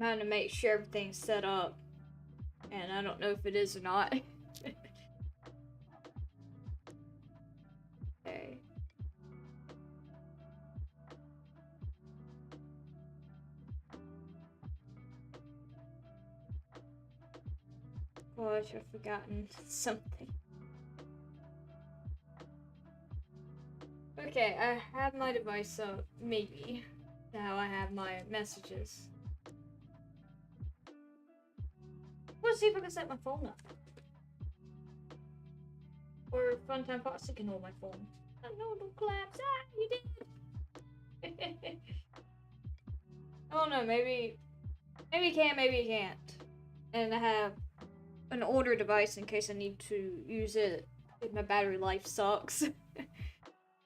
trying to make sure everything's set up, and I don't know if it is or not. Okay. Gosh, I've forgotten something. Okay, I have my device up, maybe. Now I have my messages. Let's see if I can set my phone up. Or Funtime Foxy can hold my phone. Oh no, don't collapse. Ah, you did! I don't know, maybe you can, maybe you can't. And I have an older device in case I need to use it if my battery life sucks.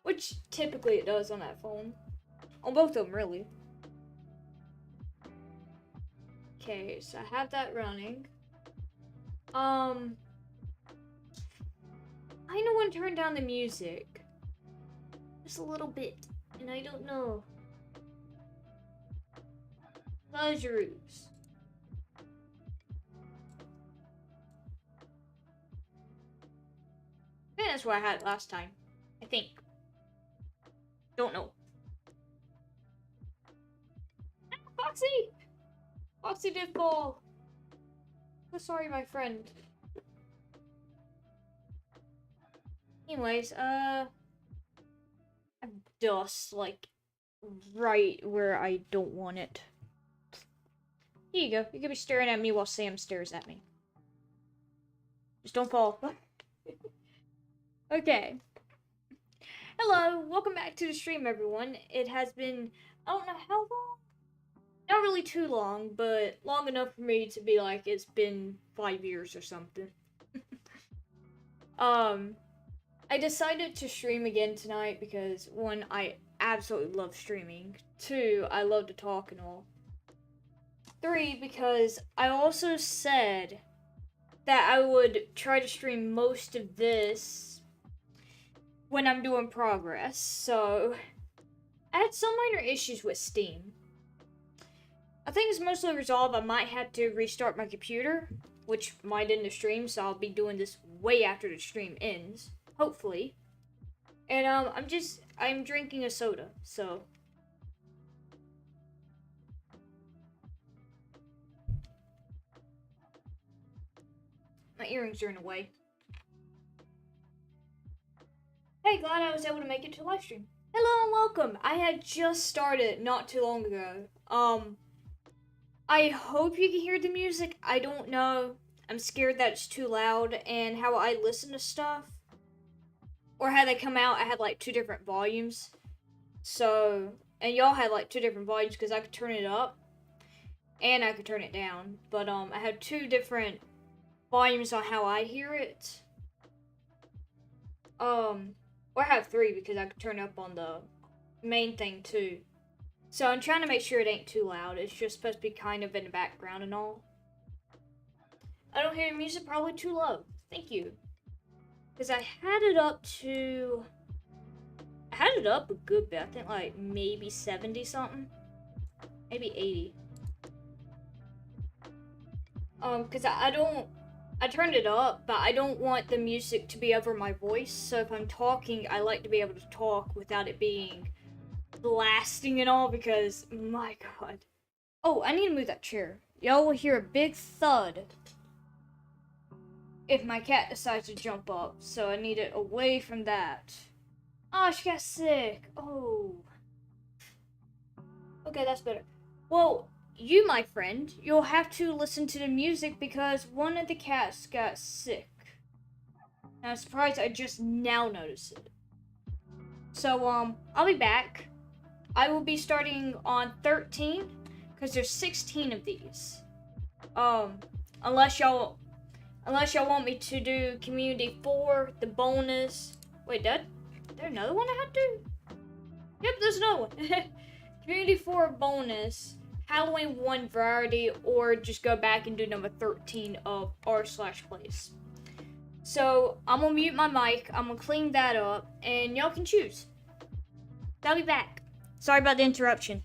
Which typically it does on that phone. On both of them, really. Okay, so I have that running. I know when to turn down the music. Just a little bit. And I don't know. Pleasures. I think that's what I had last time. I think. Don't know. Ah, Foxy! Foxy did fall. So sorry, my friend. Anyways, dust, like, right where I don't want it. Here you go. You can be staring at me while Sam stares at me. Just don't fall. Okay. Hello, welcome back to the stream, everyone. It has been, I don't know how long? Not really too long, but long enough for me to be like, it's been 5 years or something. I decided to stream again tonight because, one, I absolutely love streaming. 2, I love to talk and all. 3, because I also said that I would try to stream most of this when I'm doing progress. So, I had some minor issues with Steam. I think it's mostly resolved. I might have to restart my computer, which might end the stream, so I'll be doing this way after the stream ends. Hopefully. And I'm drinking a soda, so. My earrings are in the way. Hey, glad I was able to make it to the live stream. Hello and welcome. I had just started not too long ago. I hope you can hear the music. I don't know. I'm scared that it's too loud, and how I listen to stuff, or how they come out, I had like 2 different volumes. So, and y'all had like 2 different volumes because I could turn it up and I could turn it down. But I had 2 different volumes on how I hear it. Or I have 3 because I could turn up on the main thing too. So I'm trying to make sure it ain't too loud. It's just supposed to be kind of in the background and all. I don't hear the music probably too low. Thank you. Because I had it up a good bit. I think like maybe 70 something. Maybe 80. Because I turned it up, but I don't want the music to be over my voice. So if I'm talking, I like to be able to talk without it being blasting and all, because, my god. Oh, I need to move that chair. Y'all will hear a big thud if my cat decides to jump up, so I need it away from that. Oh, she got sick. Oh. Okay, that's better. Well, you, my friend, you'll have to listen to the music because one of the cats got sick. And I'm surprised I just now noticed it. So, I'll be back. I will be starting on 13, because there's 16 of these. Unless y'all want me to do Community 4, the bonus. Wait, is there another one I had to? Yep, there's another one. Community 4 bonus, Halloween 1 variety, or just go back and do number 13 of r/plays. So, I'm gonna mute my mic, I'm gonna clean that up, and y'all can choose. I'll be back. Sorry about the interruption.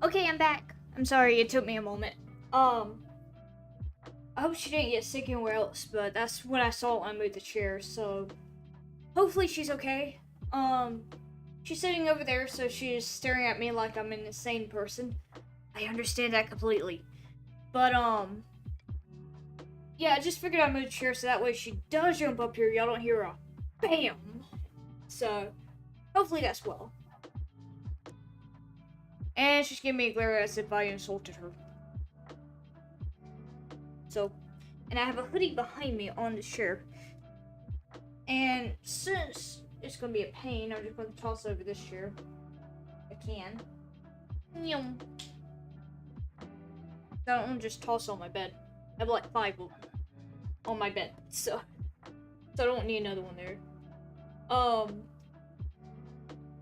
Okay, I'm back. I'm sorry, it took me a moment. I hope she didn't get sick anywhere else, but that's what I saw when I moved the chair, so hopefully she's okay. She's sitting over there, so she's staring at me like I'm an insane person. I understand that completely. But, yeah, I just figured I'd move the chair so that way she does jump up here, y'all don't hear a BAM! So, hopefully that's well. And she's giving me a glare as if I insulted her. So, and I have a hoodie behind me on the chair. And since it's gonna be a pain, I'm just gonna toss over this chair. I can. Yum. I don't want to just toss on my bed. I have like 5 of them on my bed, so I don't need another one there.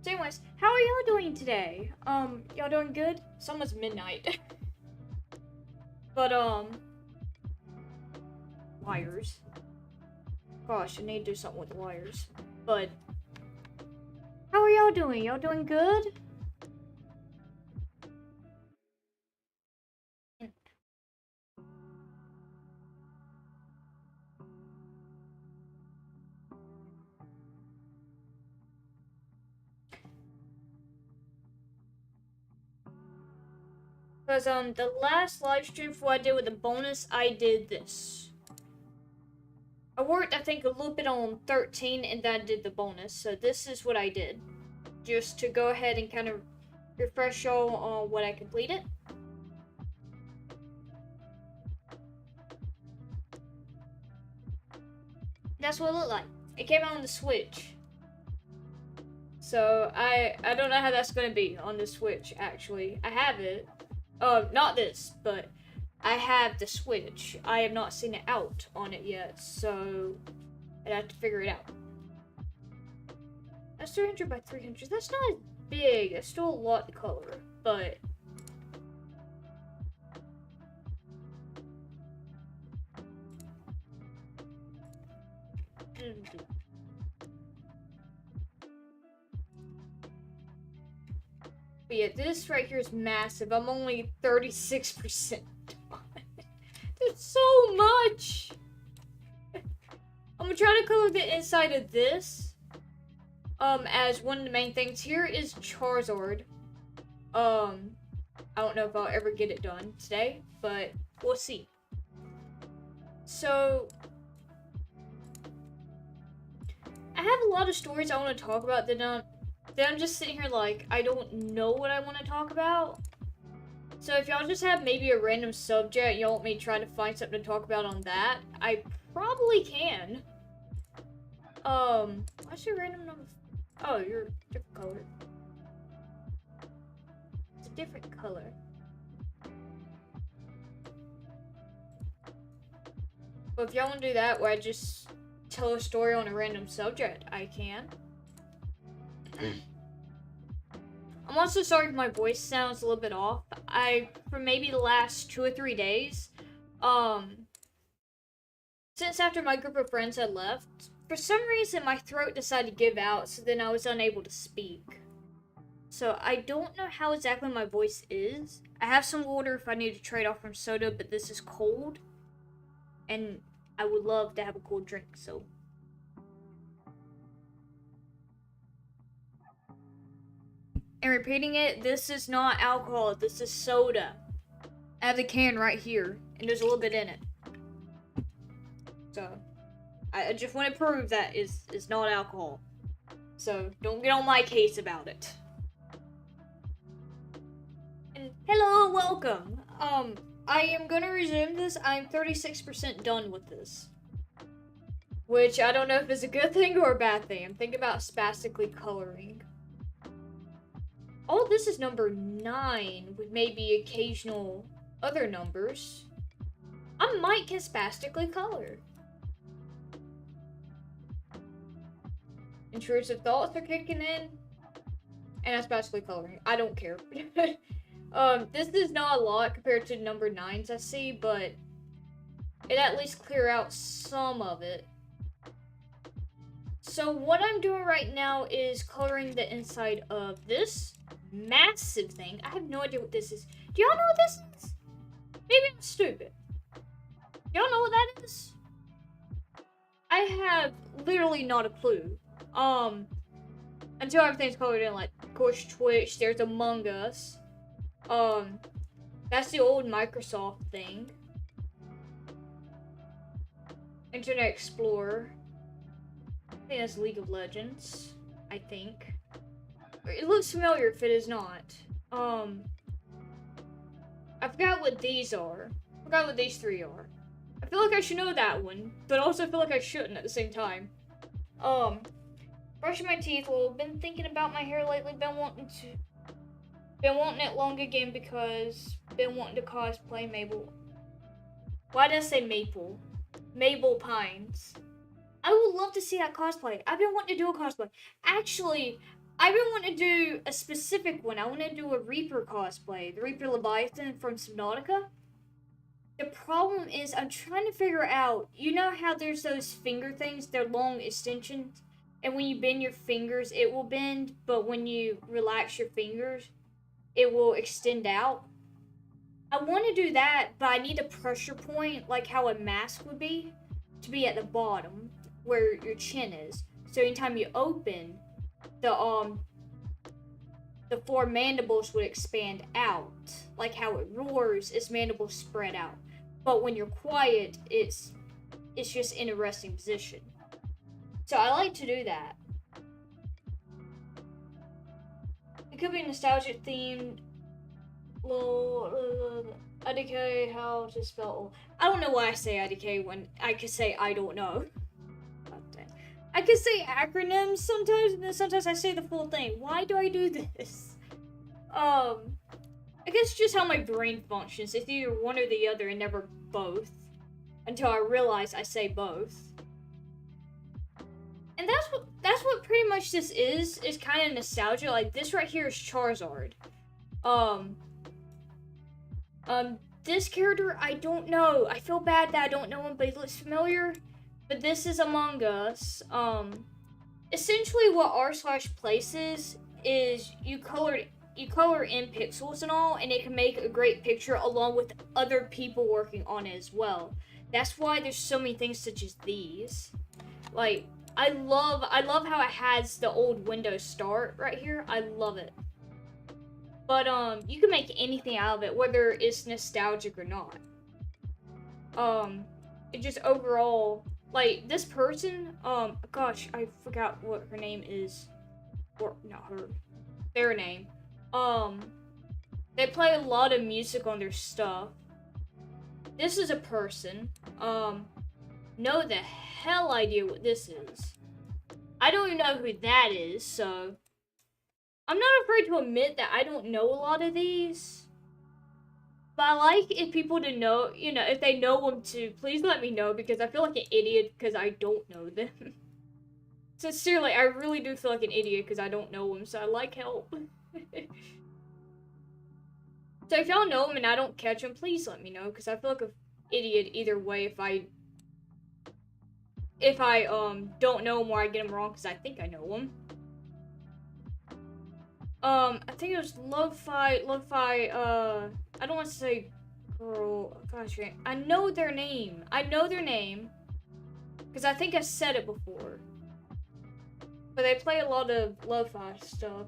So anyways, how are y'all doing today? Y'all doing good? It's almost midnight. But wires. Gosh, I need to do something with the wires. But how are y'all doing? Y'all doing good? Because the last live stream for what I did with the bonus, I did this. I worked, I think, a little bit on 13 and then I did the bonus. So this is what I did. Just to go ahead and kind of refresh y'all on what I completed. That's what it looked like. It came out on the Switch. So I don't know how that's gonna be on the Switch, actually. I have it. Not this, but I have the Switch. I have not seen it out on it yet, so I'd have to figure it out. That's 300 by 300. That's not big. That's still a lot to color, but yeah, this right here is massive. I'm only 36% done. That's so much. I'm gonna try to color the inside of this. As one of the main things here is Charizard. I don't know if I'll ever get it done today, but we'll see. So I have a lot of stories I want to talk about that I'm just sitting here like, I don't know what I want to talk about. So if y'all just have maybe a random subject, y'all want me to try to find something to talk about on that, I probably can. What's your random number? Oh, you're a different color. It's a different color. But if y'all want to do that, where I just tell a story on a random subject, I can. I'm also sorry if my voice sounds a little bit off. For maybe the last 2 or 3 days, since after my group of friends had left, for some reason my throat decided to give out, so then I was unable to speak. So I don't know how exactly my voice is. I have some water if I need to trade off from soda, but this is cold. And I would love to have a cold drink, so. And repeating it, this is not alcohol, this is soda. I have the can right here, and there's a little bit in it. So, I just want to prove that is not alcohol. So, don't get on my case about it. And hello, welcome. I am gonna resume this. I'm 36% done with this. Which, I don't know if it's a good thing or a bad thing. I'm thinking about spastically coloring. Oh, this is number 9, with maybe occasional other numbers. I might can spastically color. Intrusive thoughts are kicking in. And I'm spastically coloring. I don't care. This is not a lot compared to number 9s I see, but it at least clear out some of it. So what I'm doing right now is coloring the inside of this massive thing. I have no idea what this is. Do y'all know what this is? Maybe I'm stupid. Y'all know what that is? I have literally not a clue. Until everything's colored in, like, of course, Twitch, there's Among Us. That's the old Microsoft thing. Internet Explorer. I think that's League of Legends. I think. It looks familiar if it is not. I forgot what these are. I forgot what these three are. I feel like I should know that one, but also feel like I shouldn't at the same time. Brushing my teeth. Well, been thinking about my hair lately. Been wanting it long again because been wanting to cosplay Mabel. Why did I say Maple? Mabel Pines. I would love to see that cosplay. I've been wanting to do a cosplay. Actually, I've been wanting to do a specific one. I want to do a Reaper cosplay. The Reaper Leviathan from Subnautica. The problem is I'm trying to figure out, you know how there's those finger things? They're long extensions. And when you bend your fingers, it will bend. But when you relax your fingers, it will extend out. I want to do that, but I need a pressure point, like how a mask would be, to be at the bottom, where your chin is. So anytime you open, the four mandibles would expand out, like how it roars, its mandibles spread out. But when you're quiet, it's just in a resting position. So I like to do that. It could be nostalgic themed. IDK, how to spell. I don't know why I say IDK when I could say I don't know. I could say acronyms sometimes, and then sometimes I say the full thing. Why do I do this? I guess just how my brain functions. It's either one or the other and never both. Until I realize I say both. And that's what pretty much this is kind of nostalgia. Like, this right here is Charizard. This character, I don't know. I feel bad that I don't know him, but he looks familiar. But this is Among Us. Essentially what r/place is you color in pixels and all, and it can make a great picture along with other people working on it as well. That's why there's so many things such as these. Like, I love how it has the old Windows Start right here. I love it. But you can make anything out of it, whether it's nostalgic or not. It just overall, like, this person, gosh, I forgot what her name is. Or not her. Their name. They play a lot of music on their stuff. This is a person. No the hell idea what this is. I don't even know who that is, so I'm not afraid to admit that I don't know a lot of these. But I like if people to know, you know, if they know them to, please let me know, because I feel like an idiot because I don't know them. Sincerely, I really do feel like an idiot because I don't know them, so I like help. So if y'all know them and I don't catch them, please let me know, because I feel like an idiot either way if I don't know them or I get them wrong because I think I know them. I think it was Lo-Fi, I don't want to say girl, gosh, I know their name. Because I think I said it before. But they play a lot of Lo-Fi stuff.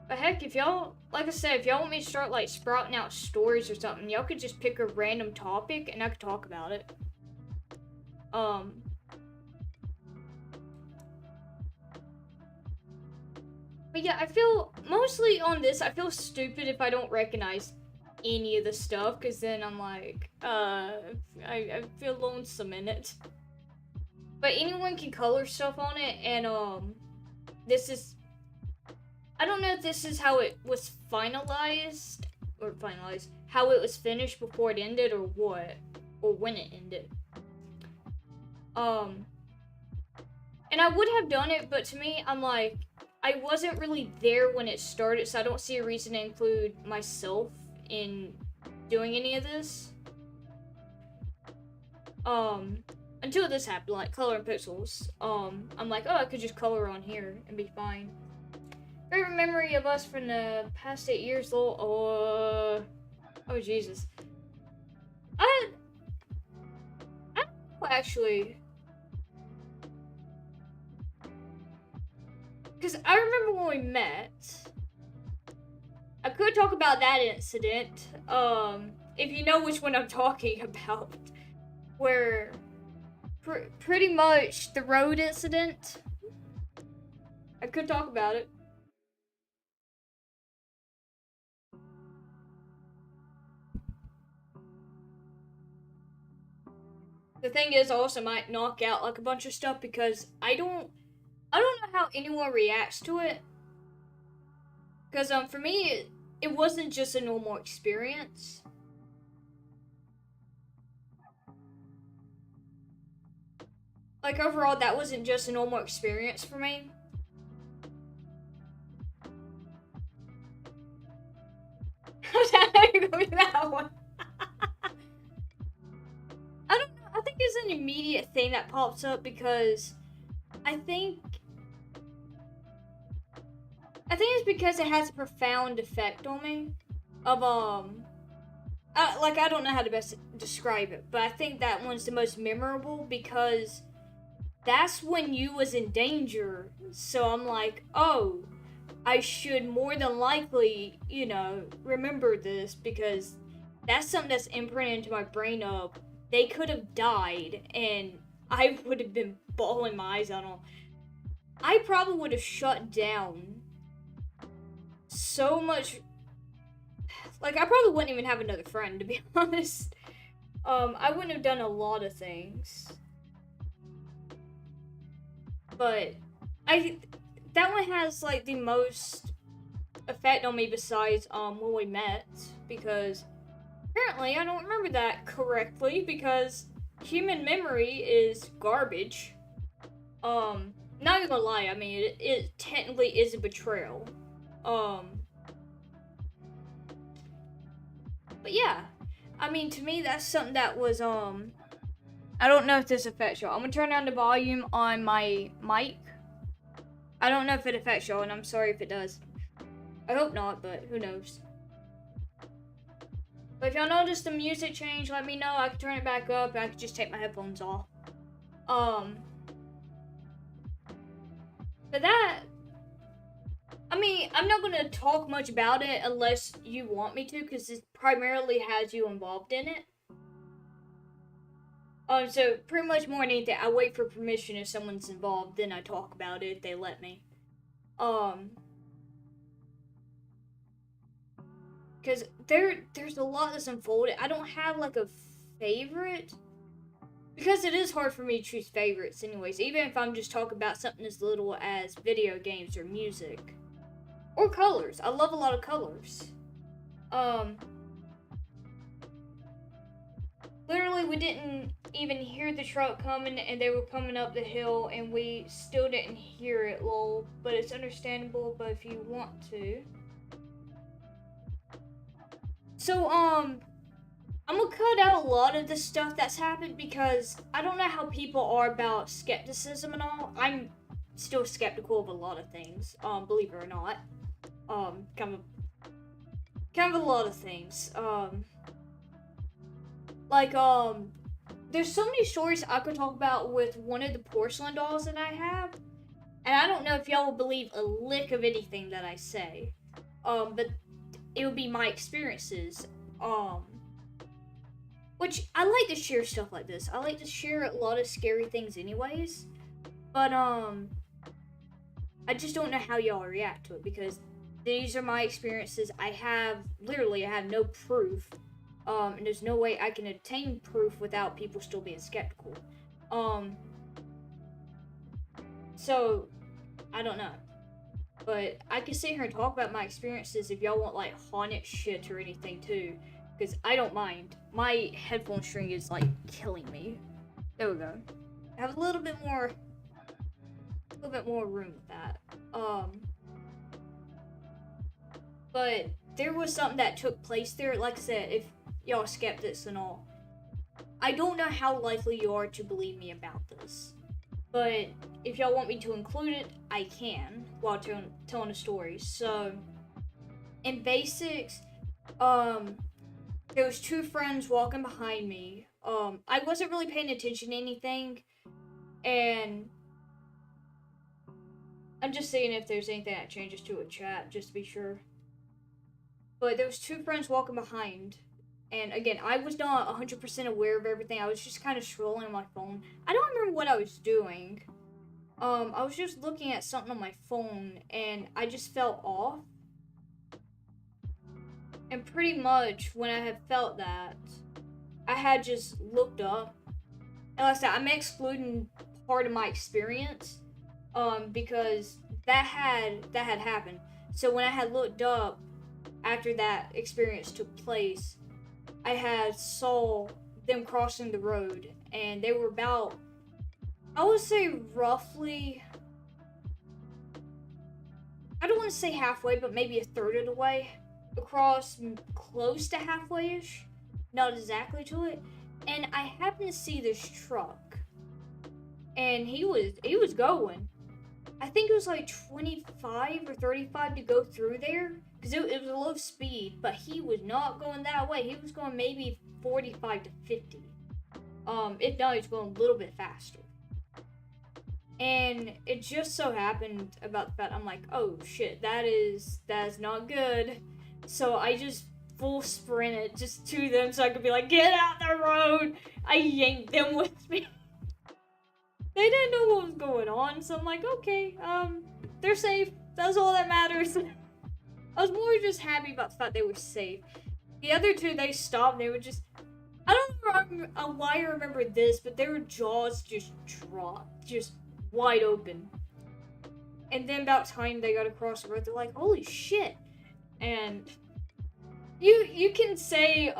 But heck, if y'all, like I said, if y'all want me to start, like, sprouting out stories or something, y'all could just pick a random topic and I could talk about it. But yeah, I feel, mostly on this, I feel stupid if I don't recognize any of the stuff, because then I'm like, I feel lonesome in it. But anyone can color stuff on it, and, this is, I don't know if this is how it was finalized, how it was finished before it ended, or what, or when it ended. And I would have done it, but to me, I'm like, I wasn't really there when it started, so I don't see a reason to include myself in doing any of this. Until this happened, like coloring pixels. I'm like, oh, I could just color on here and be fine. Favorite memory of us from the past 8 years, though? Oh Jesus. I don't know, actually. Because I remember when we met. I could talk about that incident. If you know which one I'm talking about. Where pretty much the road incident. I could talk about it. The thing is, I also might knock out like a bunch of stuff because I don't know how anyone reacts to it. Because for me, it wasn't just a normal experience. Like overall, that wasn't just a normal experience for me. That one. I don't know. I think it's an immediate thing that pops up because I think it's because it has a profound effect on me. Of like I don't know how to best describe it, but I think that one's the most memorable because that's when you was in danger. So I'm like, oh, I should more than likely, you know, remember this because that's something that's imprinted into my brain of they could have died and I would have been bawling my eyes out on. I probably would have shut down so much. Like, I probably wouldn't even have another friend, to be honest. I wouldn't have done a lot of things. But that one has like the most effect on me besides when we met, because apparently I don't remember that correctly because human memory is garbage. Not even gonna lie, I mean it technically is a betrayal. But yeah, I mean to me that's something that was I don't know if this affects y'all. I'm gonna turn down the volume on my mic. I don't know if it affects y'all, and I'm sorry if it does. I hope not, but who knows. But if y'all notice the music change, let me know. I can turn it back up, and I can just take my headphones off. But that, I mean, I'm not gonna talk much about it unless you want me to, because it primarily has you involved in it. So pretty much more than anything, I wait for permission if someone's involved, then I talk about it if they let me. Because there's a lot that's unfolded. I don't have like a favorite, because it is hard for me to choose favorites anyways, even if I'm just talking about something as little as video games or music. Or colors. I love a lot of colors. Literally, we didn't even hear the truck coming, and they were coming up the hill, and we still didn't hear it, lol. But it's understandable, but if you want to. So, I'm gonna cut out a lot of the stuff that's happened because I don't know how people are about skepticism and all. I'm still skeptical of a lot of things, believe it or not. Kind of a lot of things. There's so many stories I could talk about with one of the porcelain dolls that I have, and I don't know if y'all will believe a lick of anything that I say. But it would be my experiences. Which I like to share stuff like this. I like to share a lot of scary things anyways. But I just don't know how y'all react to it because these are my experiences. I have no proof. And there's no way I can obtain proof without people still being skeptical. So I don't know. But I can sit here and talk about my experiences if y'all want like haunted shit or anything too. Because I don't mind. My headphone string is like killing me. There we go. I have a little bit more room with that. But there was something that took place there. Like I said, if y'all are skeptics and all, I don't know how likely you are to believe me about this, but if y'all want me to include it, I can while telling a story. So, in basics, there was two friends walking behind me. I wasn't really paying attention to anything, and I'm just seeing if there's anything that changes to a chat, just to be sure. But there was two friends walking behind, and again, I was not 100% aware of everything. I was just kind of scrolling on my phone. I don't remember what I was doing. I was just looking at something on my phone, and I just felt off. And pretty much when I had felt that, I had just looked up. And like I said, I'm excluding part of my experience, because that had happened. So when I had looked up after that experience took place, I had saw them crossing the road, and they were about, I would say roughly, I don't want to say halfway, but maybe a third of the way across, close to halfway-ish, not exactly to it. And I happened to see this truck, and he was going. I think it was like 25 or 35 to go through there, because it was a low speed, but he was not going that way. He was going maybe 45 to 50. If not, he was going a little bit faster. And it just so happened about the fact I'm like, oh shit, that is not good. So I just full sprinted just to them so I could be like, get out the road. I yanked them with me. They didn't know what was going on, so I'm like, okay, they're safe. That's all that matters. I was more just happy about the fact they were safe. The other two, they stopped. They were just, I don't remember why I remember this, but their jaws just dropped, just wide open. And then about time they got across the road, they're like, holy shit. And you can say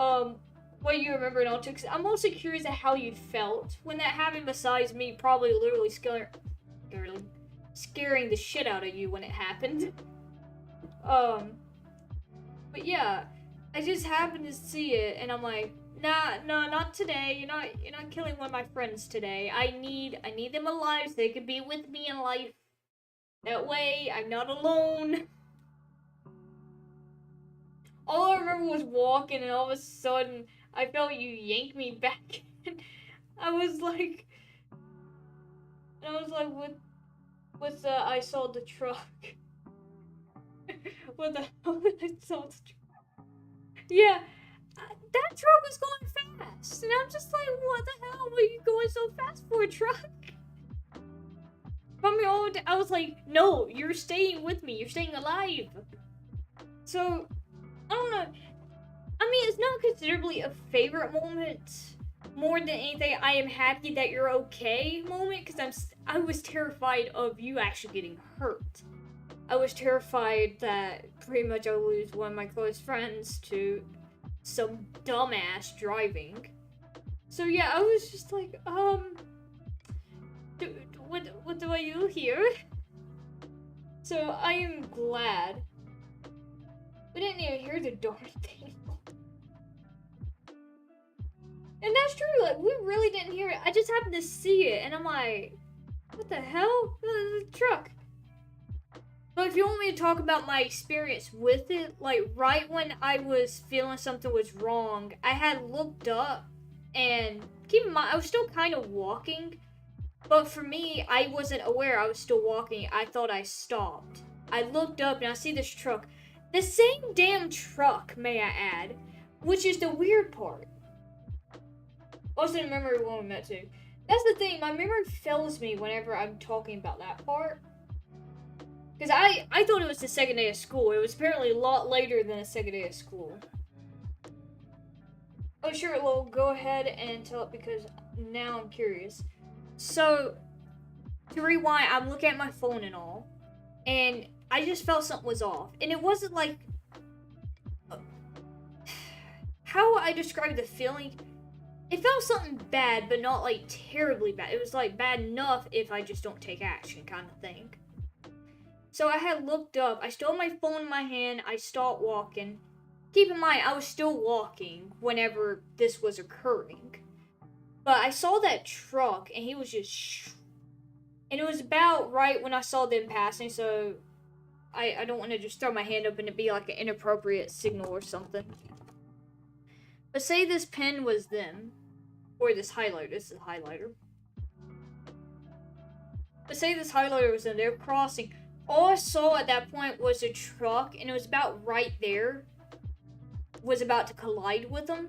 what you remember and all too, because I'm mostly curious at how you felt when that happened, besides me probably literally scaring the shit out of you when it happened. But yeah, I just happened to see it, and I'm like, nah, not today. You're not killing one of my friends today. I need them alive so they can be with me in life. That way, I'm not alone. All I remember was walking, and all of a sudden, I felt you yank me back. I was like, what's the, I saw the truck. What the hell did I saw the truck? Yeah, that truck was going fast. And I'm just like, what the hell were you going so fast for, truck? From your old, I was like, no, you're staying with me. You're staying alive. So, I don't know. I mean, it's not considerably a favorite moment. More than anything, I am happy that you're okay moment, because I was terrified of you actually getting hurt. I was terrified that pretty much I would lose one of my close friends to some dumbass driving. So yeah, I was just like, what do I do here? So I am glad we didn't even hear the darn thing. And that's true, like, we really didn't hear it. I just happened to see it, and I'm like, what the hell? The truck. But if you want me to talk about my experience with it, like, right when I was feeling something was wrong, I had looked up, and keep in mind, I was still kind of walking, but for me, I wasn't aware I was still walking. I thought I stopped. I looked up, and I see this truck. The same damn truck, may I add, which is the weird part. Also, the memory won't admit to. That's the thing, my memory fails me whenever I'm talking about that part. Because I thought it was the second day of school. It was apparently a lot later than the second day of school. Oh, sure, well, go ahead and tell it, because now I'm curious. So, to rewind, I'm looking at my phone and all, and I just felt something was off. And it wasn't like... how I describe the feeling... It felt something bad, but not, like, terribly bad. It was, like, bad enough if I just don't take action, kind of thing. So I had looked up. I still had my phone in my hand. I stopped walking. Keep in mind, I was still walking whenever this was occurring. But I saw that truck, and he was just, and it was about right when I saw them passing, so I don't want to just throw my hand up and it be like an inappropriate signal or something. But say this pen was them, or this highlighter. This is a highlighter. But say this highlighter was them. They were crossing. All I saw at that point was a truck, and it was about right there. Was about to collide with them.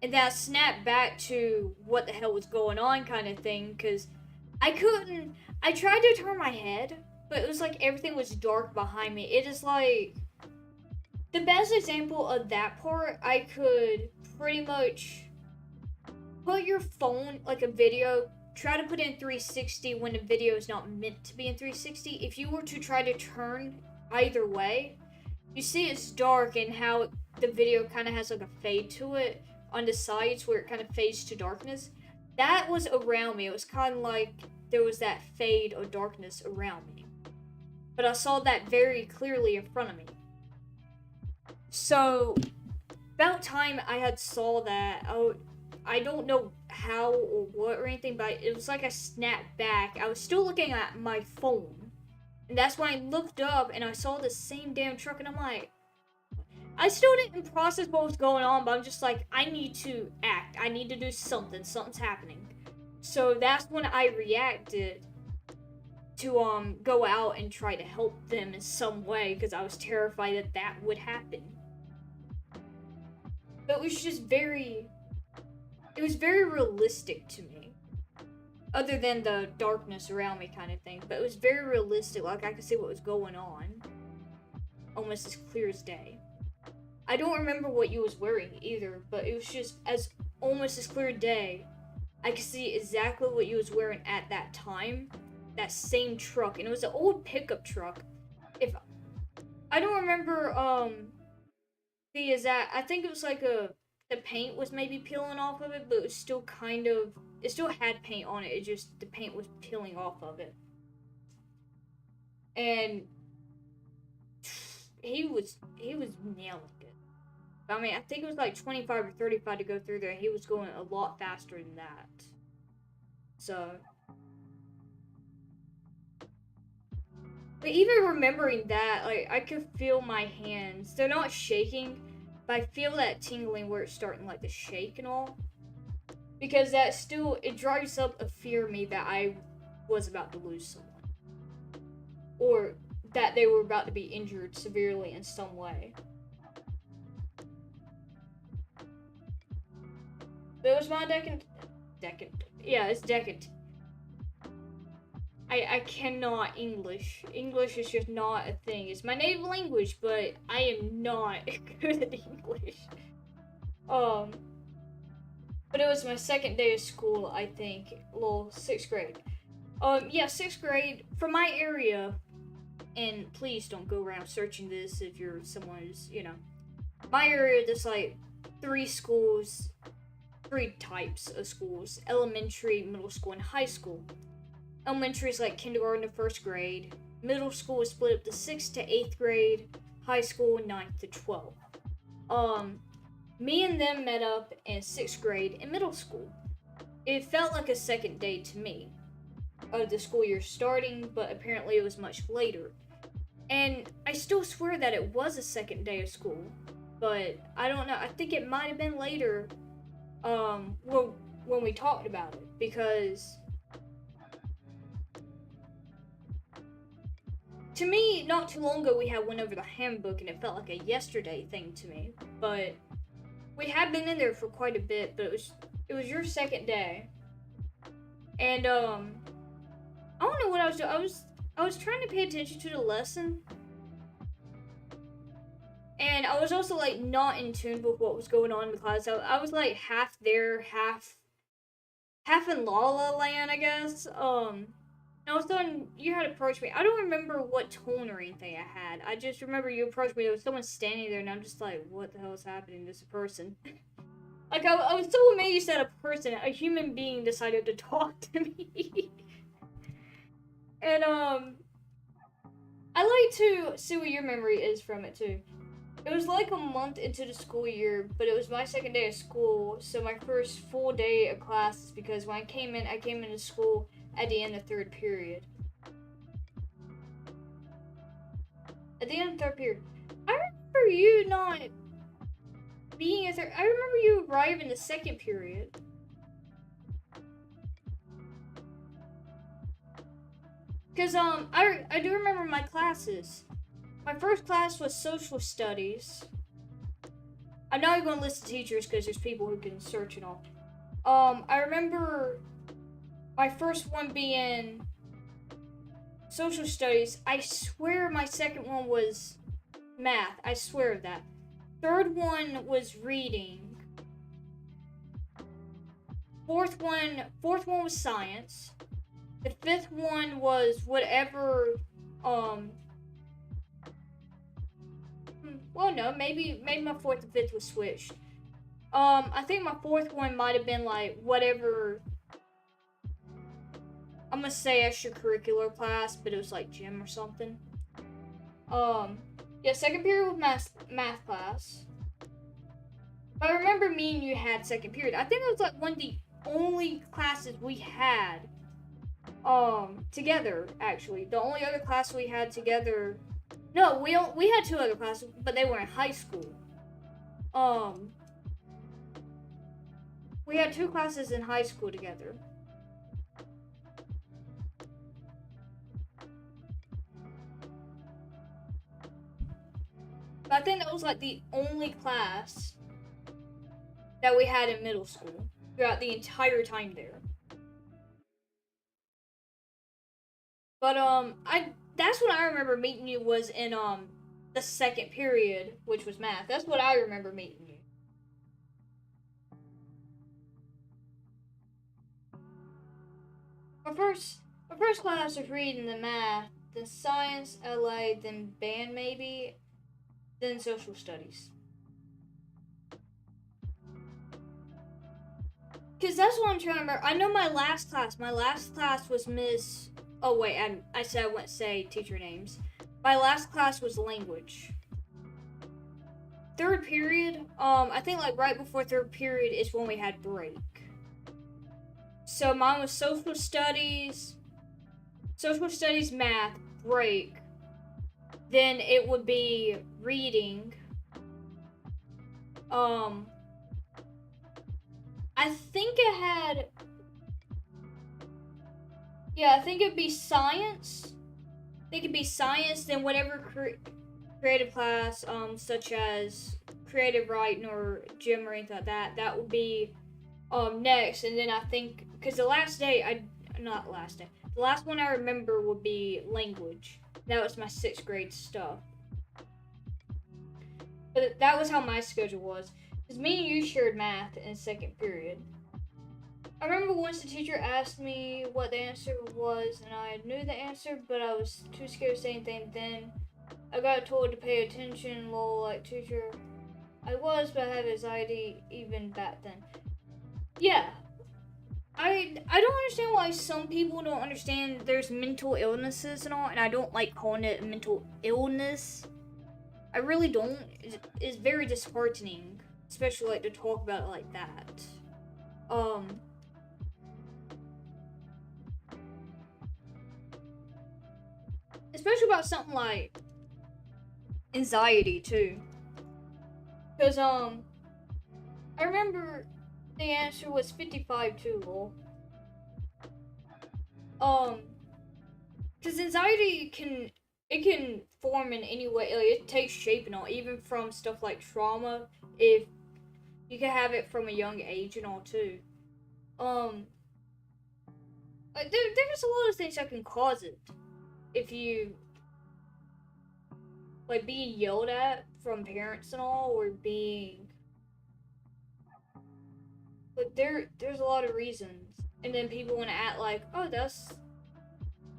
And then I snapped back to what the hell was going on kind of thing, because I couldn't. I tried to turn my head, but it was like everything was dark behind me. It is like the best example of that part. I could pretty much put your phone, like a video, try to put it in 360 when the video is not meant to be in 360. If you were to try to turn either way, you see it's dark and how the video kind of has like a fade to it on the sides where it kind of fades to darkness. That was around me. It was kind of like there was that fade of darkness around me. But I saw that very clearly in front of me. So, about time I had saw that. I don't know how or what or anything, but it was like I snapped back. I was still looking at my phone. And that's when I looked up and I saw the same damn truck, and I'm like, I still didn't process what was going on, but I'm just like, I need to act. I need to do something. Something's happening. So that's when I reacted to go out and try to help them in some way, because I was terrified that that would happen. But it was just very realistic to me. Other than the darkness around me kind of thing. But it was very realistic, like I could see what was going on. Almost as clear as day. I don't remember what you was wearing either, but it was just almost as clear as day. I could see exactly what you was wearing at that time. That same truck, and it was an old pickup truck. I don't remember the exact. I think it was like the paint was maybe peeling off of it, but it was still it still had paint on it. It just the paint was peeling off of it, and he was nailing it. I mean, I think it was like 25 or 35 to go through there, and he was going a lot faster than that. So. But even remembering that, like, I could feel my hands. They're not shaking, but I feel that tingling where it's starting, like, to shake and all. Because that still, it drives up a fear in me that I was about to lose someone. Or that they were about to be injured severely in some way. But it was my yeah, it's decant. I cannot English. English is just not a thing. It's my native language, but I am not good at English. But it was my second day of school, I think. Well, 6th grade. Yeah, 6th grade. For my area, and please don't go around searching this if you're someone who's, my area, there's like 3 types of schools. Elementary, middle school, and high school. Elementary is like kindergarten to 1st grade. Middle school is split up to 6th to 8th grade. High school, 9th to 12th. Me and them met up in 6th grade in middle school. It felt like a second day to me of the school year starting, but apparently it was much later. And I still swear that it was a second day of school, but I don't know. I think it might have been later, when we talked about it, because to me, not too long ago, we had went over the handbook, and it felt like a yesterday thing to me. But we had been in there for quite a bit, but it was your second day, and I don't know what I was doing. I was trying to pay attention to the lesson, and I was also like not in tune with what was going on in the class. I was like half there, half in La La Land, I guess. All of a sudden, you had approached me. I don't remember what tone or anything I had. I just remember you approached me. There was someone standing there, and I'm just like, what the hell is happening? This person. Like, I was so amazed that a human being, decided to talk to me. And, I like to see what your memory is from it, too. It was like a month into the school year, but it was my second day of school, so my first full day of classes, because when I came into school at the end of third period. At the end of third period. I remember you not being a third. I remember you arriving in the second period. Because, I do remember my classes. My first class was social studies. I'm not even going to list the teachers because there's people who can search and all. I remember my first one being social studies. I swear my second one was math. I swear of that. Third one was reading. Fourth one was science. The fifth one was whatever, well, no, maybe my fourth and fifth was switched. I think my fourth one might have been like whatever, I'm gonna say extracurricular class, but it was like gym or something. Yeah, second period was math class. But I remember me and you had second period. I think it was like one of the only classes we had together, actually. The only other class we had together. No, we had two other classes, but they were in high school. We had two classes in high school together. But I think that was like the only class that we had in middle school throughout the entire time there. But that's when I remember meeting you was in the second period, which was math. That's what I remember meeting you. My first class was reading, the math, then science, LA, then band maybe, then social studies. Cause that's what I'm trying to remember. I know my last class was Miss. Oh wait, I said I wouldn't say teacher names. My last class was language. Third period, I think like right before third period is when we had break. So mine was social studies, math, break. Then it would be reading. I think it had. Yeah, I think it'd be science. Then whatever creative class, such as creative writing or gym or anything like that, that would be next. And then I think, because the last one I remember would be language. That was my 6th grade stuff. But that was how my schedule was. Because me and you shared math in second period. I remember once the teacher asked me what the answer was, and I knew the answer, but I was too scared to say anything. Then I got told to pay attention, lol, like teacher. I was, but I had anxiety even back then. Yeah. I don't understand why some people don't understand there's mental illnesses and all, and I don't like calling it mental illness. I really don't. It's very disheartening, especially like to talk about it like that. Especially about something like anxiety too. Cause I remember the answer was 55 too, lol. Cause anxiety can form in any way, like it takes shape and all, even from stuff like trauma, if you can have it from a young age and all too. Like there's a lot of things that can cause it. If you like being yelled at from parents and all, or being like there's a lot of reasons, and then people want to act like, oh,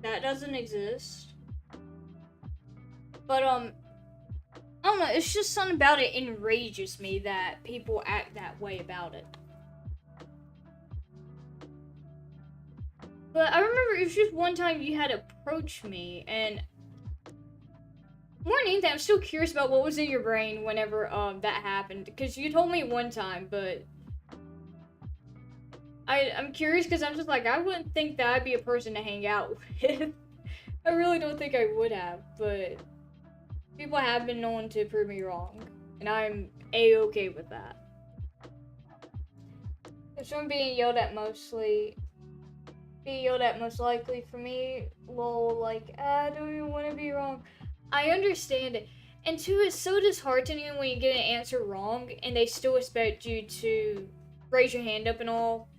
that doesn't exist. But I don't know, it's just something about it enrages me that people act that way about it. But I remember it was just one time you had approached me, and more than anything, I'm still curious about what was in your brain whenever that happened. Because you told me one time, but I'm curious because I'm just like, I wouldn't think that I'd be a person to hang out with. I really don't think I would have, but people have been known to prove me wrong, and I'm a-okay with that. If someone being yelled at most likely for me, lol, like, I don't even want to be wrong. I understand it. And two, it's so disheartening when you get an answer wrong and they still expect you to raise your hand up and all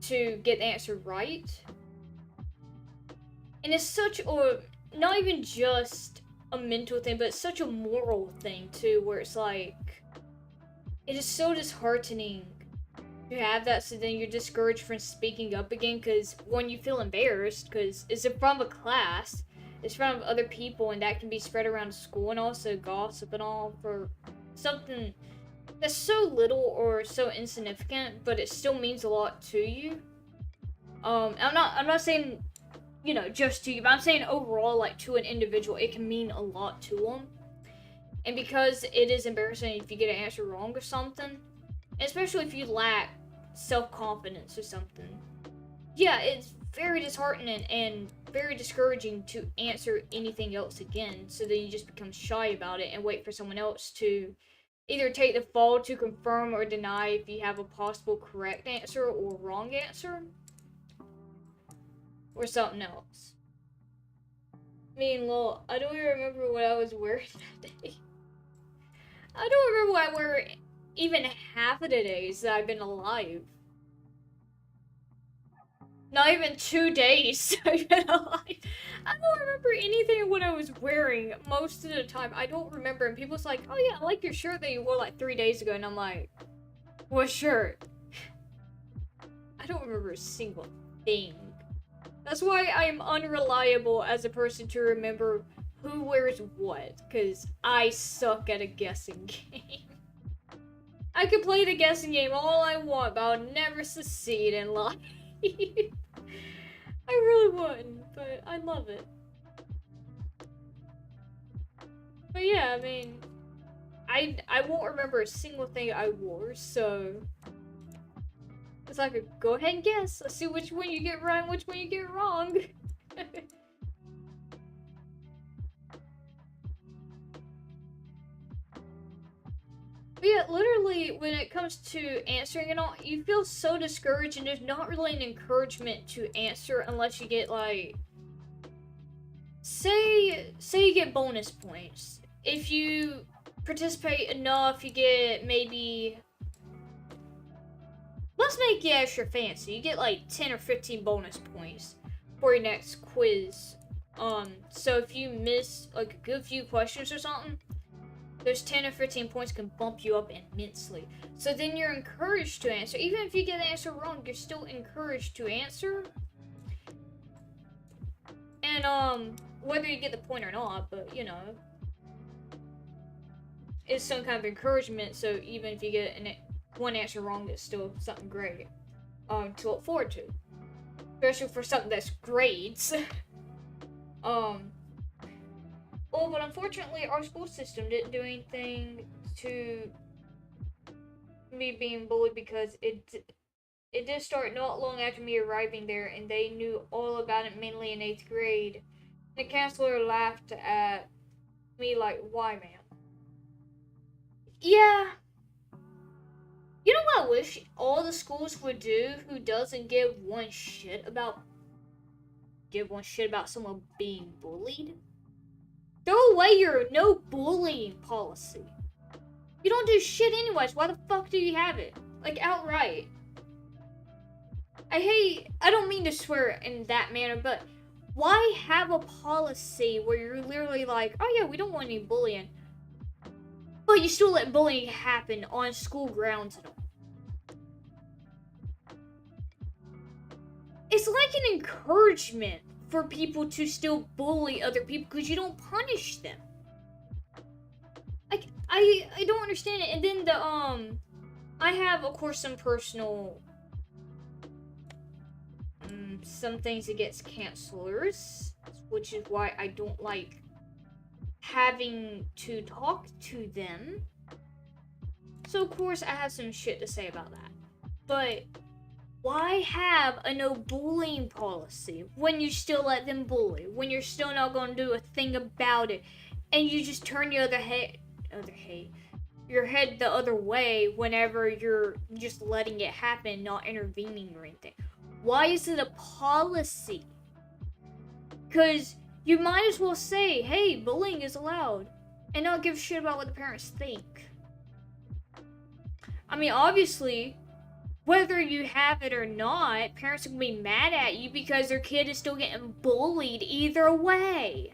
to get the answer right. And it's such a, not even just a mental thing, but it's such a moral thing too, where it's like, it is so disheartening to have that, so then you're discouraged from speaking up again, because when you feel embarrassed, because it's in front of a class, it's in front of other people, and that can be spread around school, and also gossip and all for something that's so little or so insignificant, but it still means a lot to you. I'm not saying, you know, just to you, but I'm saying overall, like, to an individual, it can mean a lot to them. And because it is embarrassing if you get an answer wrong or something, especially if you lack self-confidence or something, yeah, it's very disheartening and very discouraging to answer anything else again, so then you just become shy about it and wait for someone else to either take the fall to confirm or deny if you have a possible correct answer or wrong answer, or something else. I mean, lol, I don't even remember what I was wearing that day. I don't remember what I wore even half of the days that I've been alive. Not even 2 days I've been alive. I don't remember anything of what I was wearing most of the time. I don't remember. And people's like, oh yeah, I like your shirt that you wore like 3 days ago. And I'm like, what shirt? I don't remember a single thing. That's why I'm unreliable as a person to remember who wears what. Because I suck at a guessing game. I could play the guessing game all I want, but I'll never succeed in life. I really wouldn't, but I love it. But yeah, I mean, I won't remember a single thing I wore, so it's like, go ahead and guess. Let's see which one you get right and which one you get wrong. But yeah, literally, when it comes to answering and all, you feel so discouraged, and there's not really an encouragement to answer unless you get, like, say you get bonus points. If you participate enough, you get maybe, let's make it extra fancy. You get like 10 or 15 bonus points for your next quiz. So if you miss like a good few questions or something, those 10 or 15 points can bump you up immensely. So then you're encouraged to answer. Even if you get the answer wrong, you're still encouraged to answer. And whether you get the point or not, but you know, it's some kind of encouragement. So even if you get one answer wrong, it's still something great to look forward to, especially for something that's grades. Oh, but unfortunately, our school system didn't do anything to me being bullied, because it did start not long after me arriving there, and they knew all about it, mainly in 8th grade. The counselor laughed at me like, why, man? Yeah. You know what I wish all the schools would do who doesn't give one shit about someone being bullied? Throw away your no bullying policy. You don't do shit anyways. Why the fuck do you have it? Like, outright. I don't mean to swear in that manner, but why have a policy where you're literally like, oh yeah, we don't want any bullying, but you still let bullying happen on school grounds and all? It's like an encouragement for people to still bully other people because you don't punish them. Like, I don't understand it. And then I have, of course, some personal some things against counselors, which is why I don't like having to talk to them. So of course I have some shit to say about that. But why have a no bullying policy when you still let them bully? When you're still not going to do a thing about it, and you just turn your head the other way whenever you're just letting it happen, not intervening or anything? Why is it a policy? Because you might as well say, hey, bullying is allowed, and not give a shit about what the parents think. I mean, obviously, whether you have it or not, parents are going to be mad at you because their kid is still getting bullied either way.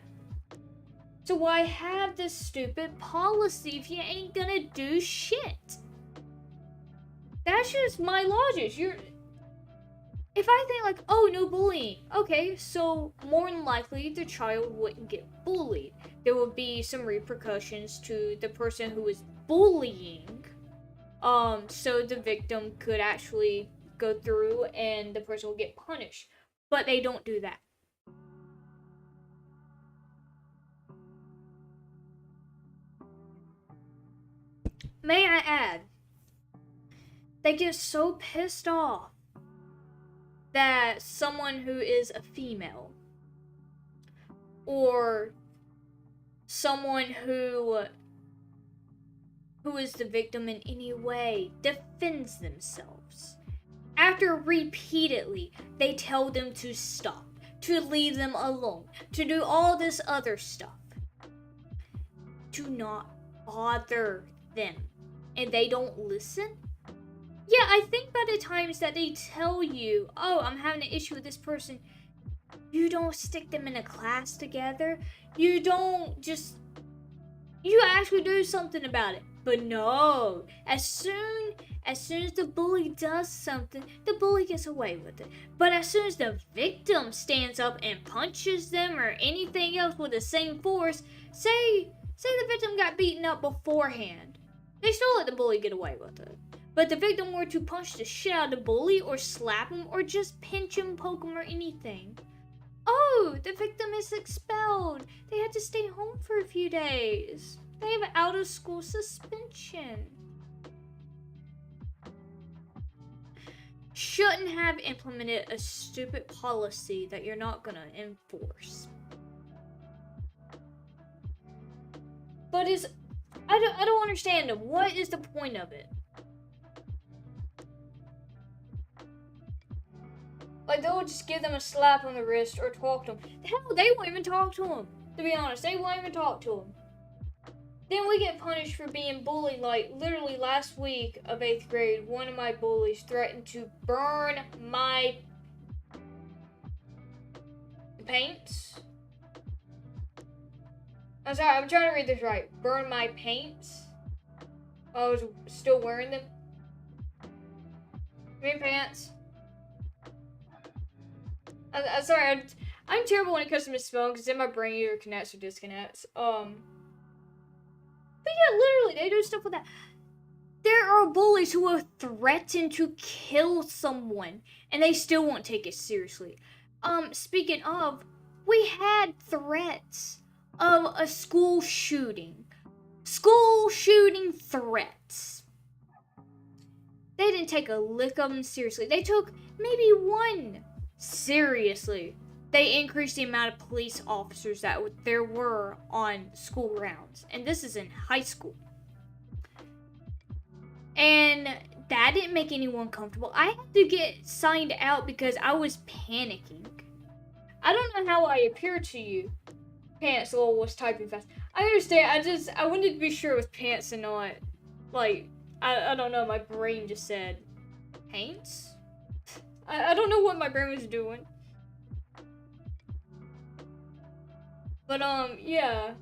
So why have this stupid policy if you ain't gonna do shit? That's just my logic. If I think like, oh, no bullying, okay, so more than likely the child wouldn't get bullied. There would be some repercussions to the person who is bullying, so the victim could actually go through and the person will get punished. But they don't do that. May I add, they get so pissed off that someone who is a female or someone who is the victim in any way defends themselves. After repeatedly they tell them to stop, to leave them alone, to do all this other stuff. Do not bother them. And they don't listen? Yeah, I think by the times that they tell you, oh, I'm having an issue with this person, you don't stick them in a class together. You actually do something about it. But no, as soon as the bully does something, the bully gets away with it. But as soon as the victim stands up and punches them or anything else with the same force, say the victim got beaten up beforehand, they still let the bully get away with it. But the victim were to punch the shit out of the bully or slap him or just pinch him, poke him or anything. Oh, the victim is expelled. They had to stay home for a few days. They have out of school suspension. Shouldn't have implemented a stupid policy that you're not gonna enforce. But I don't understand them. What is the point of it? Like, they'll just give them a slap on the wrist or talk to them. Hell, they won't even talk to them. To be honest, they won't even talk to them. Then we get punished for being bullied. Like, literally last week of 8th grade, one of my bullies threatened to burn my paints. I'm sorry, I'm trying to read this right. Burn my paints. I was still wearing them. Green pants. I'm sorry, I'm terrible when it comes to misspelling because in my brain either connects or disconnects. But yeah, literally, they do stuff with that. There are bullies who will threaten to kill someone and they still won't take it seriously. Speaking of, we had threats of a school shooting. School shooting threats. They didn't take a lick of them seriously. They took maybe one seriously. They increased the amount of police officers that there were on school grounds. And this is in high school. And that didn't make anyone comfortable. I had to get signed out because I was panicking. I don't know how I appear to you. Pants Lowell was typing fast. I understand. I wanted to be sure it was pants and not, like, I don't know. My brain just said, paints? I don't know what my brain was doing. But, yeah.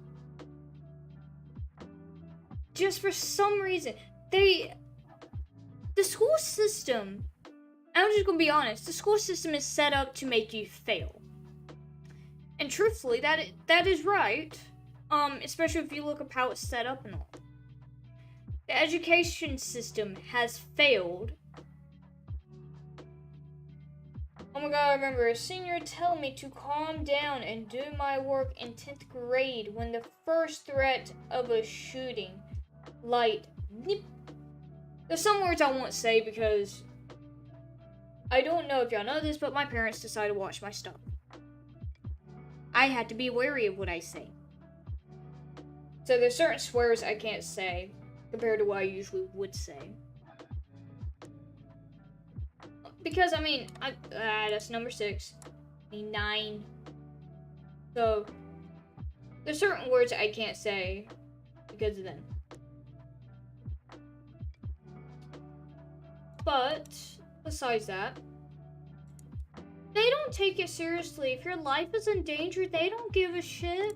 Just for some reason, the school system, I'm just gonna be honest, the school system is set up to make you fail. And truthfully, that is right. Especially if you look up how it's set up and all. The education system has failed Oh my god, I remember a senior telling me to calm down and do my work in 10th grade when the first threat of a shooting light nip. There's some words I won't say because I don't know if y'all know this, but my parents decided to watch my stuff. I had to be wary of what I say. So there's certain swears I can't say compared to what I usually would say. Because, I mean, that's number 6. 9. So, there's certain words I can't say because of them. But, besides that, they don't take it seriously. If your life is in danger, they don't give a shit.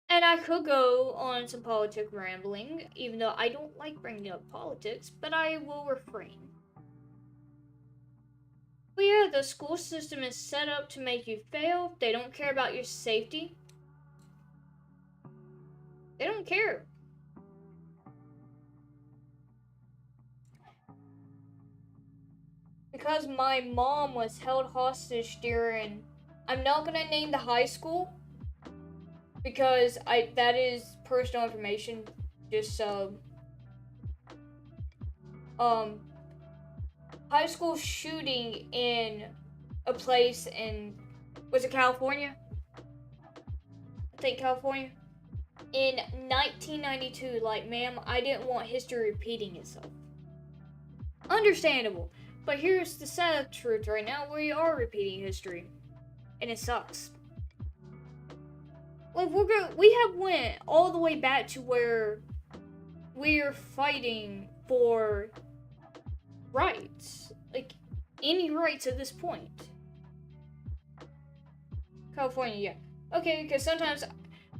And I could go on some politic rambling, even though I don't like bringing up politics, but I will refrain. But yeah, the school system is set up to make you fail. They don't care about your safety. They don't care. Because my mom was held hostage during, I'm not gonna name the high school, because that is personal information, just so. High school shooting in a place in, was it California? I think California. In 1992, like, ma'am, I didn't want history repeating itself. Understandable. But here's the sad truth right now, we are repeating history. And it sucks. Like, we have went all the way back to where we're fighting for rights. Like, any rights at this point. California, yeah. Okay, because sometimes,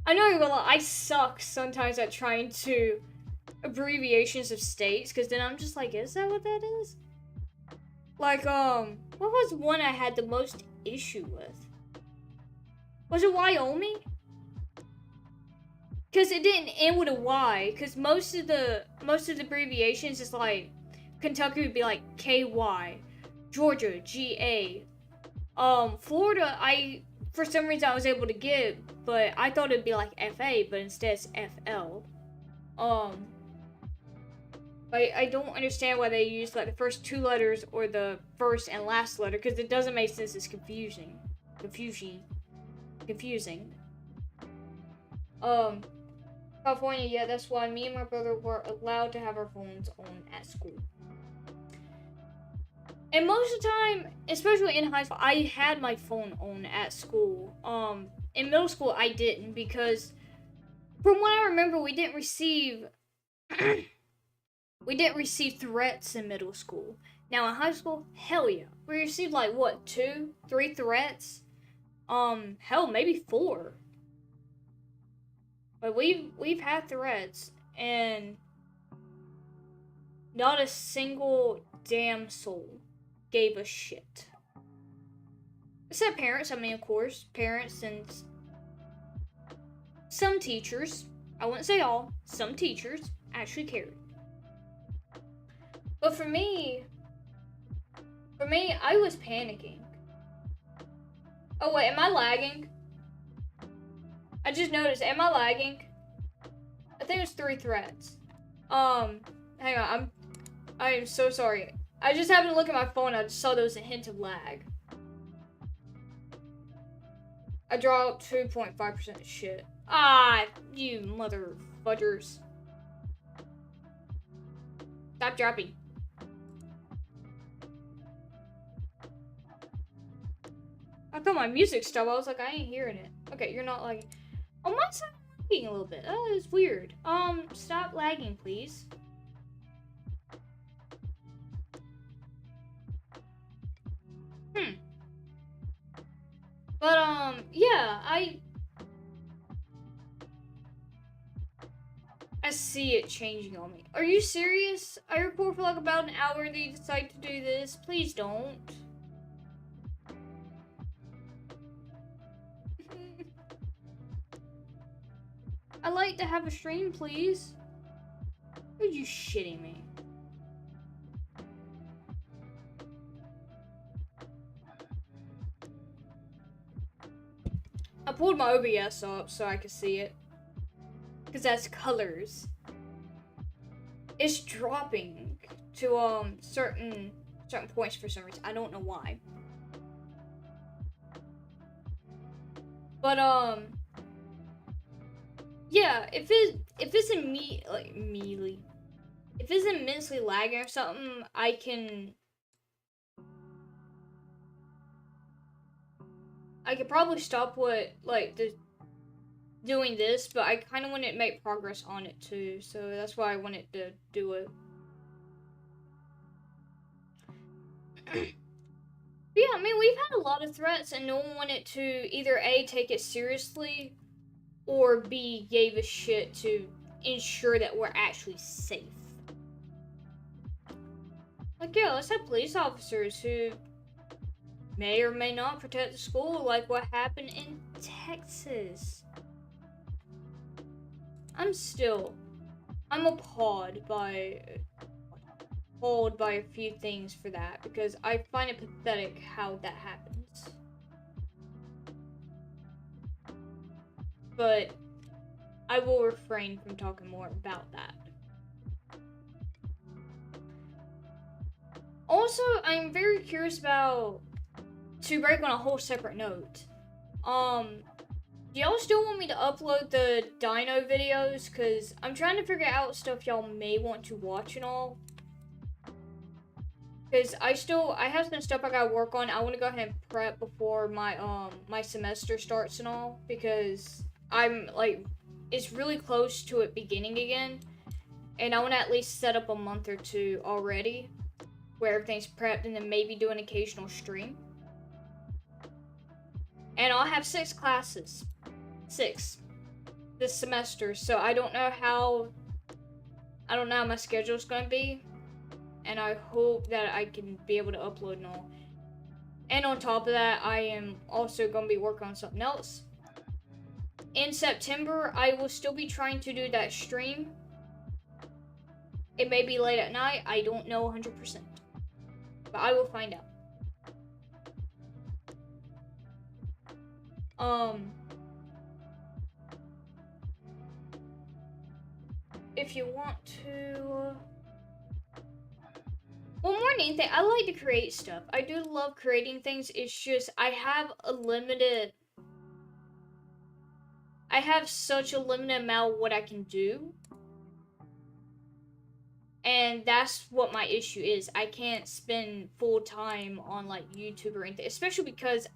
I know you're gonna lie, I suck sometimes at trying to abbreviations of states, because then I'm just like, is that what that is? Like, what was one I had the most issue with? Was it Wyoming? Because it didn't end with a Y, because most of the abbreviations is like, Kentucky would be like KY, Georgia, GA. Florida, for some reason I was able to get, but I thought it'd be like FA, but instead it's FL. I don't understand why they use like the first 2 letters or the first and last letter, because it doesn't make sense. It's confusing. California, yeah, that's why me and my brother were allowed to have our phones on at school. And most of the time, especially in high school, I had my phone on at school. In middle school, I didn't, because from what I remember, we didn't receive threats in middle school. Now in high school, hell yeah, we received like what, 2, 3 threats. Hell, maybe 4. But we've had threats, and not a single damn soul gave a shit. Except parents. I mean, of course, parents and some teachers. I wouldn't say all. Some teachers actually cared. But for me, I was panicking. Oh wait, am I lagging? I just noticed, am I lagging? I think it's 3 threats. Hang on, I am so sorry. I just happened to look at my phone, I just saw there was a hint of lag. I draw 2.5% shit. Ah, you mother fudgers. Stop dropping. I thought my music stopped. I was like, I ain't hearing it. Okay, you're not lagging. Oh, mine's lagging a little bit. Oh, it's weird. Stop lagging, please. But, yeah, I see it changing on me. Are you serious? I record for like about an hour and you decide to do this? Please don't. I like to have a stream, please. Are you shitting me? pulled my OBS up so I could see it. Because that's colors. It's dropping to certain points for some reason. I don't know why. But yeah, if it's immediately, if it's immensely lagging or something, I could probably stop doing this, but I kind of want to make progress on it too, so that's why I wanted to do it. Yeah, I mean, we've had a lot of threats, and no one wanted to either A, take it seriously, or B, gave a shit to ensure that we're actually safe. Like, yeah, let's have police officers who may or may not protect the school, like what happened in Texas. I'm appalled by a few things for that, because I find it pathetic how that happens. But I will refrain from talking more about that. Also, I'm very curious about, to break on a whole separate note, do y'all still want me to upload the dino videos? Because I'm trying to figure out stuff y'all may want to watch and all. Because I have some stuff I gotta work on. I want to go ahead and prep before my semester starts and all. Because I'm, like, it's really close to it beginning again. And I want to at least set up a month or two already, where everything's prepped, and then maybe do an occasional stream. And I'll have 6 classes. 6. This semester, so I don't know how my schedule's gonna be. And I hope that I can be able to upload and all. And on top of that, I am also gonna be working on something else. In September, I will still be trying to do that stream. It may be late at night, I don't know 100%. But I will find out. If you want to... Well, more than anything, I like to create stuff. I do love creating things. It's just, I have such a limited amount of what I can do. And that's what my issue is. I can't spend full time on, like, YouTube or anything. Especially because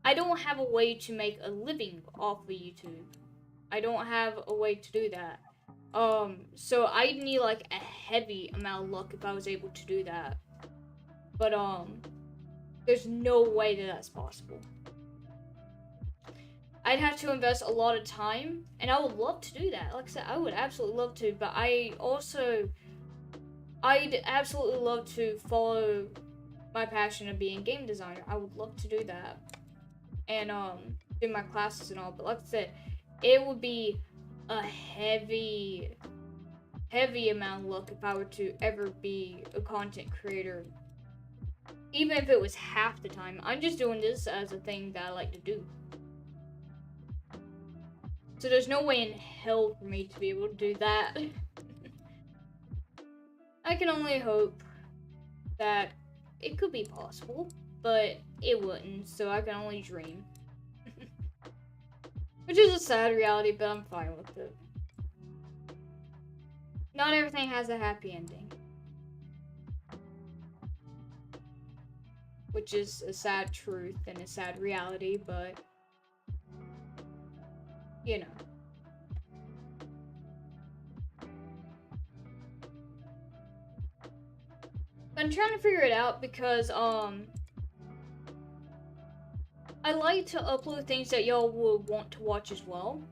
I don't have a way to make a living off of YouTube. I don't have a way to do that. So I need, like, a heavy amount of luck if I was able to do that. But, there's no way that that's possible. I'd have to invest a lot of time, and I would love to do that. Like I said, I would absolutely love to, but I'd absolutely love to follow my passion of being a game designer. I would love to do that. And, do my classes and all, but like I said, it would be a heavy amount of luck if I were to ever be a content creator. Even if it was half the time. I'm just doing this as a thing that I like to do. So there's no way in hell for me to be able to do that. I can only hope that it could be possible, but it wouldn't, so I can only dream. Which is a sad reality, but I'm fine with it. Not everything has a happy ending. Which is a sad truth and a sad reality, but... you know. I'm trying to figure it out because, I like to upload things that y'all will want to watch as well.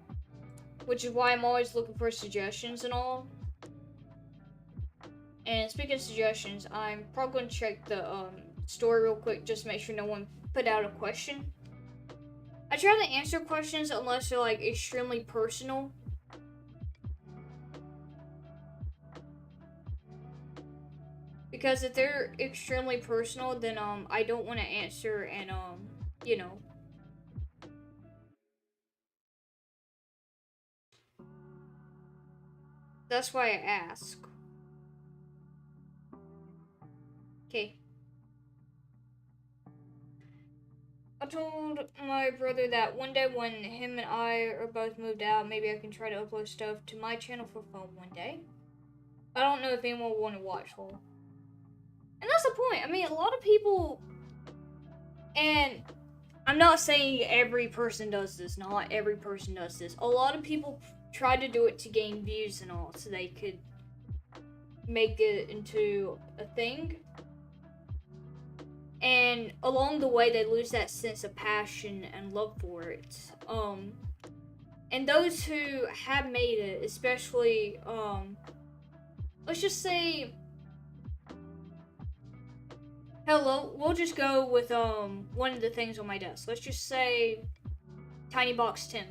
Which is why I'm always looking for suggestions and all. And speaking of suggestions, I'm probably going to check the story real quick just to make sure no one put out a question. I try to answer questions unless they're, like, extremely personal. Because if they're extremely personal, then I don't want to answer and you know, That's why I ask. Okay. I told my brother that one day when him and I are both moved out, maybe I can try to upload stuff to my channel for fun one day. I don't know if anyone will want to watch though. And that's the point. I mean, a lot of people, and I'm not saying every person does this, not every person does this. A lot of people try to do it to gain views and all, so they could make it into a thing. And along the way, they lose that sense of passion and love for it. And those who have made it, especially, let's just say, hello, we'll just go with, one of the things on my desk. Let's just say, Tiny Box Tim.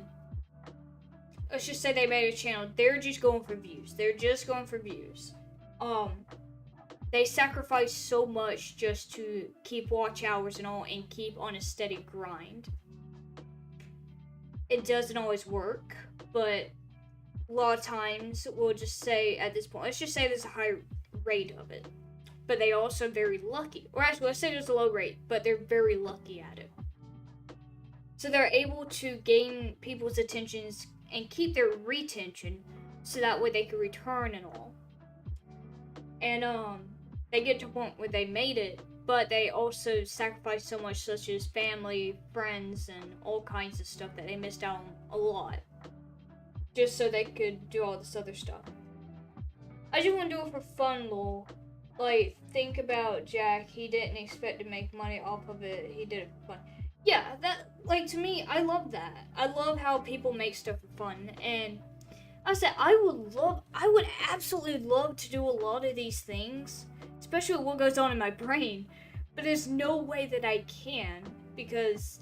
Let's just say they made a channel. They're just going for views. They're just going for views. They sacrifice so much just to keep watch hours and all and keep on a steady grind. It doesn't always work, but a lot of times we'll just say at this point, let's just say there's a high rate of it. But they also very lucky. Or actually, let's say there's a low rate, but they're very lucky at it. So they're able to gain people's attentions and keep their retention so that way they can return and all. And they get to a point where they made it, but they also sacrifice so much, such as family, friends, and all kinds of stuff that they missed out on a lot. Just so they could do all this other stuff. I just want to do it for fun, lol. Like, think about Jack. He didn't expect to make money off of it. He did it for fun. Yeah, that, like, to me, I love that. I love how people make stuff for fun. And I said, I would absolutely love to do a lot of these things, especially with what goes on in my brain. But there's no way that I can, because,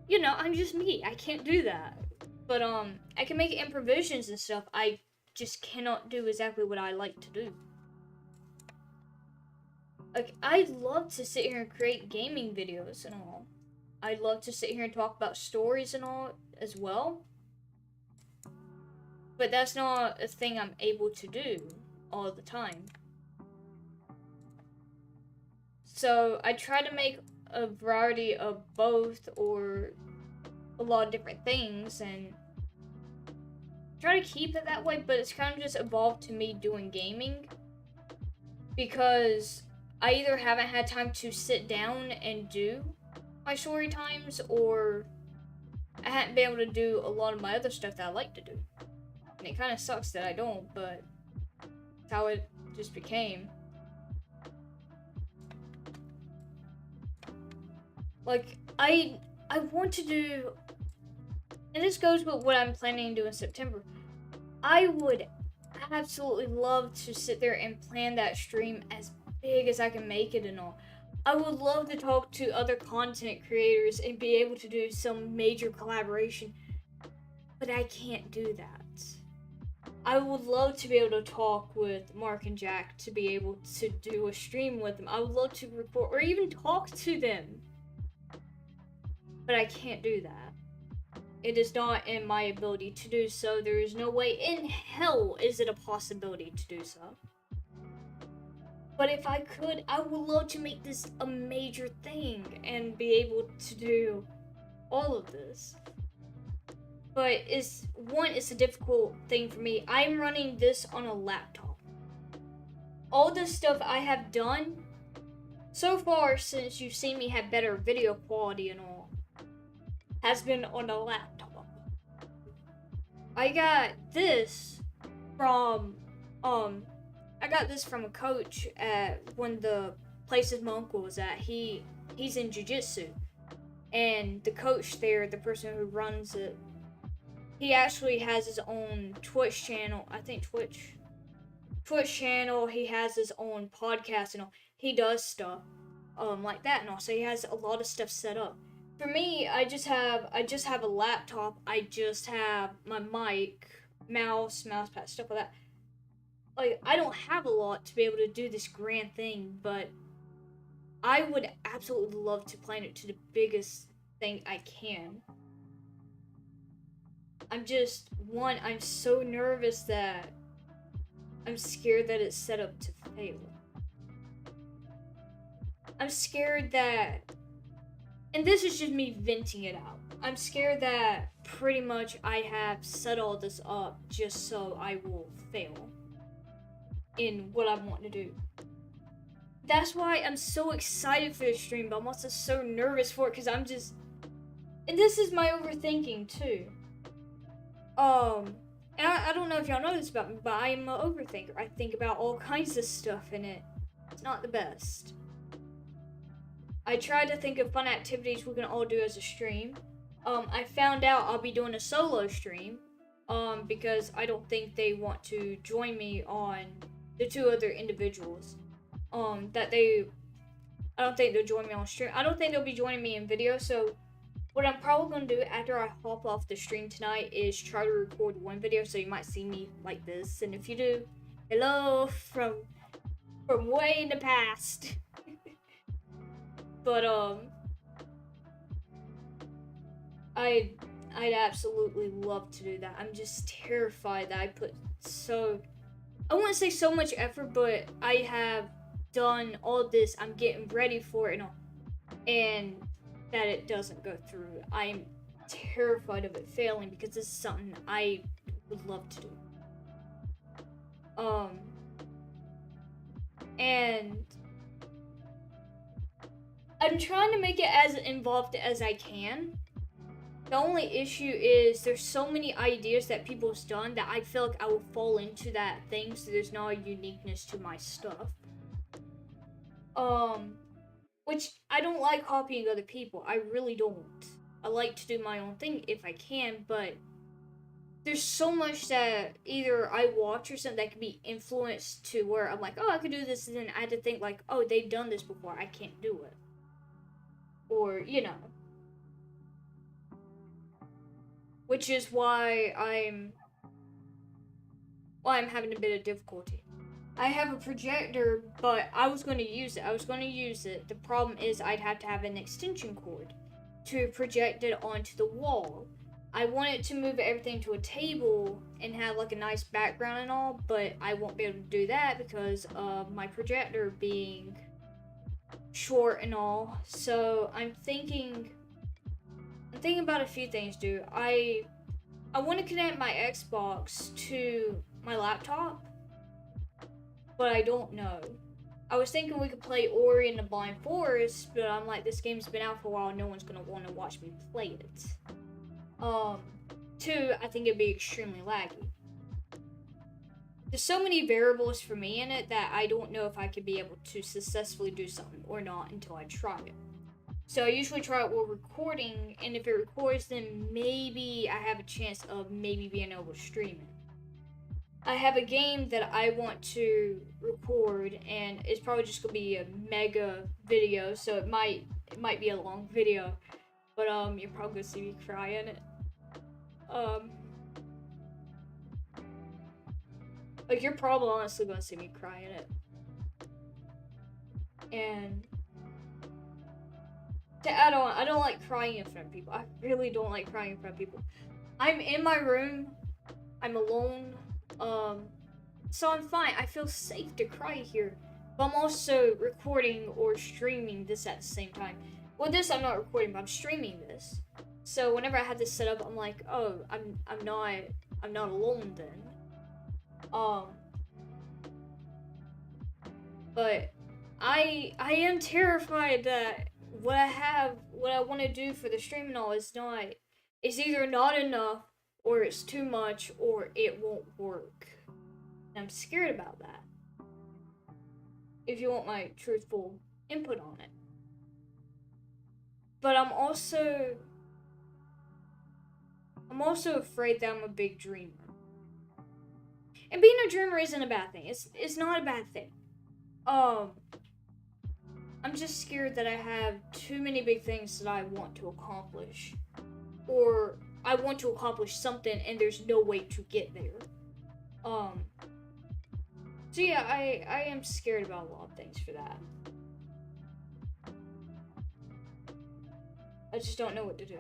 you know, I'm just me. I can't do that. But, I can make improvisations and stuff. I just cannot do exactly what I like to do. Like, I'd love to sit here and create gaming videos and all. I'd love to sit here and talk about stories and all as well. But that's not a thing I'm able to do all the time. So I try to make a variety of both, or a lot of different things, and try to keep it that way, but it's kind of just evolved to me doing gaming. Because I either haven't had time to sit down and do my story times, or I haven't been able to do a lot of my other stuff that I like to do. And it kind of sucks that I don't, but that's how it just became. Like, I want to do, and this goes with what I'm planning to do in September. I would absolutely love to sit there and plan that stream as big as I can make it and all. I would love to talk to other content creators and be able to do some major collaboration, but I can't do that. I would love to be able to talk with Mark and Jack, to be able to do a stream with them. I would love to record or even talk to them, but I can't do that. It is not in my ability to do so. There is no way in hell is it a possibility to do so. But if I could, I would love to make this a major thing and be able to do all of this. But it's a difficult thing for me. I'm running this on a laptop. All the stuff I have done so far, since you've seen me have better video quality and all, has been on a laptop. I got this from a coach at one of the places my uncle was at. He's in jiu-jitsu, and the coach there, the person who runs it, he actually has his own Twitch channel. I think Twitch channel. He has his own podcast and all. He does stuff like that and all. So he has a lot of stuff set up. For me, I just have a laptop. I just have my mic, mouse pad, stuff like that. Like, I don't have a lot to be able to do this grand thing, but I would absolutely love to plan it to the biggest thing I can. I'm so nervous that I'm scared that it's set up to fail. I'm scared that, and this is just me venting it out, I'm scared that pretty much I have set all this up just so I will fail in what I want to do. That's why I'm so excited for the stream, but I'm also so nervous for it because I'm just, and this is my overthinking too. And I don't know if y'all know this about me, but I am an overthinker. I think about all kinds of stuff in it. It's not the best. I tried to think of fun activities we can all do as a stream. I found out I'll be doing a solo stream, because I don't think they want to join me on the two other individuals. I don't think they'll join me on stream. I don't think they'll be joining me in video, so what I'm probably going to do after I hop off the stream tonight is try to record one video, so you might see me like this, and if you do, hello from way in the past. But, I'd absolutely love to do that. I'm just terrified that I put I wouldn't say so much effort, but I have done all this, I'm getting ready for it and that it doesn't go through. I'm terrified of it failing because this is something I would love to do. And I'm trying to make it as involved as I can. The only issue is there's so many ideas that people's done that I feel like I will fall into that thing, so there's not a uniqueness to my stuff. Which I don't like copying other people. I really don't. I like to do my own thing if I can, but there's so much that either I watch or something that can be influenced to where I'm like, oh, I could do this, and then I had to think like, oh, they've done this before, I can't do it. Or, you know. Which is why I'm having a bit of difficulty. I have a projector, but I was going to use it. The problem is I'd have to have an extension cord to project it onto the wall. I wanted to move everything to a table and have like a nice background and all, but I won't be able to do that because of my projector being short and all. So I'm thinking about a few things, dude. I want to connect my Xbox to my laptop, but I don't know. I was thinking we could play Ori and the Blind Forest, but I'm like, this game's been out for a while, no one's gonna want to watch me play it. Two, I think it'd be extremely laggy. There's so many variables for me in it that I don't know if I could be able to successfully do something or not until I try it. So I usually try it while recording, and if it records, then maybe I have a chance of maybe being able to stream it. I have a game that I want to record, and it's probably just gonna be a mega video, so it might be a long video, but you're probably gonna see me cry in it. Like, you're probably honestly gonna see me cry in it. And to add on, I don't like crying in front of people. I really don't like crying in front of people. I'm in my room, I'm alone, so I'm fine. I feel safe to cry here, but I'm also recording or streaming this at the same time. Well, this I'm not recording, but I'm streaming this. So whenever I have this set up, I'm like, oh, I'm not alone then. But I am terrified that what I want to do for the stream and all is either not enough, or it's too much, or it won't work. And I'm scared about that. If you want my truthful input on it. But I'm also afraid that I'm a big dreamer. And being a dreamer isn't a bad thing. It's not a bad thing. I'm just scared that I have too many big things that I want to accomplish. Or I want to accomplish something and there's no way to get there. So yeah, I am scared about a lot of things for that. I just don't know what to do.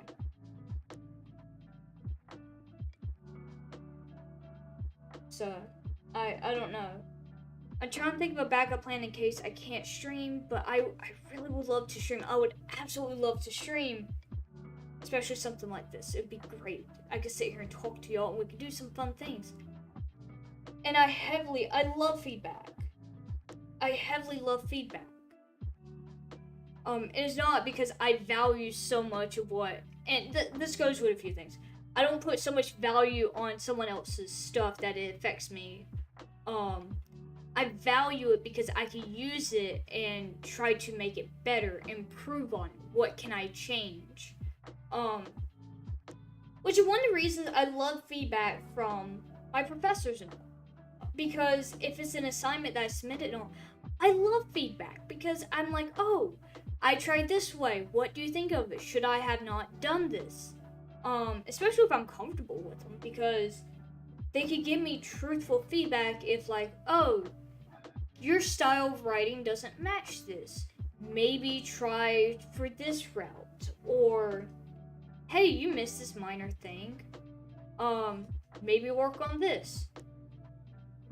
So, I don't know. I'm trying to think of a backup plan in case I can't stream, but I really would love to stream. I would absolutely love to stream, especially something like this. It'd be great. I could sit here and talk to y'all, and we could do some fun things. And I love feedback. I heavily love feedback. It is not because I value so much of what, and this goes with a few things. I don't put so much value on someone else's stuff that it affects me. I value it because I can use it and try to make it better, improve on it. What can I change? Which is one of the reasons I love feedback from my professors and all. Because if it's an assignment that I submitted on, I love feedback because I'm like, oh, I tried this way. What do you think of it? Should I have not done this? Especially if I'm comfortable with them, because they could give me truthful feedback if like, oh, your style of writing doesn't match this. Maybe try for this route. Or, hey, you missed this minor thing. Maybe work on this.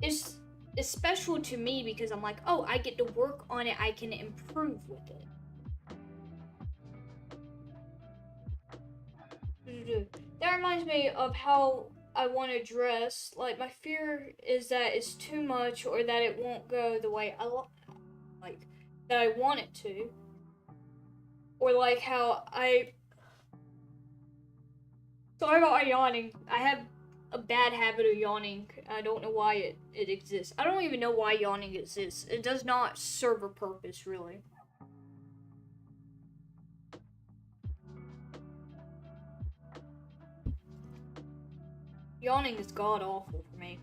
It's special to me because I'm like, oh, I get to work on it. I can improve with it. That reminds me of how I want to dress. Like, my fear is that it's too much or that it won't go the way I like that I want it to. Or like how sorry about my yawning. I have a bad habit of yawning. I don't know why it exists. I don't even know why yawning exists. It does not serve a purpose, really. Yawning is god-awful for me.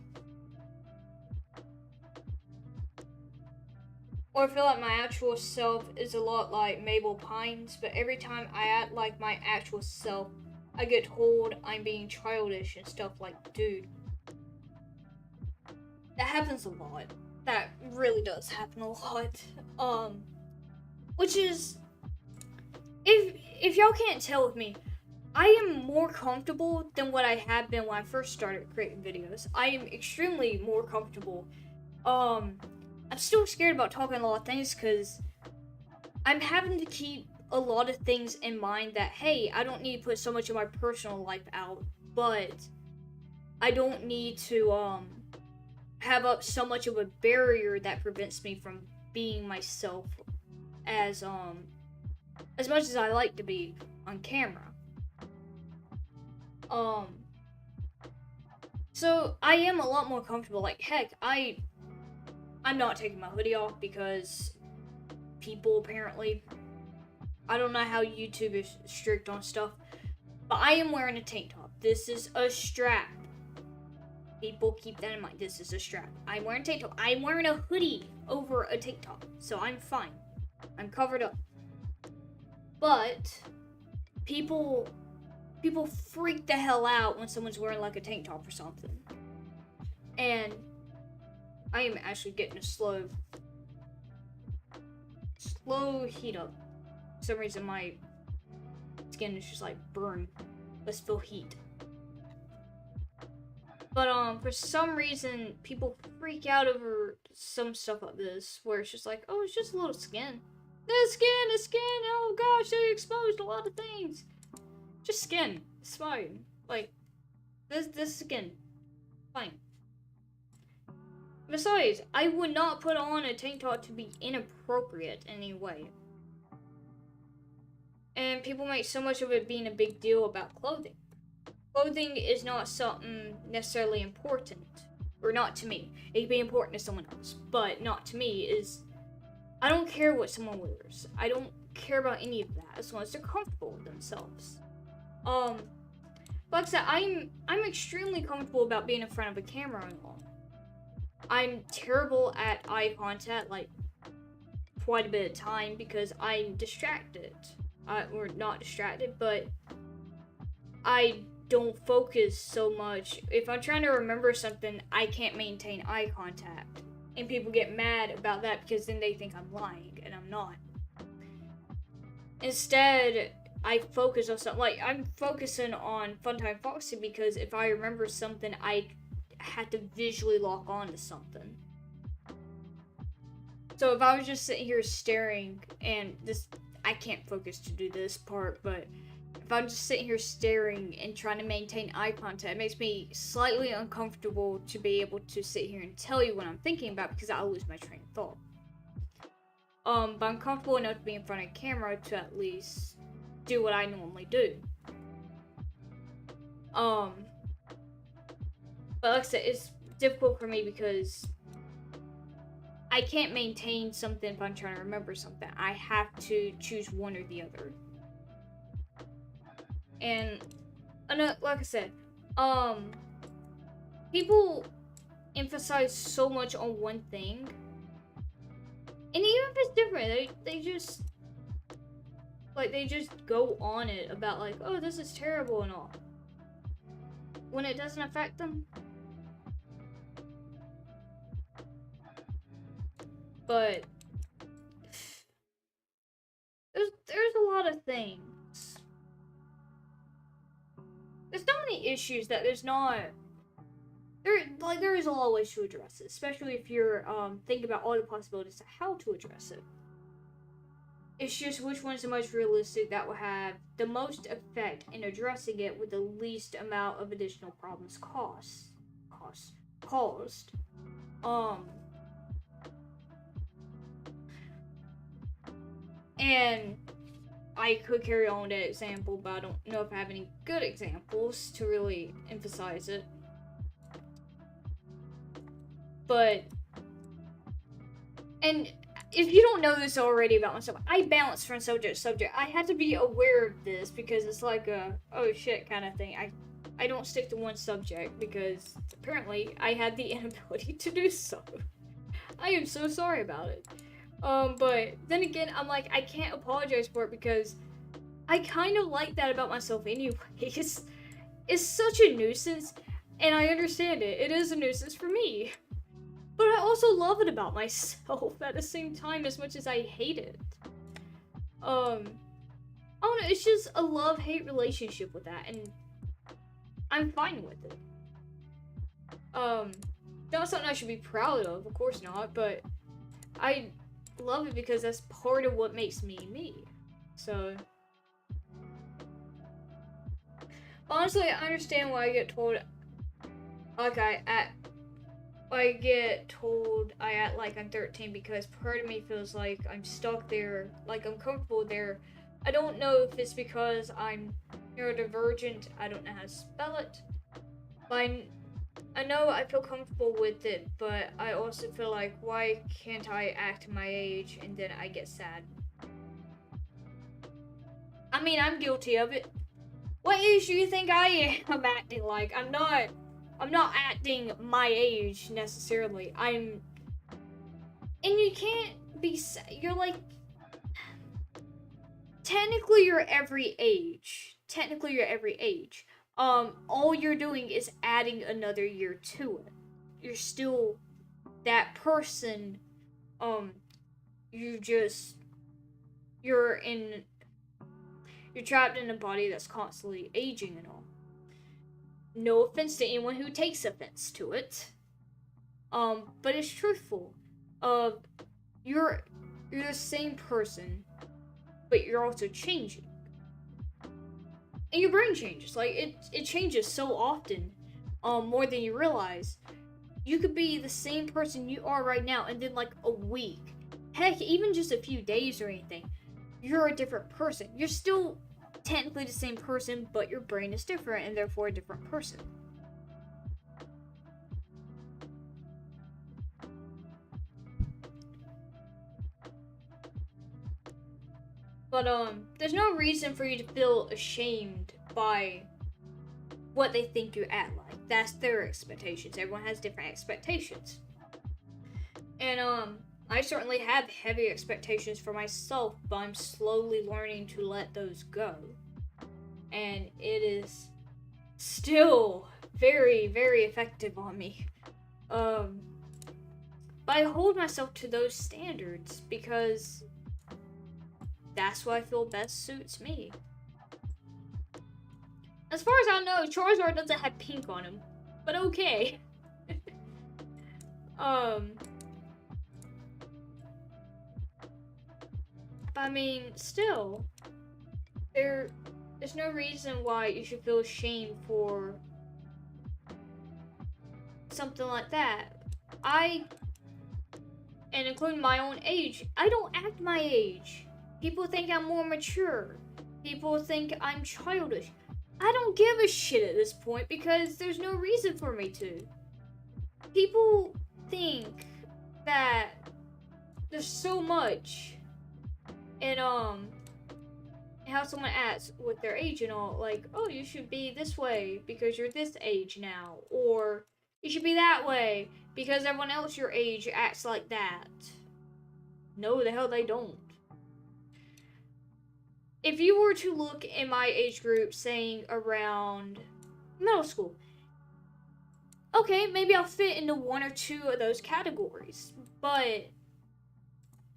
Or I feel like my actual self is a lot like Mabel Pines, but every time I act like my actual self, I get told I'm being childish and stuff like, dude. That happens a lot. That really does happen a lot. Which is, if y'all can't tell with me, I am more comfortable than what I have been when I first started creating videos. I am extremely more comfortable. I'm still scared about talking a lot of things because I'm having to keep a lot of things in mind that, hey, I don't need to put so much of my personal life out, but I don't need to, have up so much of a barrier that prevents me from being myself as much as I like to be on camera. So I am a lot more comfortable. Like, heck, I'm not taking my hoodie off because people apparently, I don't know how YouTube is strict on stuff, but I am wearing a tank top. This is a strap. People keep that in mind. This is a strap. I'm wearing a tank top. I'm wearing a hoodie over a tank top, so I'm fine. I'm covered up. But people freak the hell out when someone's wearing like a tank top or something. And I am actually getting a slow heat up. For some reason my skin is just like burn. Let's feel heat. But for some reason people freak out over some stuff like this where it's just like, oh, it's just a little skin. The skin, oh gosh, they exposed a lot of things. Just skin. It's fine. Like, this skin. Fine. Besides, I would not put on a tank top to be inappropriate in any way. And people make so much of it being a big deal about clothing. Clothing is not something necessarily important. Or not to me. It can be important to someone else. But not to me. I don't care what someone wears. I don't care about any of that as long as they're comfortable with themselves. Like I said, I'm extremely comfortable about being in front of a camera and all. I'm terrible at eye contact, like, quite a bit of time because I'm distracted. Or not distracted, but I don't focus so much. If I'm trying to remember something, I can't maintain eye contact. And people get mad about that because then they think I'm lying, and I'm not. Instead, I focus on something, like, I'm focusing on Funtime Foxy because if I remember something, I had to visually lock on to something. So if I was just sitting here staring, and I can't focus to do this part, but if I'm just sitting here staring and trying to maintain eye contact, it makes me slightly uncomfortable to be able to sit here and tell you what I'm thinking about, because I'll lose my train of thought. But I'm comfortable enough to be in front of camera to at least do what I normally do. But like I said, it's difficult for me because I can't maintain something if I'm trying to remember something. I have to choose one or the other. And like I said, people emphasize so much on one thing, and even if it's different, they just go on it about like, oh, this is terrible and all, when it doesn't affect them. But there's a lot of things. There's so many issues that there is a lot of ways to address it, especially if you're thinking about all the possibilities of how to address it. It's just which one's the most realistic that will have the most effect in addressing it with the least amount of additional problems caused. And I could carry on with that example, but I don't know if I have any good examples to really emphasize it. But, and if you don't know this already about myself, I bounce from subject to subject. I had to be aware of this because it's like a, oh shit kind of thing. I don't stick to one subject because apparently I had the inability to do so. I am so sorry about it. But then again, I'm like, I can't apologize for it because I kind of like that about myself anyways. It's such a nuisance, and I understand it. It is a nuisance for me. But I also love it about myself at the same time as much as I hate it. I don't know, it's just a love-hate relationship with that, and I'm fine with it. Not something I should be proud of course not, but I love it because that's part of what makes me me. So honestly, I understand why I get told like I get told I act like I'm 13 because part of me feels like I'm stuck there, like I'm comfortable there. I don't know if it's because I'm neurodivergent, I don't know how to spell it, but I know I feel comfortable with it, but I also feel like, why can't I act my age? And then I get sad. I mean, I'm guilty of it. What age do you think I am acting like? I'm not acting my age necessarily. And you can't be, you're like, technically you're every age. All you're doing is adding another year to it. You're still that person. You're trapped in a body that's constantly aging and all. No offense to anyone who takes offense to it. But it's truthful. You're the same person, but you're also changing. And your brain changes. Like, it changes so often, more than you realize. You could be the same person you are right now, and then like a week, heck, even just a few days or anything, you're a different person. You're still technically the same person, but your brain is different, and therefore a different person. But there's no reason for you to feel ashamed by what they think you act like. That's their expectations. Everyone has different expectations. And I certainly have heavy expectations for myself, but I'm slowly learning to let those go. And it is still very, very effective on me. But I hold myself to those standards because that's what I feel best suits me. As far as I know, Charizard doesn't have pink on him, but okay. I mean, still, there's no reason why you should feel ashamed for something like that. And including my own age, I don't act my age. People think I'm more mature. People think I'm childish. I don't give a shit at this point because there's no reason for me to. People think that there's so much in how someone acts with their age and all, like, oh, you should be this way because you're this age now, or you should be that way because everyone else your age acts like that. No, the hell they don't. If you were to look in my age group, saying around middle school, okay, maybe I'll fit into one or two of those categories, but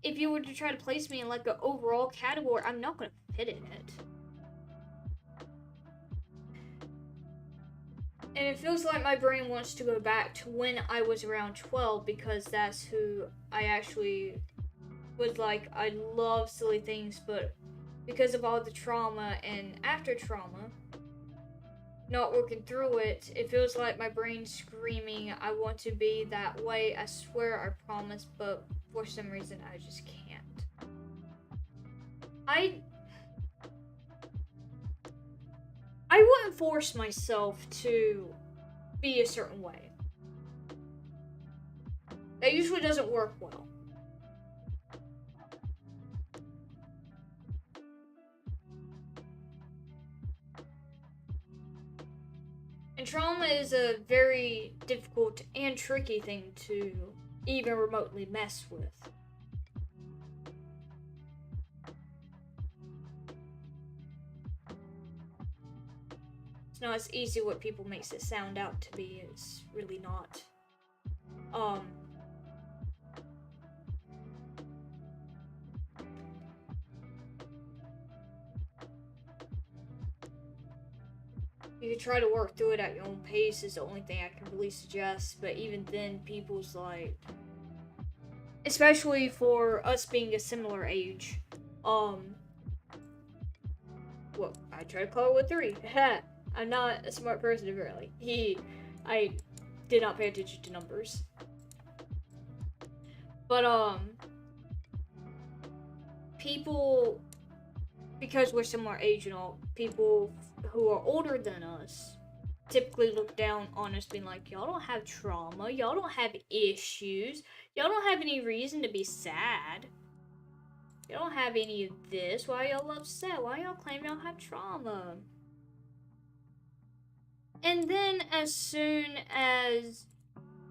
if you were to try to place me in like an overall category, I'm not gonna fit in it. And it feels like my brain wants to go back to when I was around 12 because that's who I actually was like. I love silly things, but because of all the trauma and after trauma, not working through it, it feels like my brain's screaming, I want to be that way, I swear, I promise, but for some reason I just can't. I wouldn't force myself to be a certain way. That usually doesn't work well. And trauma is a very difficult and tricky thing to even remotely mess with. It's not as easy what people makes it sound out to be. It's really not. You can try to work through it at your own pace is the only thing I can really suggest, but even then, people's like, especially for us being a similar age, well, I try to call it with 3. I'm not a smart person apparently. I did not pay attention to numbers. But people, because we're similar age and all, people who are older than us typically look down on us being like, y'all don't have trauma, y'all don't have issues, y'all don't have any reason to be sad, y'all don't have any of this, why y'all upset, why y'all claim y'all have trauma? And then as soon as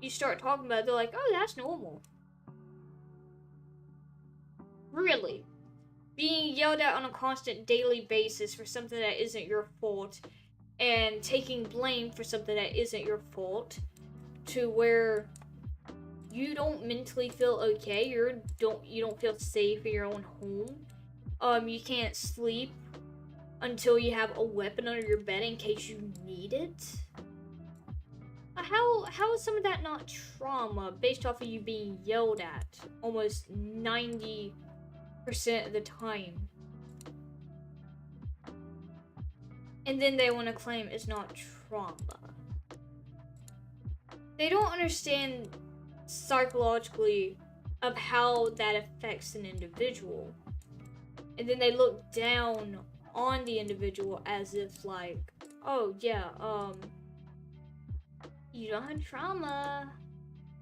you start talking about it, they're like, oh, that's normal. Really? Being yelled at on a constant daily basis for something that isn't your fault and taking blame for something that isn't your fault to where you don't mentally feel okay, you don't feel safe in your own home. You can't sleep until you have a weapon under your bed in case you need it. How is some of that not trauma based off of you being yelled at almost 90% of the time? And then they want to claim it's not trauma. They don't understand psychologically of how that affects an individual. And then they look down on the individual as if like, oh yeah, you don't have trauma.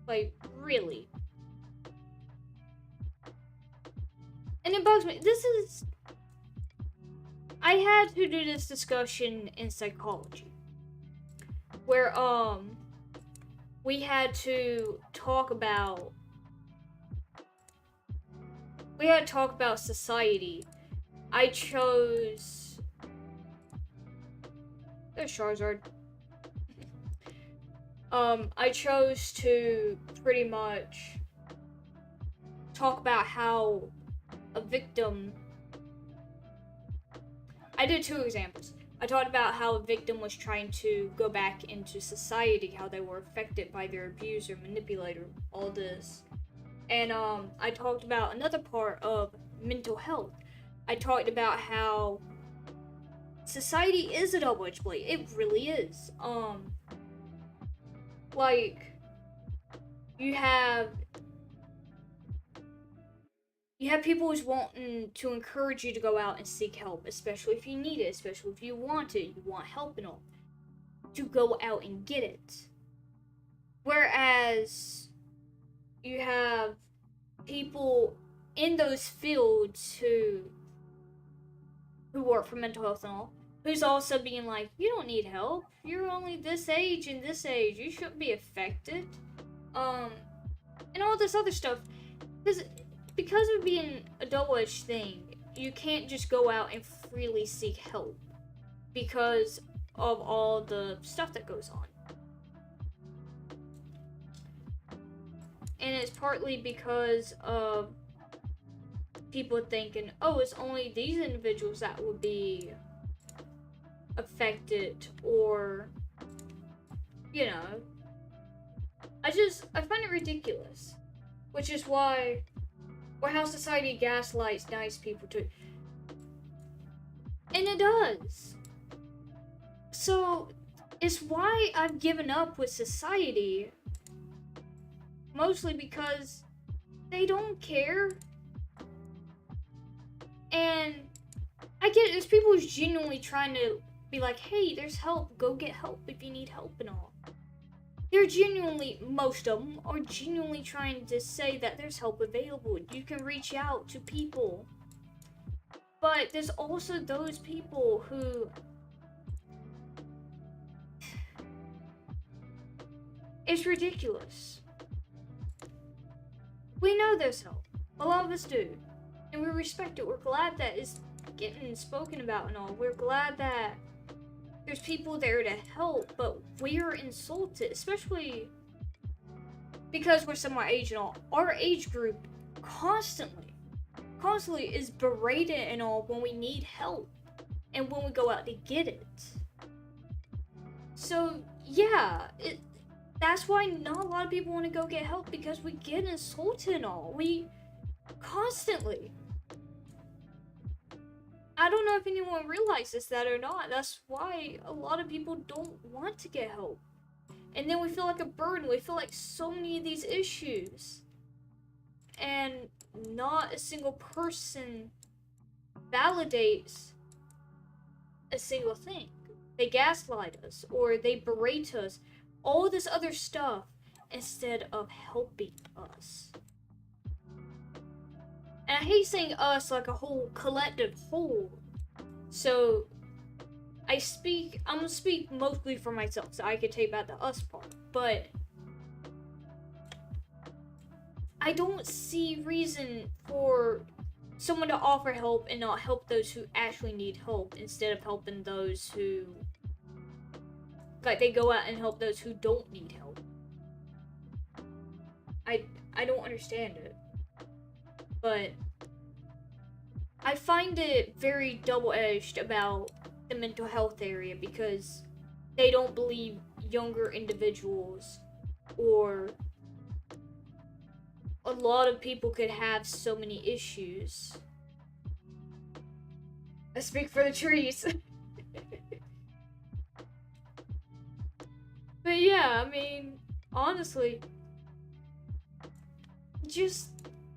Like, really? And it bugs me. I had to do this discussion in psychology where we had to talk about society. I chose there's Charizard. I chose to pretty much talk about how a victim. I did 2 examples. I talked about how a victim was trying to go back into society, how they were affected by their abuser, manipulator, all this. And I talked about another part of mental health. I talked about how society is a double-edged blade. It really is. Like, you have people who's wanting to encourage you to go out and seek help, especially if you need it, especially if you want it, you want help and all, to go out and get it. Whereas you have people in those fields who work for mental health and all, who's also being like, you don't need help, you're only this age and this age, you shouldn't be affected, and all this other stuff. Because of being a double-edged thing, you can't just go out and freely seek help because of all the stuff that goes on. And it's partly because of people thinking, oh, it's only these individuals that would be affected, or, you know, I find it ridiculous, which is why, or how society gaslights nice people too. And it does. So, it's why I've given up with society, mostly because they don't care. And I get it, there's people who's genuinely trying to be like, hey, there's help, go get help if you need help and all. They're genuinely, most of them are genuinely trying to say that there's help available. You can reach out to people. But there's also those people who, it's ridiculous. We know there's help. A lot of us do. And we respect it. We're glad that it's getting spoken about and all. We're glad that there's people there to help, but we're insulted, especially because we're somewhat age and all. Our age group constantly is berated and all when we need help and when we go out to get it. So yeah, that's why not a lot of people want to go get help, because we get insulted and all. We constantly. I don't know if anyone realizes that or not. That's why a lot of people don't want to get help. And then we feel like a burden. We feel like so many of these issues. And not a single person validates a single thing. They gaslight us, or they berate us. All this other stuff instead of helping us. And I hate saying us like a whole collective whole. So I'm gonna speak mostly for myself, so I can take back the us part. But I don't see reason for someone to offer help and not help those who actually need help, instead of helping those who, like, they go out and help those who don't need help. I don't understand it. But I find it very double-edged about the mental health area, because they don't believe younger individuals or a lot of people could have so many issues. I speak for the trees. But yeah, I mean, honestly,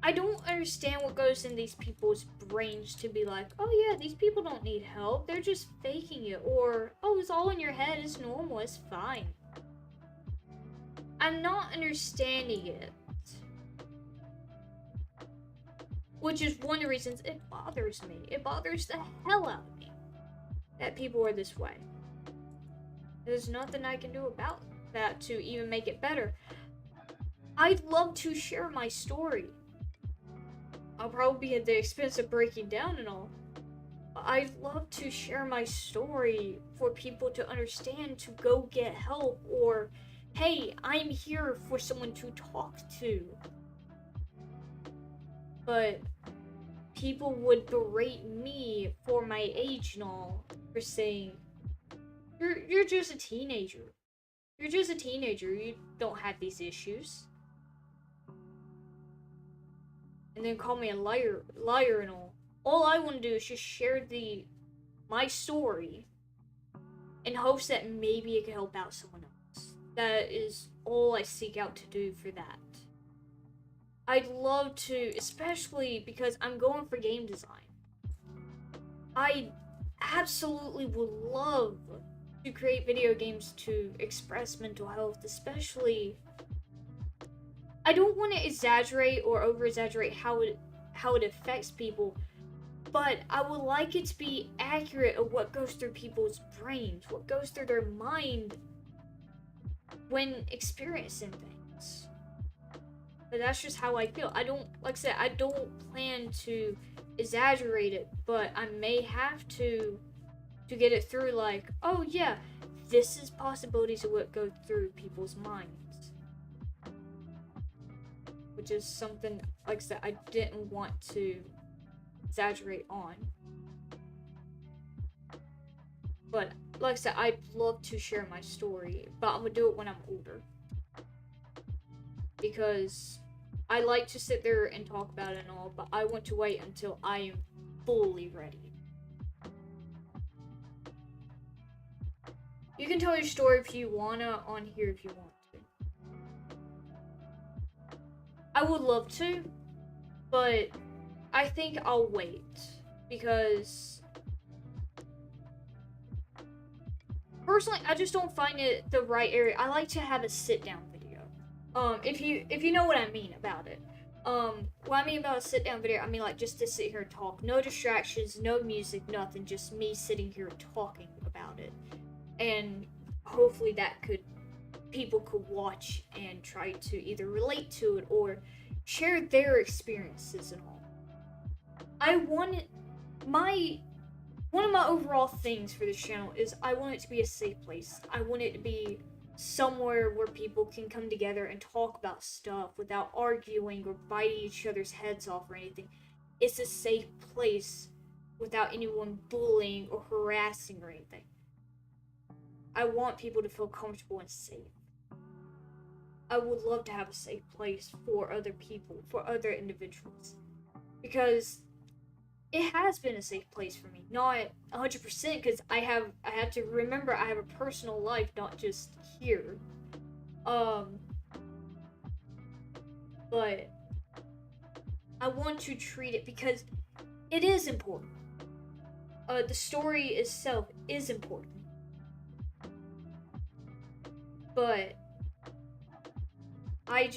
I don't understand what goes in these people's brains to be like, oh yeah, these people don't need help, they're just faking it, or, oh, it's all in your head, it's normal, it's fine. I'm not understanding it. Which is one of the reasons it bothers me. It bothers the hell out of me that people are this way. There's nothing I can do about that to even make it better. I'd love to share my story. I'll probably be at the expense of breaking down and all. I'd love to share my story for people to understand, to go get help, or, hey, I'm here for someone to talk to. But people would berate me for my age and all, for saying, You're just a teenager. You're just a teenager. You don't have these issues. And then call me a liar and all. All I want to do is just share my story in hopes that maybe it could help out someone else. That is all I seek out to do for that. I'd love to, especially because I'm going for game design. I absolutely would love to create video games to express mental health, especially. I don't want to exaggerate or over-exaggerate how it affects people, but I would like it to be accurate of what goes through people's brains, what goes through their mind when experiencing things. But that's just how I feel. I don't, like I said, I don't plan to exaggerate it, but I may have to get it through, like, oh yeah, this is possibilities of what goes through people's minds. Which is something, like I said, I didn't want to exaggerate on. But, like I said, I'd love to share my story, but I'm gonna do it when I'm older. Because I like to sit there and talk about it and all, but I want to wait until I am fully ready. You can tell your story if you wanna on here if you want to. I would love to, but I think I'll wait because personally I just don't find it the right area. I like to have a sit down video. If you know what I mean about it. What I mean about a sit down video, I mean like just to sit here and talk. No distractions, no music, nothing, just me sitting here talking about it. And hopefully people could watch and try to either relate to it or share their experiences and all. One of my overall things for this channel is I want it to be a safe place. I want it to be somewhere where people can come together and talk about stuff without arguing or biting each other's heads off or anything. It's a safe place without anyone bullying or harassing or anything. I want people to feel comfortable and safe. I would love to have a safe place for other people, for other individuals. Because it has been a safe place for me. Not 100% because I have to remember I have a personal life, not just here. But I want to treat it because it is important. The story itself is important. But I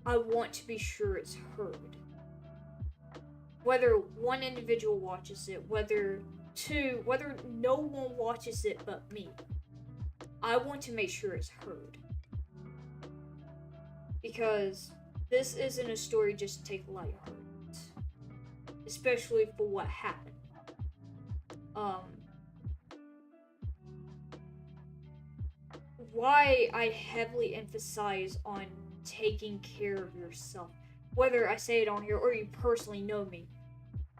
want to be sure it's heard. Whether one individual watches it, whether no one watches it but me. I want to make sure it's heard. Because this isn't a story just to take lighthearted. Especially for what happened. Why I heavily emphasize on taking care of yourself, whether I say it on here or you personally know me,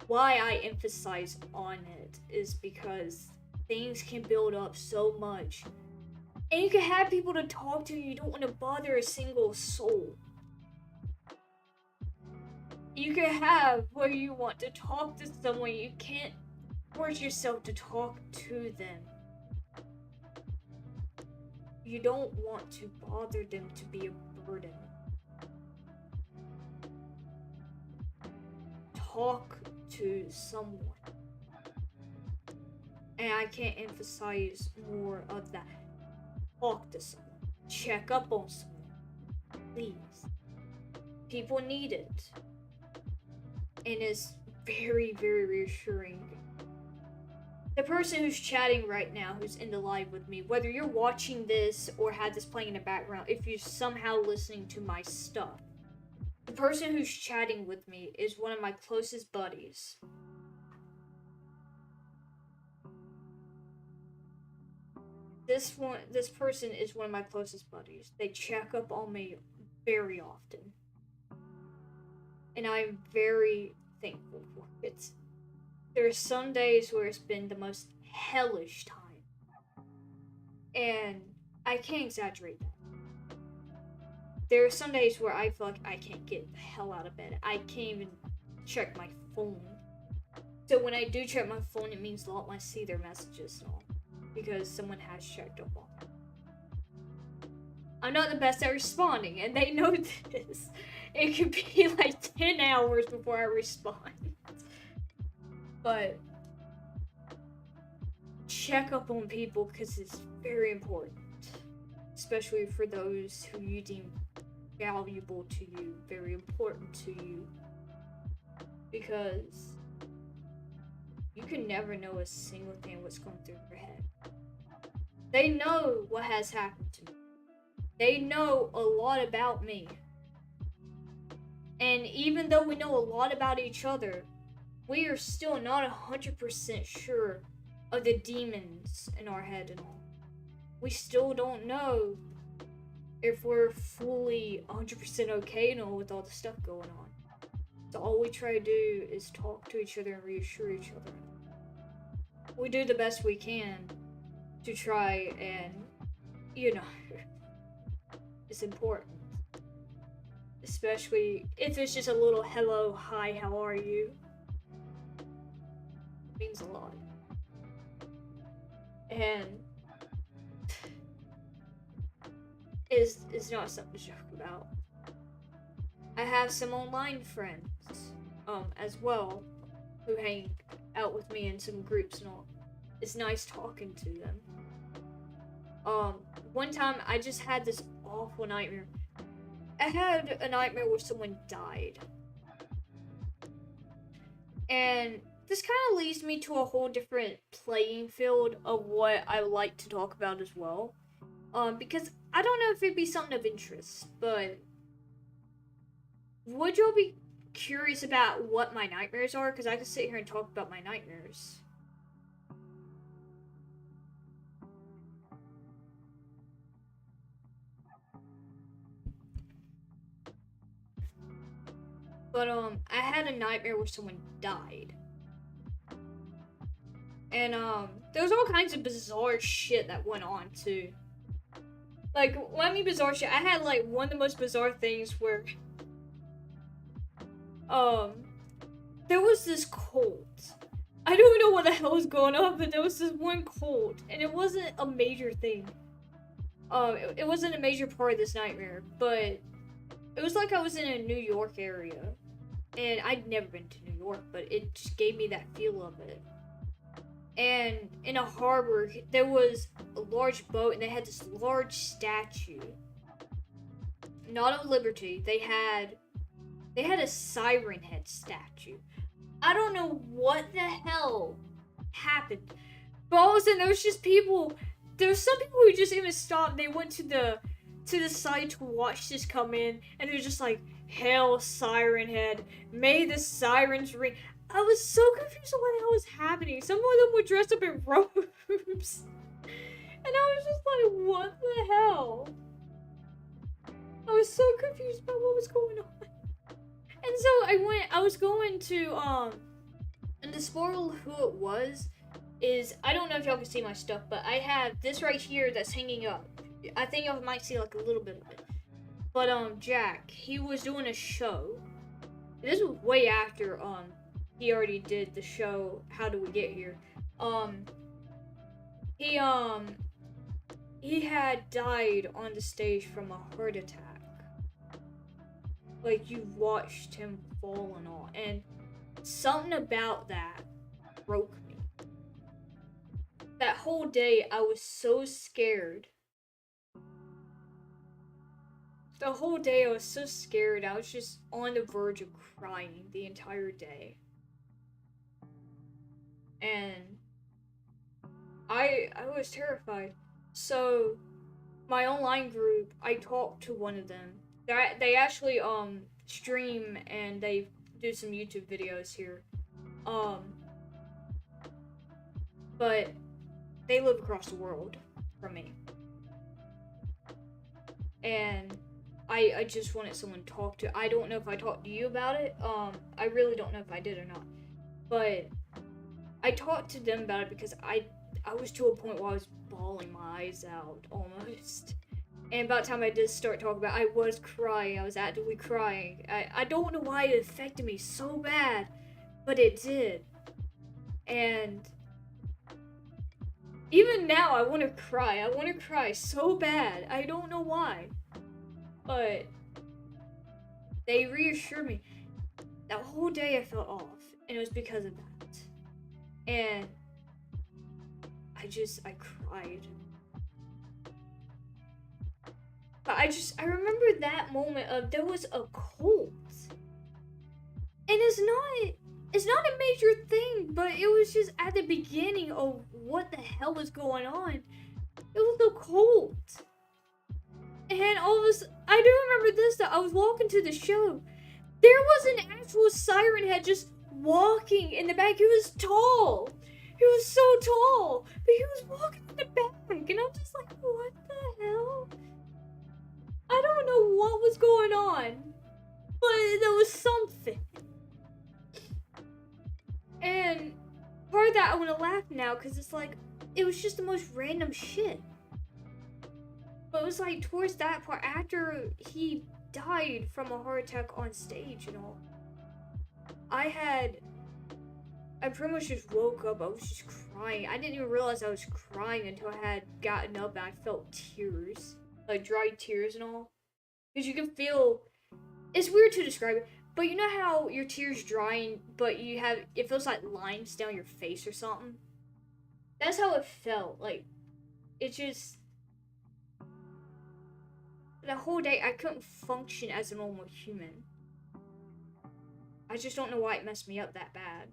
why I emphasize on it is because things can build up so much. And you can have people to talk to, you don't want to bother a single soul. You can have where you want to talk to someone, you can't force yourself to talk to them. You don't want to bother them to be a burden. Talk to someone. And I can't emphasize more of that. Talk to someone. Check up on someone. Please. People need it. And it's very, very reassuring. The person who's chatting right now, who's in the live with me, whether you're watching this or had this playing in the background, if you're somehow listening to my stuff, the person who's chatting with me is one of my closest buddies. This person is one of my closest buddies. They check up on me very often. And I'm very thankful for it. There are some days where it's been the most hellish time. And I can't exaggerate that. There are some days where I feel like I can't get the hell out of bed. I can't even check my phone. So when I do check my phone, it means a lot when I see their messages and all. Because someone has checked up on me. I'm not the best at responding, and they know this. It could be like 10 hours before I respond. But check up on people because it's very important. Especially for those who you deem valuable to you, very important to you. Because you can never know a single thing what's going through their head. They know what has happened to me. They know a lot about me. And even though we know a lot about each other, we are still not 100% sure of the demons in our head and all. We still don't know if we're fully 100% okay and all with all the stuff going on. So all we try to do is talk to each other and reassure each other. We do the best we can to try and, it's important. Especially if it's just a little hello, hi, how are you? It means a lot. And it's not something to joke about. I have some online friends, as well, who hang out with me in some groups and all. It's nice talking to them. One time I just had this awful nightmare. I had a nightmare where someone died. And this kind of leads me to a whole different playing field of what I like to talk about as well. Because I don't know if it'd be something of interest, but would y'all be curious about what my nightmares are? Because I could sit here and talk about my nightmares. But, I had a nightmare where someone died. And, there was all kinds of bizarre shit that went on, too. Like, when I mean bizarre shit, I had, like, one of the most bizarre things where, there was this cult. I don't know what the hell was going on, but there was this one cult, and it wasn't a major thing. It wasn't a major part of this nightmare, but it was like I was in a New York area. And I'd never been to New York, but it just gave me that feel of it. And in a harbor, there was a large boat, and they had this large statue. Not of Liberty. They had a siren head statue. I don't know what the hell happened, but all of a sudden there was just people. There was some people who just even stopped. They went to the site to watch this come in, and they're just like, "Hail, Siren Head! May the sirens ring." I was so confused on what the hell was happening. Some of them were dressed up in robes, and I was just like, "What the hell?" I was so confused about what was going on. And so I was going to, and to spoil who it was, is, I don't know if y'all can see my stuff, but I have this right here that's hanging up. I think y'all might see like a little bit of it. But, Jack, he was doing a show. This was way after, he already did the show, How Do We Get Here? He had died on the stage from a heart attack. Like, you watched him fall and all, and something about that broke me. That whole day, I was so scared. The whole day, I was so scared. I was just on the verge of crying the entire day. And I was terrified. So, my online group, I talked to one of them. They actually, stream and they do some YouTube videos here. But they live across the world from me. And I just wanted someone to talk to. I don't know if I talked to you about it. I really don't know if I did or not. But I talked to them about it because I was to a point where I was bawling my eyes out, almost. And by the time I did start talking about it, I was crying. I was actively crying. I don't know why it affected me so bad, but it did. And even now, I want to cry. I want to cry so bad. I don't know why. But they reassured me. That whole day I felt off, and it was because of that. And I cried. But I remember that moment of there was a cult. And it's not a major thing, but it was just at the beginning of what the hell was going on. It was the cult. And all of a sudden, I do remember this, that I was walking to the show. There was an actual siren head just walking in the back. He was tall. He was so tall. But he was walking in the back. And I'm just like, what the hell? I don't know what was going on. But there was something. And part of that, I want to laugh now because it's like, it was just the most random shit. But it was like towards that part, after he died from a heart attack on stage and all, I pretty much just woke up. I was just crying. I didn't even realize I was crying until I had gotten up and I felt tears. Like dried tears and all. Because you can feel, it's weird to describe it, but you know how your tears drying, but it feels like lines down your face or something? That's how it felt. Like, it just, the whole day I couldn't function as a normal human. I just don't know why it messed me up that bad.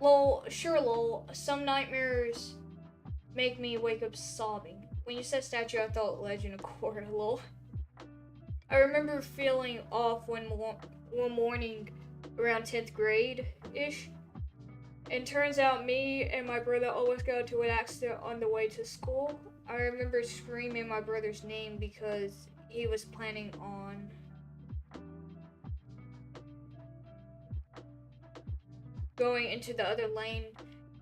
Lol, some nightmares make me wake up sobbing. When you said statue, I thought Legend of Korra, lol. I remember feeling off one morning around 10th grade-ish. And turns out me and my brother always got into an accident on the way to school. I remember screaming my brother's name because he was planning on going into the other lane.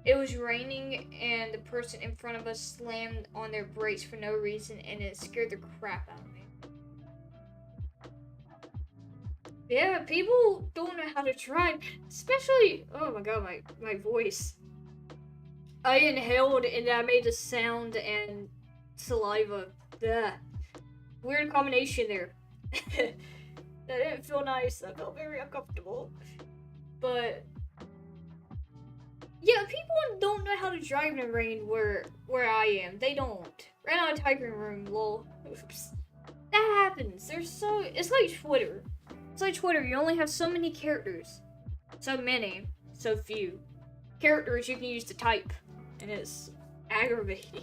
It was raining and the person in front of us slammed on their brakes for no reason and it scared the crap out of me. Yeah, people don't know how to drive, especially, oh my god, my voice. I inhaled and I made a sound and saliva. Ugh. Weird combination there. That didn't feel nice. I felt very uncomfortable. But yeah, people don't know how to drive in the rain where I am. They don't. Ran out of typing room, lol. Oops. That happens. It's like Twitter. It's like Twitter. You only have so many characters. So many. So few. Characters you can use to type. And it's aggravating.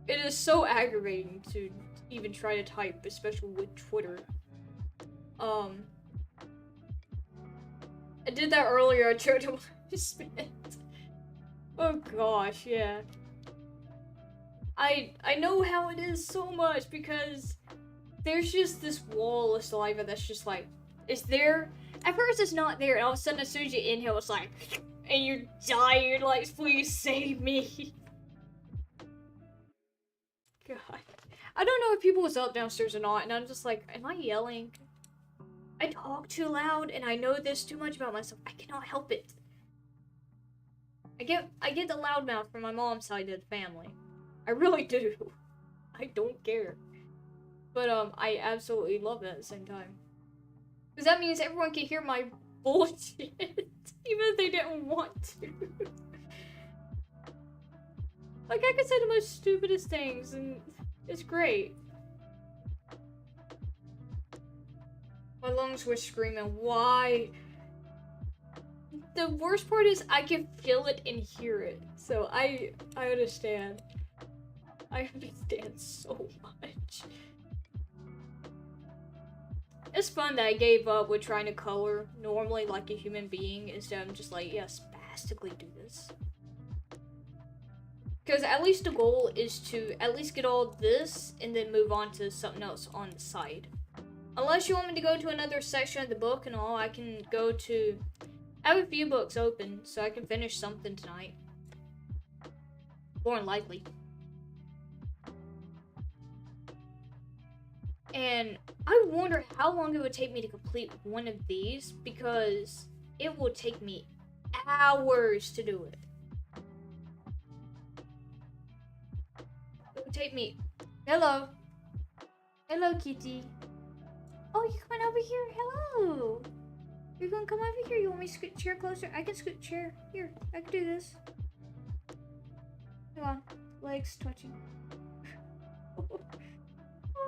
It is so aggravating to even try to type, especially with Twitter. I did that earlier. I tried to spit. Oh gosh, yeah. I know how it is so much because there's just this wall of saliva that's just like, it's there. At first it's not there, and all of a sudden as soon as you inhale, it's like, and you're dying, you're like, please save me. God. I don't know if people was up downstairs or not, and I'm just like, am I yelling? I talk too loud, and I know this too much about myself. I cannot help it. I get the loudmouth from my mom's side of the family. I really do. I don't care. But, I absolutely love it at the same time. Because that means everyone can hear my bullshit, even if they didn't want to. Like, I can say the most stupidest things, and it's great. My lungs were screaming, why? The worst part is I can feel it and hear it. So I understand. I understand so much. It's fun that I gave up with trying to color normally like a human being instead of just like, yeah, spastically do this. Because at least the goal is to at least get all this and then move on to something else on the side. Unless you want me to go to another section of the book and all, I can go to I have a few books open, so I can finish something tonight. More than likely. And I wonder how long it would take me to complete one of these, because it will take me hours to do it. It would take me... Hello. Hello, kitty. Oh, you coming over here? Hello. You're gonna come over here? You want me to scoot chair closer? I can scoot chair. Here, I can do this. Hang on. Legs touching. Oh,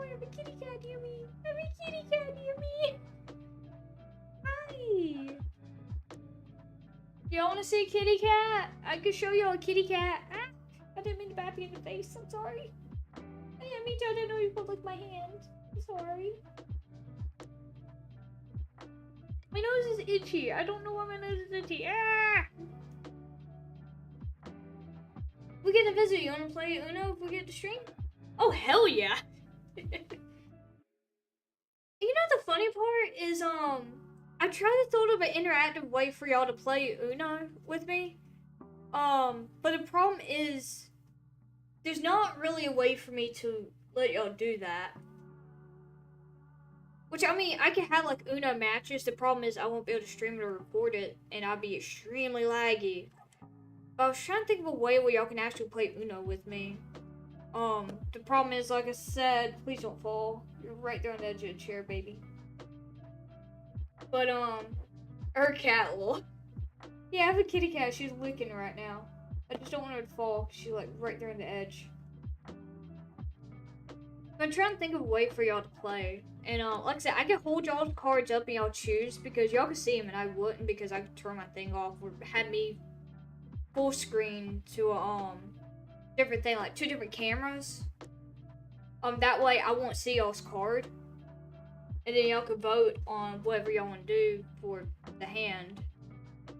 I have a kitty cat near me. I have a kitty cat near me. Hi. Y'all want to see a kitty cat? I can show y'all a kitty cat. Ah, I didn't mean to bap you in the face. I'm sorry. I didn't mean to. I didn't know you would lick my hand. I'm sorry. My nose is itchy. I don't know why my nose is itchy. Ah! We get to visit. You want to play Uno if we get to stream? Oh, hell yeah. You know the funny part is, I tried to thought of an interactive way for y'all to play Uno with me. But the problem is, there's not really a way for me to let y'all do that. Which, I mean, I can have, like, Uno matches. The problem is I won't be able to stream it or record it, and I'll be extremely laggy. But I was trying to think of a way where y'all can actually play Uno with me. The problem is, like I said, please don't fall. You're right there on the edge of the chair, baby. But, her cat will. Yeah, I have a kitty cat. She's licking right now. I just don't want her to fall. She's, like, right there on the edge. I'm trying to think of a way for y'all to play. And, like I said, I can hold y'all's cards up and y'all choose, because y'all can see them and I wouldn't, because I could turn my thing off, or had me full screen to, different thing, like 2 different cameras. That way I won't see y'all's card. And then y'all can vote on whatever y'all want to do for the hand.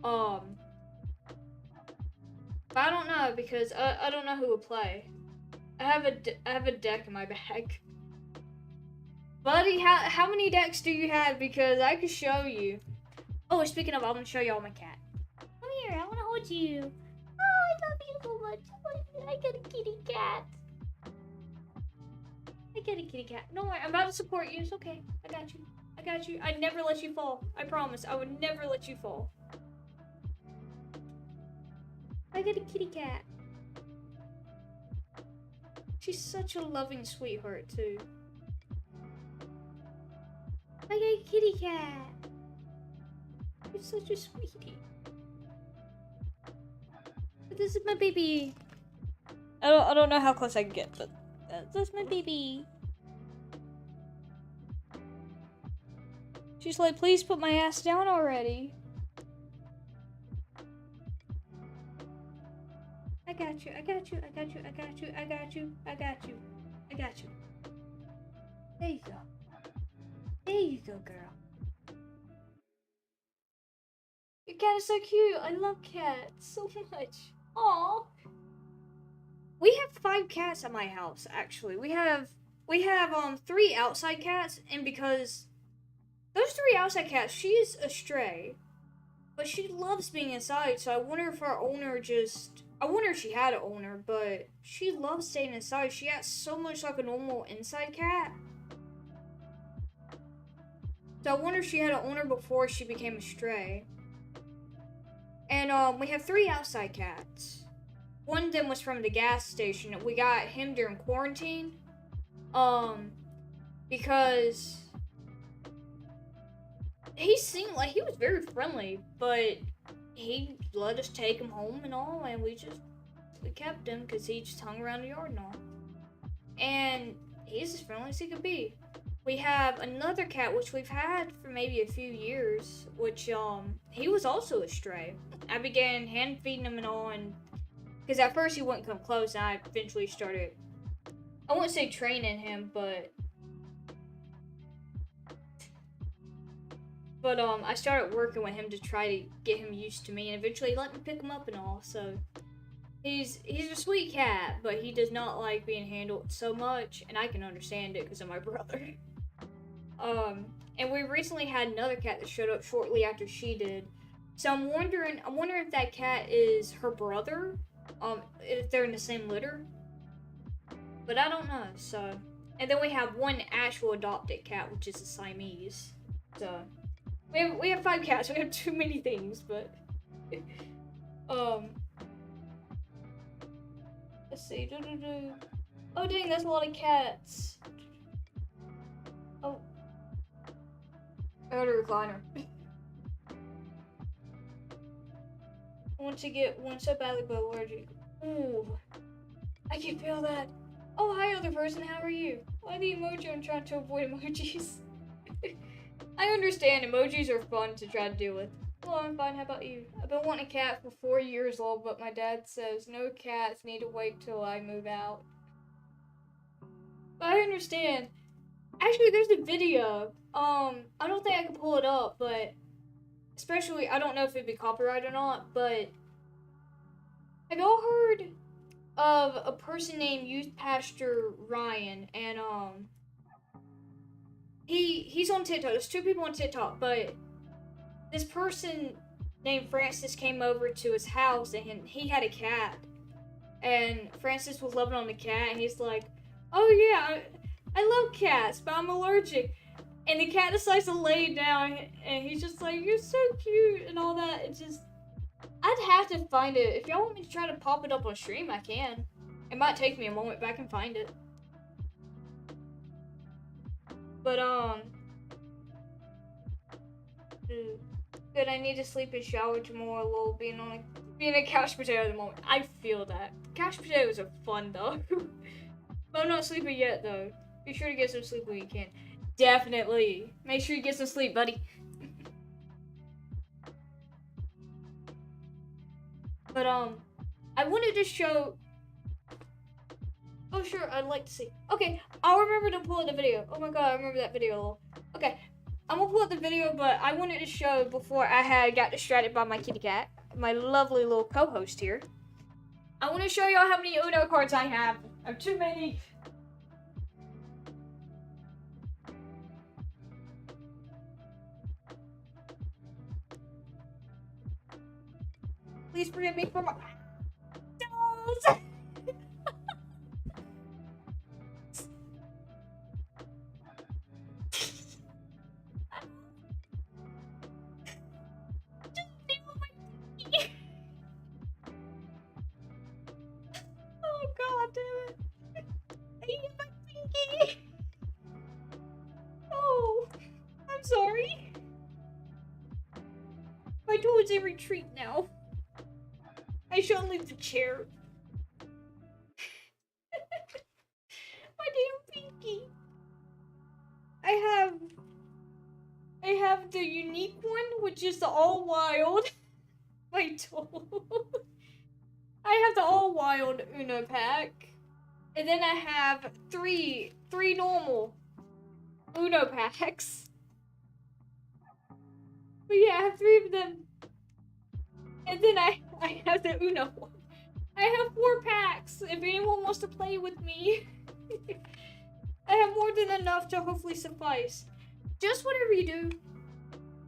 But I don't know, because I don't know who will play. I have a deck in my bag. Buddy, how many decks do you have? Because I can show you. Oh, speaking of, I'm gonna show y'all my cat. Come here, I wanna hold you. Oh, I love you so much. I got a kitty cat. I got a kitty cat. Don't worry, I'm about to support you. It's okay. I got you. I got you. I'd never let you fall. I promise. I would never let you fall. I got a kitty cat. She's such a loving sweetheart, too. I got a kitty cat. You're such a sweetie. But this is my baby. I don't know how close I can get, but that's my baby. She's like, please put my ass down already. I got you, I got you, I got you, I got you, I got you, I got you, I got you. There you go. There you go, girl. Your cat is so cute. I love cats so much. Aww. We have 5 cats at my house, actually. We have 3 outside cats, and because those 3 outside cats, she is a stray, but she loves being inside, so I wonder if our owner I wonder if she had an owner, but she loves staying inside. She acts so much like a normal inside cat. So I wonder if she had an owner before she became a stray. And we have 3 outside cats. One of them was from the gas station. We got him during quarantine. Because he seemed like he was very friendly, but he let us take him home and all, and we kept him because he just hung around the yard and all. And he's as friendly as he could be. We have another cat, which we've had for maybe a few years, which, he was also a stray. I began hand feeding him and all, and, because at first he wouldn't come close, and I eventually started, I wouldn't say training him, but I started working with him to try to get him used to me, and eventually let me pick him up and all, so. He's a sweet cat, but he does not like being handled so much, and I can understand it because of my brother. And we recently had another cat that showed up shortly after she did. So I'm wondering if that cat is her brother, if they're in the same litter. But I don't know, so. And then we have one actual adopted cat, which is a Siamese. So we have 5 cats. We have too many things, but let's see. Oh dang, that's a lot of cats. Oh, I got a recliner. I want to get one so badly, but allergic. Ooh, I can feel that. Oh, hi, other person. How are you? Why the emoji? I'm trying to avoid emojis. I understand emojis are fun to try to deal with. Well, I'm fine. How about you? I've been wanting a cat for 4 years old, but my dad says no cats need to wait till I move out. But I understand. Actually, there's a video. I don't think I can pull it up, but especially I don't know if it'd be copyrighted or not. But have y'all heard of a person named Youth Pastor Ryan? And he's on TikTok. There's 2 people on TikTok, but this person named Francis came over to his house and he had a cat. And Francis was loving on the cat and he's like, oh yeah, I love cats, but I'm allergic. And the cat decides to lay down and he's just like, you're so cute and all that. It's just, I'd have to find it. If y'all want me to try to pop it up on stream, I can. It might take me a moment, but I can find it. But, good, I need to sleep and shower tomorrow, lol, being a couch potato at the moment. I feel that. Couch potatoes are fun, though. But I'm not sleeping yet, though. Be sure to get some sleep when you can. Definitely. Make sure you get some sleep, buddy. But, I wanted to show... Oh, sure, I'd like to see. Okay, I'll remember to pull up the video. Oh my god, I remember that video. Okay, I'm gonna pull up the video, but I wanted to show before I got distracted by my kitty cat, my lovely little co-host here. I want to show y'all how many Uno cards I have. I have too many. Please forgive me for my... Don't! Oh god damn it. I hit my pinky. Oh, I'm sorry. My toe is in retreat now. I shall leave the chair. My damn pinky. I have the unique one, which is the all wild. My toe. I have the all wild Uno pack. And then I have three normal Uno packs. But yeah, I have 3 of them. And then I have the Uno one. I have 4 packs if anyone wants to play with me. I have more than enough to hopefully suffice. Just whatever you do,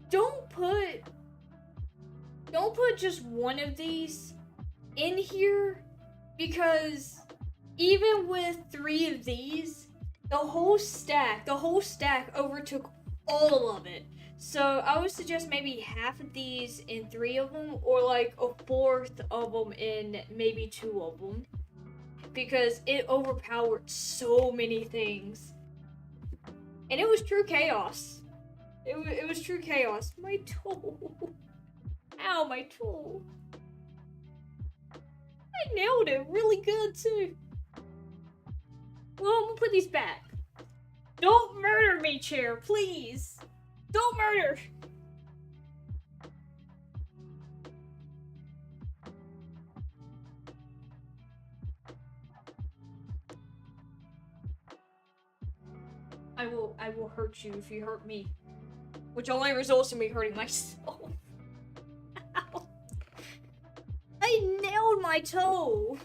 don't put just one of these in here, because even with 3 of these, the whole stack overtook all of it. So I would suggest maybe half of these in 3 of them, or like a 4th of them in maybe 2 of them, because it overpowered so many things. And it was true chaos. It was true chaos. My toe. Ow, my toe. I nailed it really good too. Well, I'm gonna put these back. Don't murder me, chair, please. Don't murder. I will hurt you if you hurt me. Which only results in me hurting myself. Ow. I nailed my toe.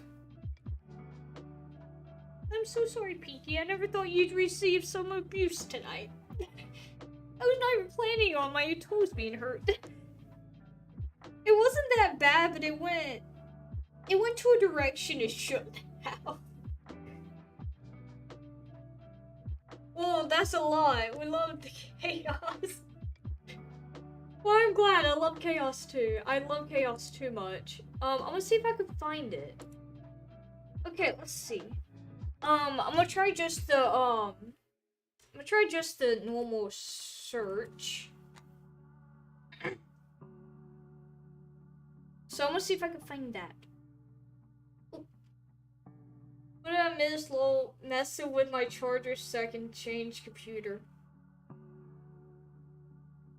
I'm so sorry, Pinky. I never thought you'd receive some abuse tonight. I was not even planning on my toes being hurt. It wasn't that bad, but it went to a direction it shouldn't have. Well, that's a lot. We love the chaos. Well, I'm glad. I love chaos too. I love chaos too much. I'm gonna see if I can find it. Okay, let's see. I'm gonna try just the normal search. So I'm gonna see if I can find that. What did I miss? Lol, messing with my charger second change computer.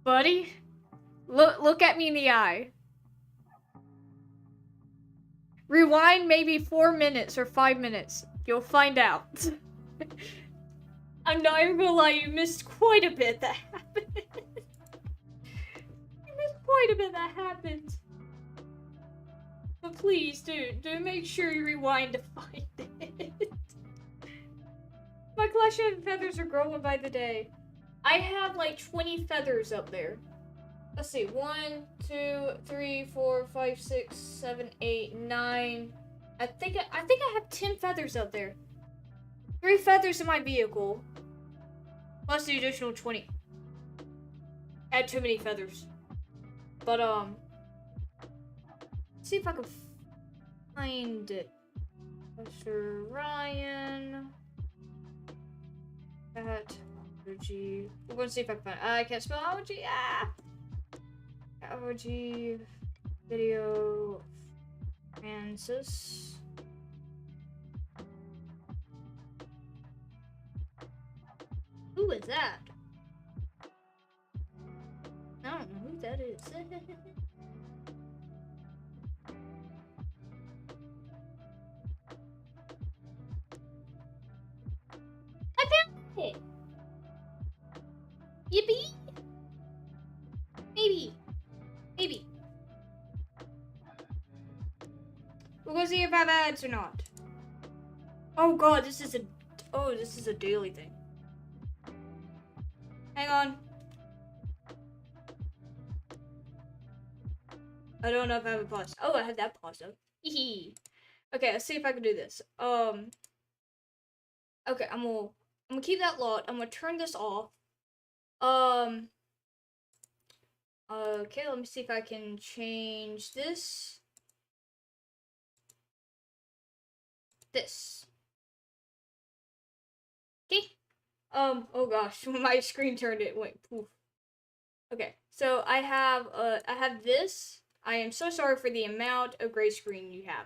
Buddy, look at me in the eye. Rewind maybe 4 minutes or 5 minutes. You'll find out. I'm not even gonna lie, you missed quite a bit that happened. You missed quite a bit that happened. But please, do make sure you rewind to find it. My collection of feathers are growing by the day. I have like 20 feathers up there. Let's see, 1, 2, 3, 4, 5, 6, 7, 8, 9. I think I have 10 feathers up there. 3 feathers in my vehicle. Plus the additional 20. I had too many feathers. But let's see if I can find it. Mr. Ryan. At allergy. We're gonna see if I can find it. I can't spell allergy. Ah! Allergy video Francis. Who is that? I don't know who that is. I found it! Yippee! Maybe. Maybe. We're gonna see if I have ads or not. Oh god, this is a daily thing. Hang on. I don't know if I have a pause. Oh, I had that pause up. Hee. Okay, let's see if I can do this. Okay, I'm gonna keep that locked. I'm gonna turn this off. Okay, let me see if I can change this. Okay. Oh gosh, when my screen turned, it went poof. Okay, so I have this. I am so sorry for the amount of gray screen you have.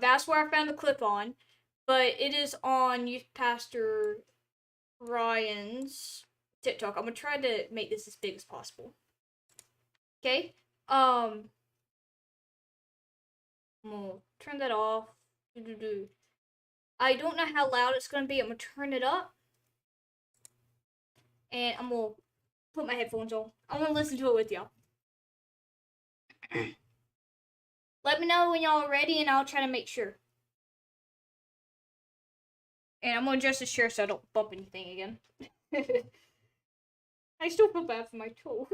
That's where I found the clip on, but it is on Youth Pastor Ryan's TikTok. I'm gonna try to make this as big as possible. Okay. I'm gonna turn that off. I don't know how loud it's gonna be. I'm gonna turn it up, and I'm gonna put my headphones on. I'm gonna listen to it with y'all. Let me know when y'all are ready, and I'll try to make sure. And I'm gonna adjust the share so I don't bump anything again. I still feel bad for my toe.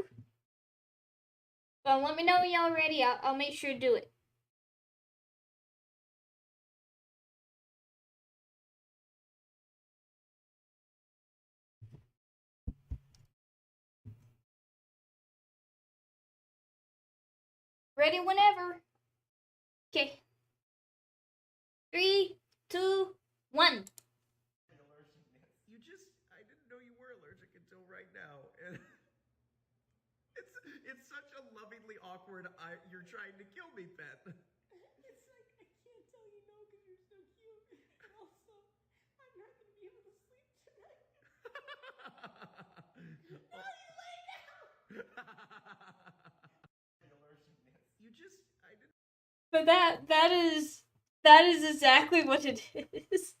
But let me know when y'all are ready. I'll make sure to do it. Ready whenever. Okay. 3, 2, 1. I didn't know you were allergic until right now. And it's such a lovingly awkward, you're trying to kill me, pet. It's like, I can't tell you no because you're so cute. And also, I'm not going to be able to sleep tonight. No, you lay down! I didn't. But that is exactly what it is.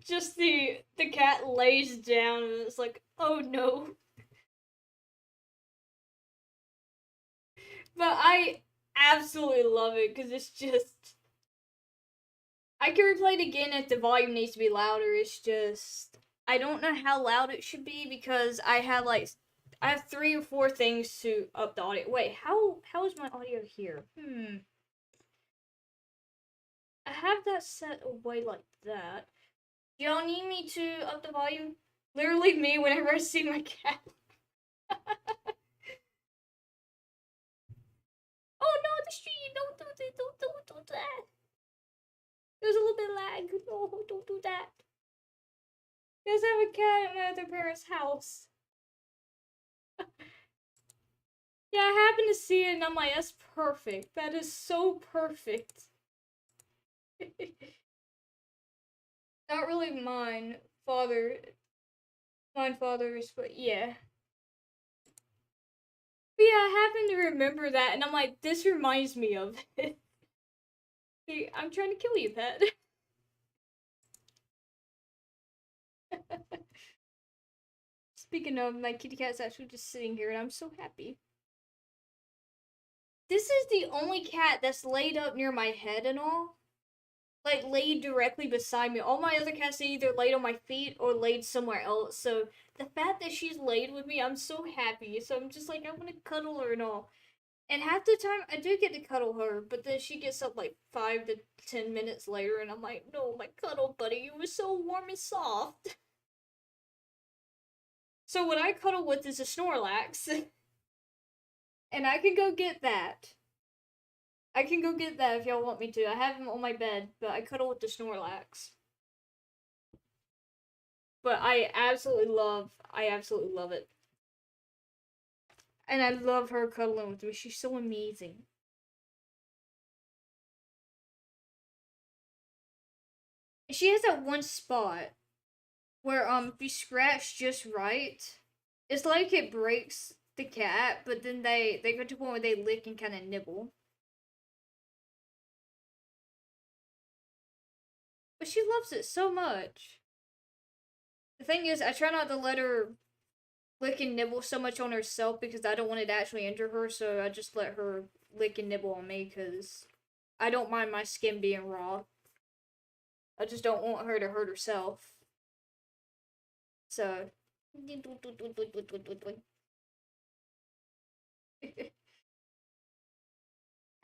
Just the cat lays down and it's like, oh no. But I absolutely love it because it's just. I can replay it again if the volume needs to be louder. It's just I don't know how loud it should be because I I have 3 or 4 things to up the audio. Wait, how is my audio here? I have that set away like that. Y'all need me to up the volume? Literally me whenever I see my cat. Oh no, the stream! Don't do that! Don't do that! There's a little bit of lag. No, don't do that. Because I have a cat at my other parents' house. Yeah, I happened to see it and I'm like, that's perfect. That is so perfect. Not really mine father's, but yeah. But yeah, I happen to remember that and I'm like, this reminds me of it. See, I'm trying to kill you, pet. Speaking of, my kitty cat's actually just sitting here and I'm so happy. This is the only cat that's laid up near my head and all. Like, laid directly beside me. All my other cats are either laid on my feet or laid somewhere else. So, the fact that she's laid with me, I'm so happy. So, I'm just like, I want to cuddle her and all. And half the time, I do get to cuddle her, but then she gets up like 5 to 10 minutes later, and I'm like, no, my cuddle buddy, you were so warm and soft. So, what I cuddle with is a Snorlax. And I can go get that. I can go get that if y'all want me to. I have him on my bed, but I cuddle with the Snorlax. But I absolutely love it. And I love her cuddling with me. She's so amazing. She has that one spot where if you scratch just right, it's like it breaks the cat, but then they go to a point where they lick and kind of nibble. But she loves it so much. The thing is, I try not to let her lick and nibble so much on herself because I don't want it to actually injure her, so I just let her lick and nibble on me because I don't mind my skin being raw. I just don't want her to hurt herself. So.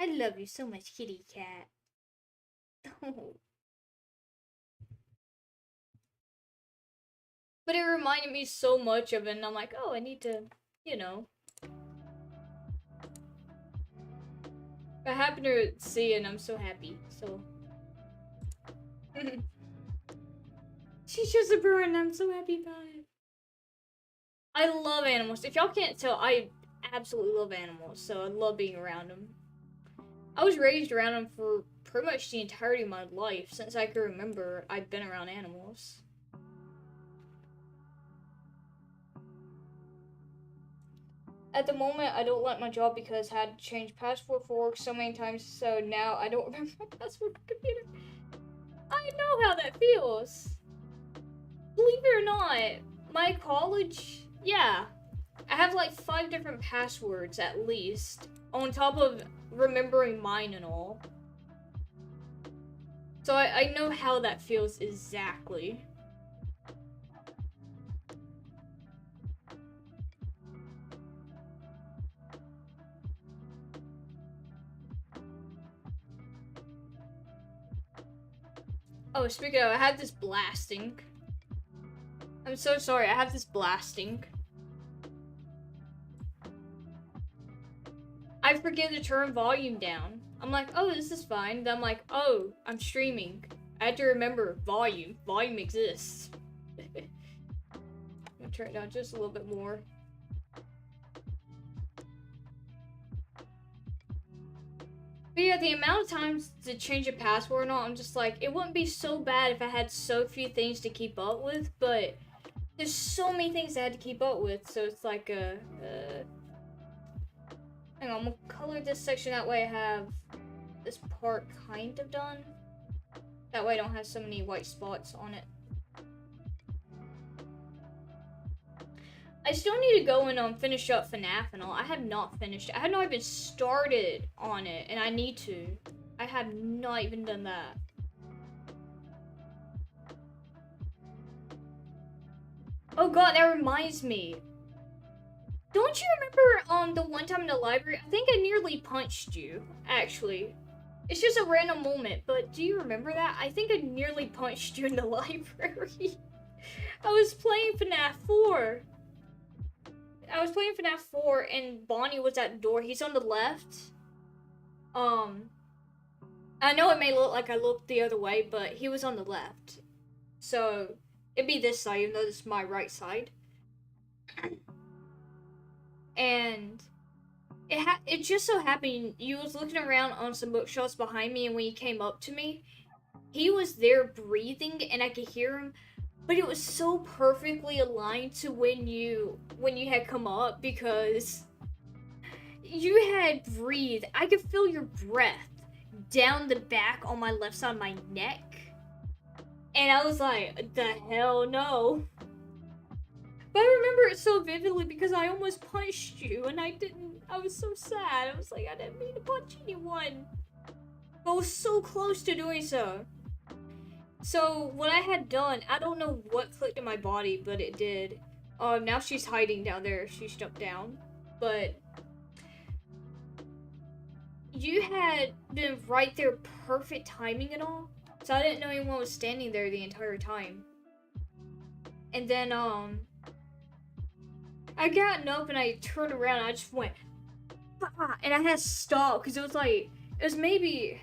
I love you so much, kitty cat. But it reminded me so much of it, and I'm like, oh, I need to, you know. I happen to see it, and I'm so happy, so. She's just a bird, and I'm so happy about it. I love animals. If y'all can't tell, I absolutely love animals, so I love being around them. I was raised around them for pretty much the entirety of my life. Since I can remember, I've been around animals. At the moment, I don't like my job because I had to change password for work so many times, so now I don't remember my password for computer. I know how that feels. Believe it or not, my college, yeah, I have like 5 different passwords at least, on top of remembering mine and all. So I know how that feels exactly. Oh, speaking of, I have this blasting. I'm so sorry, I have this blasting. I forget to turn volume down. I'm like, oh, this is fine. Then I'm like, oh, I'm streaming. I had to remember volume. Volume exists. I'm gonna turn it down just a little bit more. But yeah, the amount of times to change a password and all, I'm just like, it wouldn't be so bad if I had so few things to keep up with, but there's so many things I had to keep up with, so it's like hang on, I'm gonna color this section, that way I have this part kind of done. That way I don't have so many white spots on it. I still need to go and finish up FNAF and all. I have not finished it. I have not even started on it, and I need to. I have not even done that. Oh god, that reminds me. Don't you remember the one time in the library? I think I nearly punched you, actually. It's just a random moment, but do you remember that? I think I nearly punched you in the library. I was playing FNAF 4. I was playing FNAF 4 and Bonnie was at the door. He's on the left. I know it may look like I looked the other way, but he was on the left. So, it'd be this side, even though this is my right side. And it just so happened you was looking around on some bookshelves behind me, and when you came up to me, he was there breathing, and I could hear him, but it was so perfectly aligned to when you had come up, because you had breathed. I could feel your breath down the back on my left side of my neck, and I was like, the hell no. But I remember it so vividly because I almost punched you, and I didn't. I was so sad. I was like, I didn't mean to punch anyone. But I was so close to doing so. So, what I had done, I don't know what clicked in my body, but it did. Now she's hiding down there. She's jumped down. But you had been right there, perfect timing and all. So I didn't know anyone was standing there the entire time. And then, I got up and I turned around and I just went, bah! And I had to stop because it was maybe,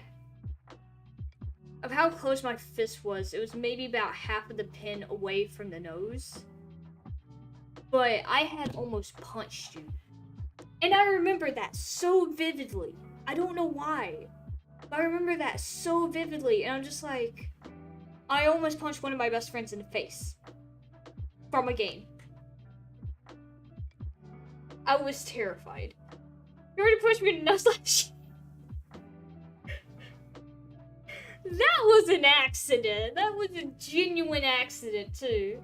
of how close my fist was, it was maybe about half of the pin away from the nose. But I had almost punched you. And I remember that so vividly. I don't know why. But I remember that so vividly. And I'm just like, I almost punched one of my best friends in the face. From a game. I was terrified. You already pushed me in the nose last year. That was an accident. That was a genuine accident, too.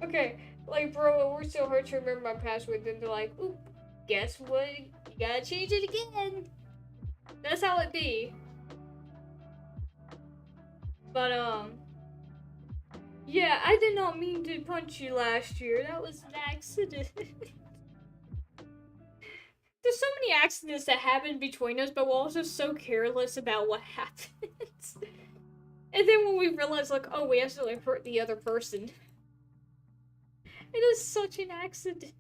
Okay, like, bro, it worked so hard to remember my password, then they're like, oop, guess what? You gotta change it again. That's how it be. But, yeah, I did not mean to punch you last year. That was an accident. There's so many accidents that happen between us, but we're also so careless about what happens. And then when we realize, like, oh, we accidentally hurt the other person. It is such an accident.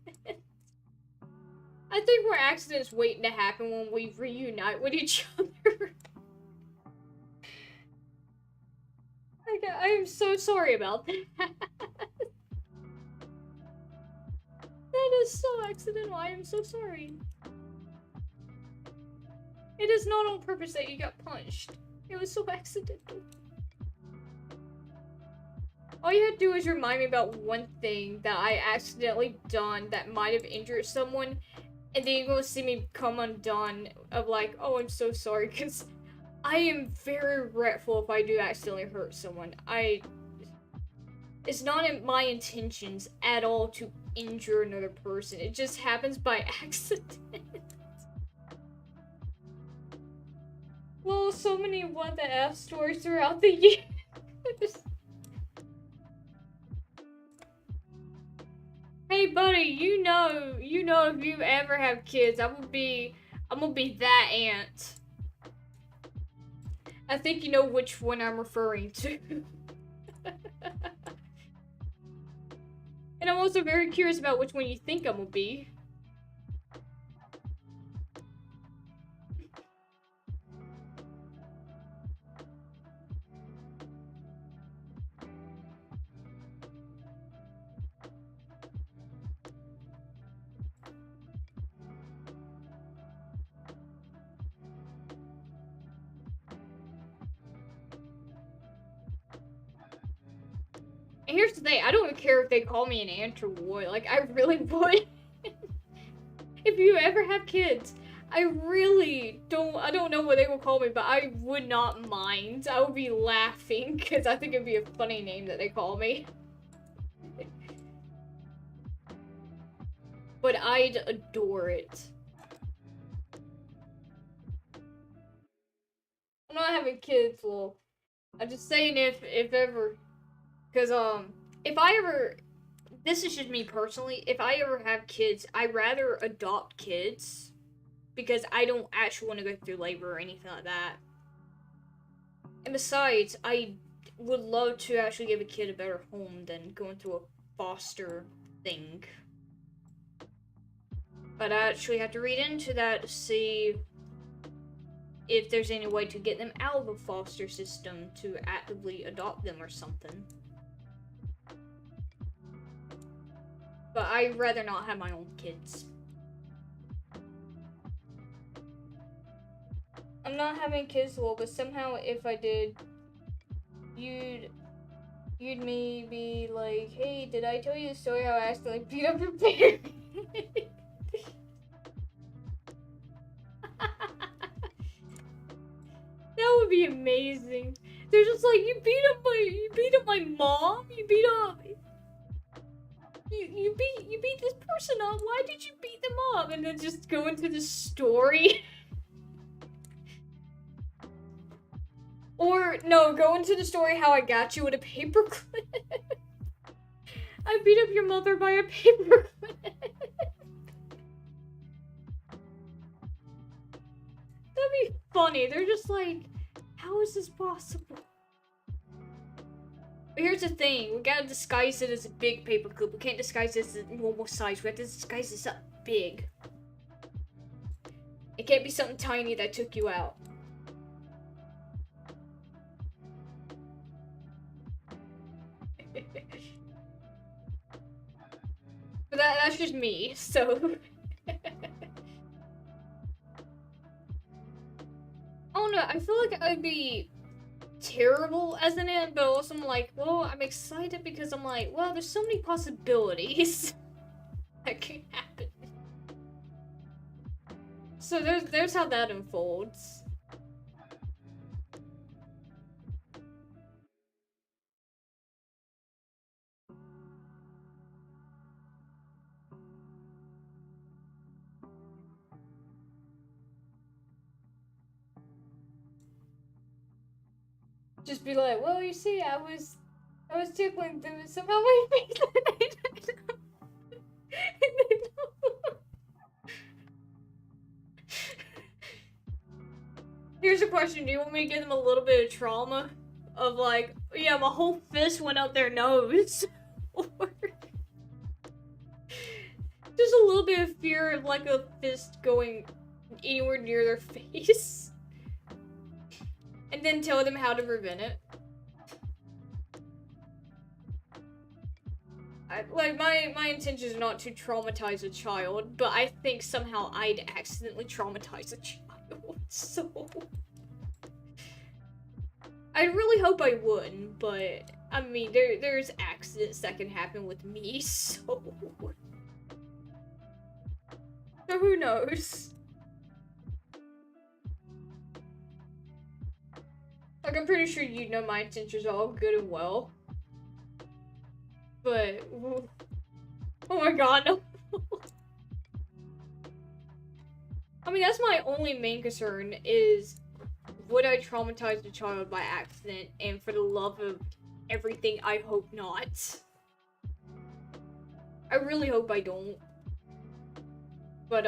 I think we're accidents waiting to happen when we reunite with each other. I am so sorry about that. That is so accidental. I am so sorry. It is not on purpose that you got punched. It was so accidental. All you have to do is remind me about one thing that I accidentally done that might have injured someone, and then you're gonna see me come undone of like, oh, I'm so sorry, because I am very regretful if I do accidentally hurt someone. It's not in my intentions at all to injure another person. It just happens by accident. Well, so many what the F stories throughout the years. Hey, buddy, you know if you ever have kids, I'm gonna be that aunt. I think you know which one I'm referring to. And I'm also very curious about which one you think I'm gonna be. And here's the thing, I don't even care if they call me an aunt or what. Like, I really would. If you ever have kids, I don't know what they will call me, but I would not mind. I would be laughing, because I think it'd be a funny name that they call me. But I'd adore it. I'm not having kids, well, I'm just saying if ever. Because, if I ever this is just me personally. If I ever have kids, I'd rather adopt kids because I don't actually want to go through labor or anything like that. And besides, I would love to actually give a kid a better home than going through a foster thing. But I actually have to read into that to see if there's any way to get them out of a foster system to actively adopt them or something. But I'd rather not have my own kids. I'm not having kids, Lil, but somehow if I did, you'd maybe like, hey, did I tell you the story how I accidentally beat up your parents? That would be amazing. They're just like, you beat up my mom, you beat this person up, why did you beat them up? And then just go into the story. Or, no, go into the story how I got you with a paperclip. I beat up your mother by a paperclip. That'd be funny. They're just like, how is this possible? But here's the thing. We gotta disguise it as a big paperclip. We can't disguise it as a normal size. We have to disguise this up big. It can't be something tiny that took you out. But that's just me, so... I don't know, I feel like I'd be terrible as an aunt, but also I'm like, well, I'm excited because I'm like, well, there's so many possibilities that can happen. So there's how that unfolds. Just be like, well, you see, I was tickling them and somehow my face. Here's a question, do you want me to give them a little bit of trauma? Of like, yeah, my whole fist went out their nose. Or just a little bit of fear of like a fist going anywhere near their face. And then tell them how to prevent it. My intention is not to traumatize a child, but I think somehow I'd accidentally traumatize a child, so... I really hope I wouldn't, but, I mean, there's accidents that can happen with me, so... So who knows? Like, I'm pretty sure you know my intentions are all good and well. But, oh my god, no. I mean, that's my only main concern is, would I traumatize the child by accident? And for the love of everything, I hope not. I really hope I don't. But,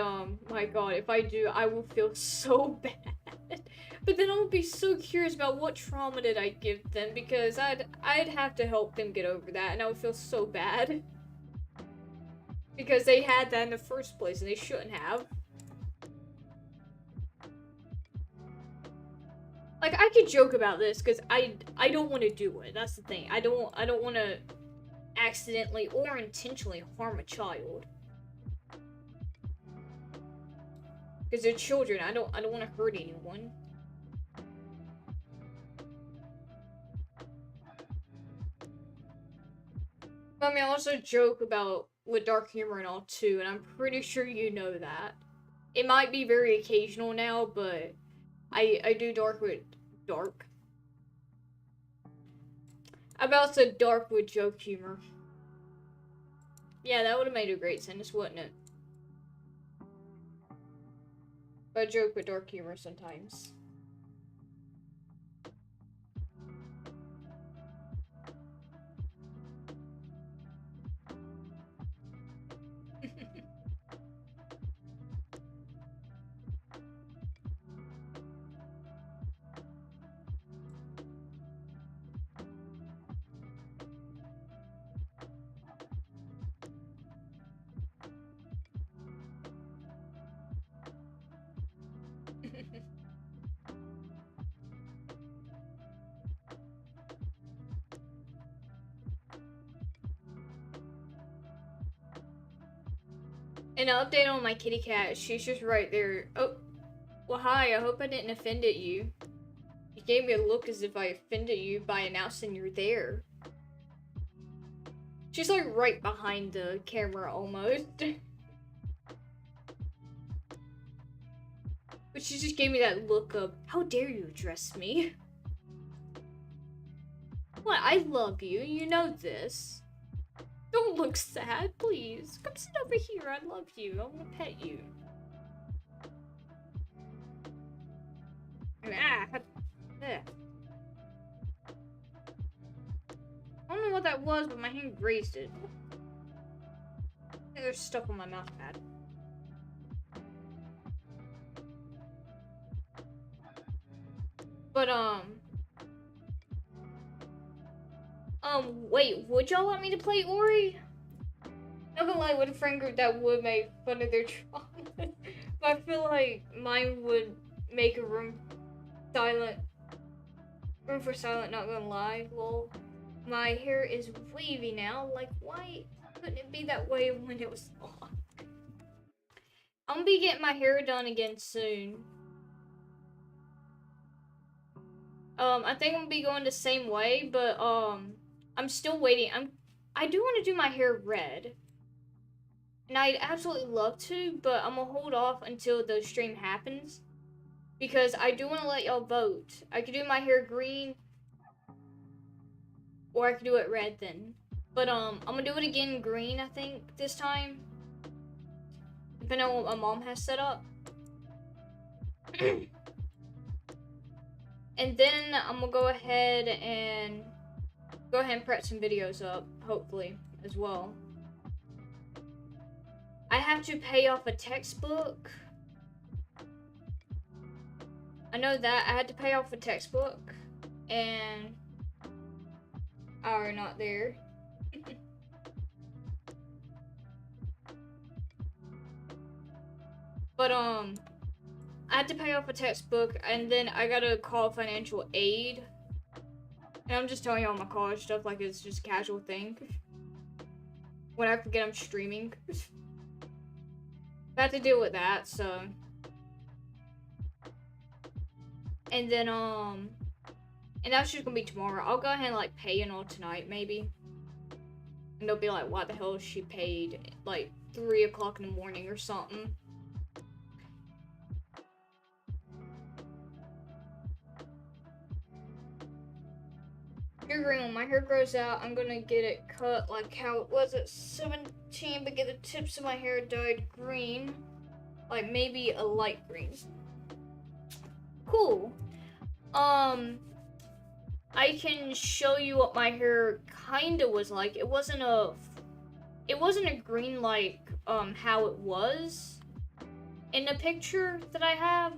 my god, if I do, I will feel so bad. But then I'll be so curious about what trauma did I give them, because I'd have to help them get over that, and I would feel so bad. Because they had that in the first place, and they shouldn't have. Like, I could joke about this, because I don't want to do it, that's the thing. I don't want to accidentally or intentionally harm a child. Because they're children, I don't want to hurt anyone. I mean, I also joke about with dark humor and all too, and I'm pretty sure you know that. It might be very occasional now, but I do dark with dark. I about said dark with joke humor. Yeah, that would have made a great sentence, wouldn't it? But I joke with dark humor sometimes. An update on my kitty cat. She's just right there. Oh, well, hi. I hope I didn't offend you. You gave me a look as if I offended you by announcing you're there. She's like right behind the camera almost. But she just gave me that look of, how dare you address me? What? I love you. You know this. Don't look sad, please. Come sit over here. I love you. I want to pet you. Ah. Ugh. I don't know what that was, but my hand grazed it. I think there's stuff on my mouse pad. But, wait, would y'all want me to play Ori? Not gonna lie, with a friend group that would make fun of their trauma. But I feel like mine would make a room for silent, not gonna lie. Well, my hair is wavy now. Like, why couldn't it be that way when it was long? I'm gonna be getting my hair done again soon. I think I'm gonna be going the same way, but I'm still waiting. I do want to do my hair red, and I'd absolutely love to, but I'm gonna hold off until the stream happens because I do want to let y'all vote. I could do my hair green, or I could do it red then. But I'm gonna do it again green, I think, this time, depending on what my mom has set up. And then I'm gonna go ahead and prep some videos up, hopefully, as well. I have to pay off a textbook. I know that. I had to pay off a textbook, and are not there. But I had to pay off a textbook, and then I gotta call financial aid. And I'm just telling you all my college stuff like it's just a casual thing. When I forget I'm streaming. I have to deal with that, so. And then, and that's just gonna be tomorrow. I'll go ahead and, like, pay and all tonight, maybe. And they'll be like, why the hell is she paid, like, 3 o'clock in the morning or something. Hair green, when my hair grows out, I'm gonna get it cut like how it was at 17, but get the tips of my hair dyed green. Like, maybe a light green. Cool. I can show you what my hair kinda was like. It wasn't a green like, how it was in the picture that I have.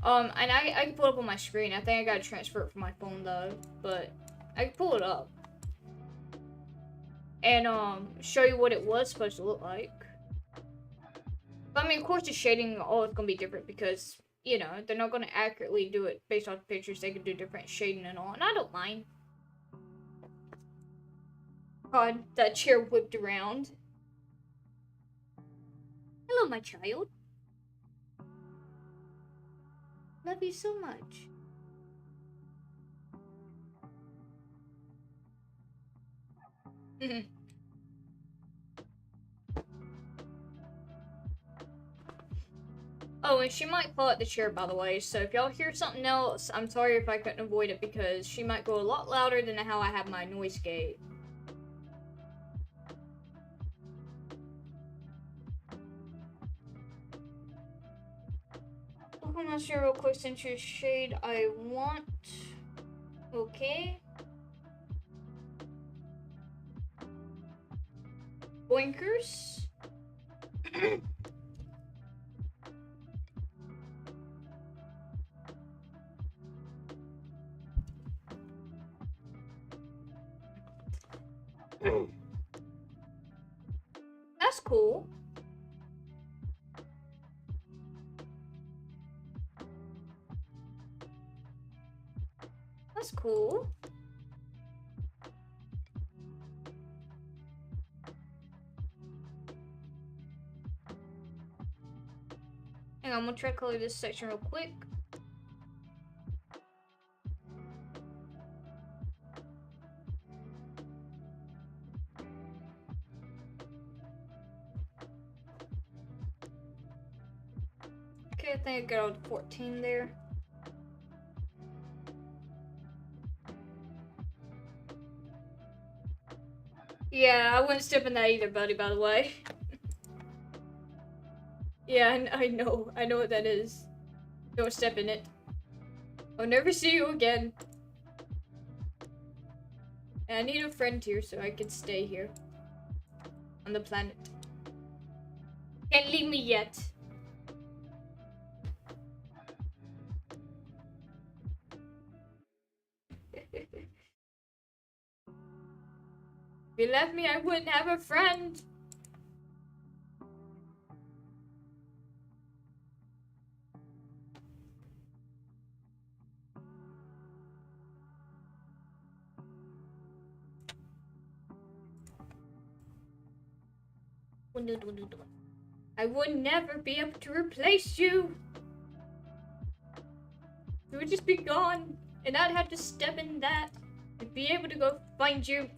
And I can pull it up on my screen. I think I gotta transfer it from my phone though, but I can pull it up. And, show you what it was supposed to look like. But I mean, of course the shading, all is gonna be different because, you know, they're not gonna accurately do it based off the pictures. They can do different shading and all, and I don't mind. God, that chair whipped around. Hello, my child. Love you so much. Oh, and she might fall at the chair, by the way, so if y'all hear something else, I'm sorry if I couldn't avoid it, because she might go a lot louder than how I have my noise gate. Look on my share real quick since your shade I want. Okay. Boinkers. That's cool. That's cool. on, I'm gonna try to color this section real quick. Okay, I think I got all the 14 there. Yeah, I wouldn't step in that either, buddy, by the way. Yeah, I know what that is. Don't step in it. I'll never see you again. And I need a friend here so I can stay here. On the planet. Can't leave me yet. If you left me, I wouldn't have a friend. I would never be able to replace you. You would just be gone, and I'd have to step in that and be able to go find you.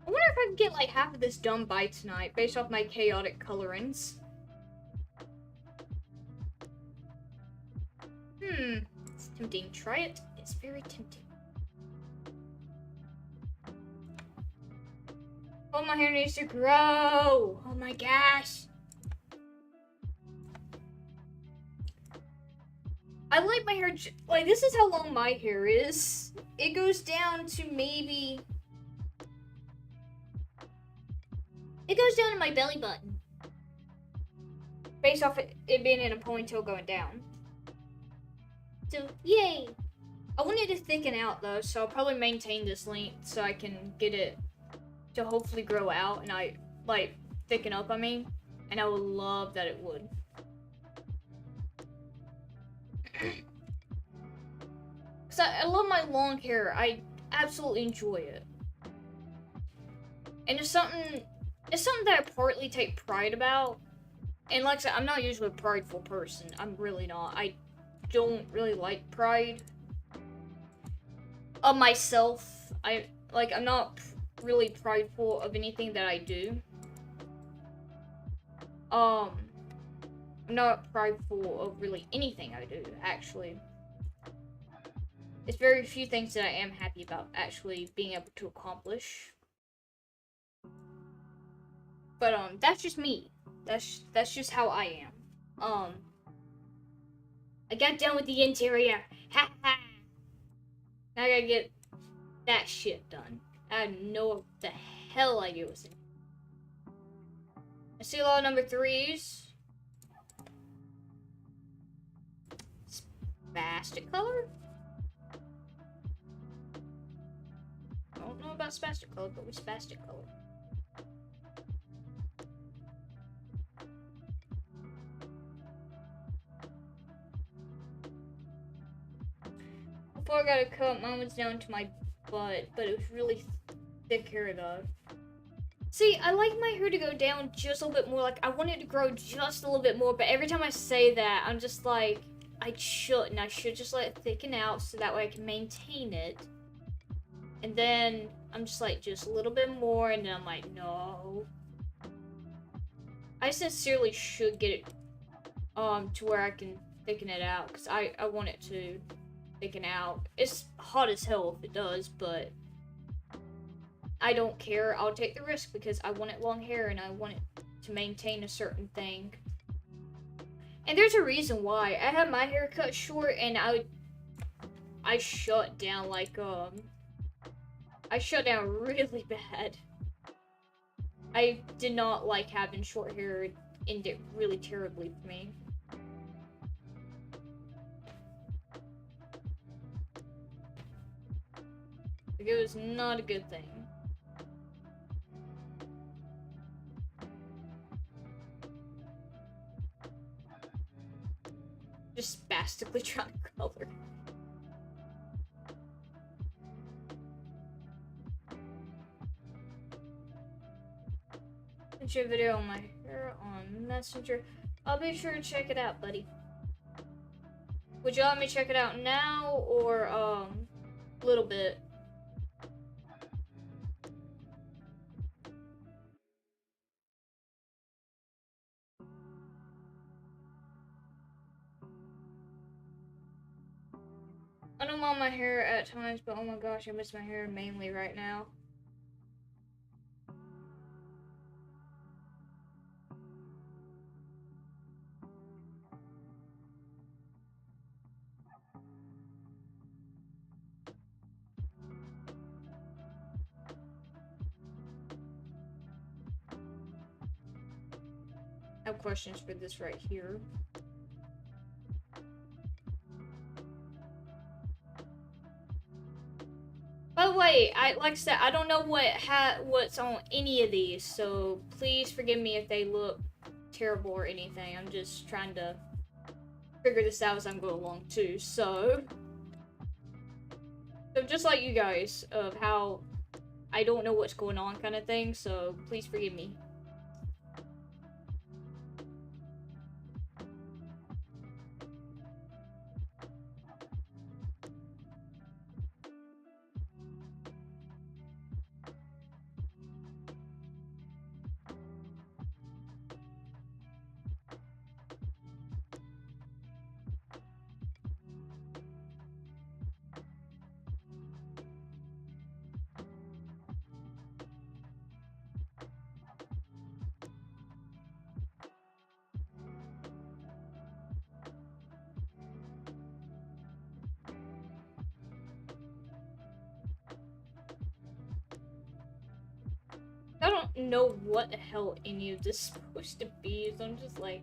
I wonder if I can get like half of this done by tonight based off my chaotic colorings. It's tempting. Try it. It's very tempting. Oh, my hair needs to grow. Oh my gosh. I like my hair, like this is how long my hair is. It goes down to maybe... It goes down to my belly button. Based off it being in a ponytail going down. So, yay! I want it to thicken out though, so I'll probably maintain this length so I can get it to hopefully grow out and thicken up, I mean. And I would love that it would. Cause I love my long hair. I absolutely enjoy it. And it's something that I partly take pride about. And like I said, I'm not usually a prideful person. I'm really not. I don't really like pride of myself. I'm not really prideful of anything that I do. I'm not prideful of really anything I do, actually. It's very few things that I am happy about actually being able to accomplish. But that's just me. That's just how I am. I got done with the interior. Ha ha. Now I gotta get that shit done. I have no the hell idea what's in it. I see a lot of number 3s. Spastic color? I don't know about spastic color, but we spastic color. Before I gotta cut, mine was down to my butt, but it was really thick hair though. See, I like my hair to go down just a little bit more. Like, I want it to grow just a little bit more, but every time I say that, I'm just like, I shouldn't. I should just let it thicken out so that way I can maintain it. And then I'm just like, just a little bit more, and then I'm like, no. I sincerely should get it to where I can thicken it out, because I want it to thicken out. It's hot as hell if it does, but I don't care. I'll take the risk because I want it long hair and I want it to maintain a certain thing. And there's a reason why. I had my hair cut short and I shut down like I shut down really bad. I did not like having short hair. It ended really terribly for me. Like, it was not a good thing. spastically trying to color. Sent you a video on my hair on Messenger. I'll be sure to check it out, buddy. Would you let me check it out now or a little bit? I don't mind my hair at times, but oh my gosh, I miss my hair mainly right now. I have questions for this right here. By the way, like I said, I don't know what's on any of these, so please forgive me if they look terrible or anything. I'm just trying to figure this out as I'm going along too. So just like you guys, of how I don't know what's going on kind of thing. So please forgive me. I don't know what the hell any of this is supposed to be, so I'm just like,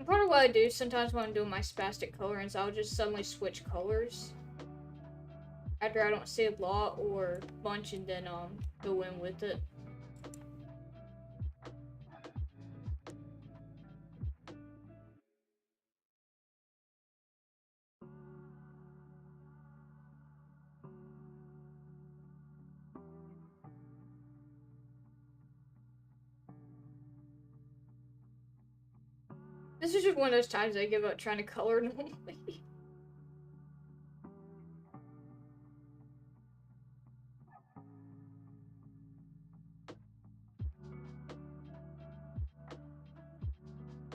Part of what I do sometimes when I'm doing my spastic colorings, I'll just suddenly switch colors after I don't see a lot or bunch and then go in with it. This is just one of those times I give up trying to color normally.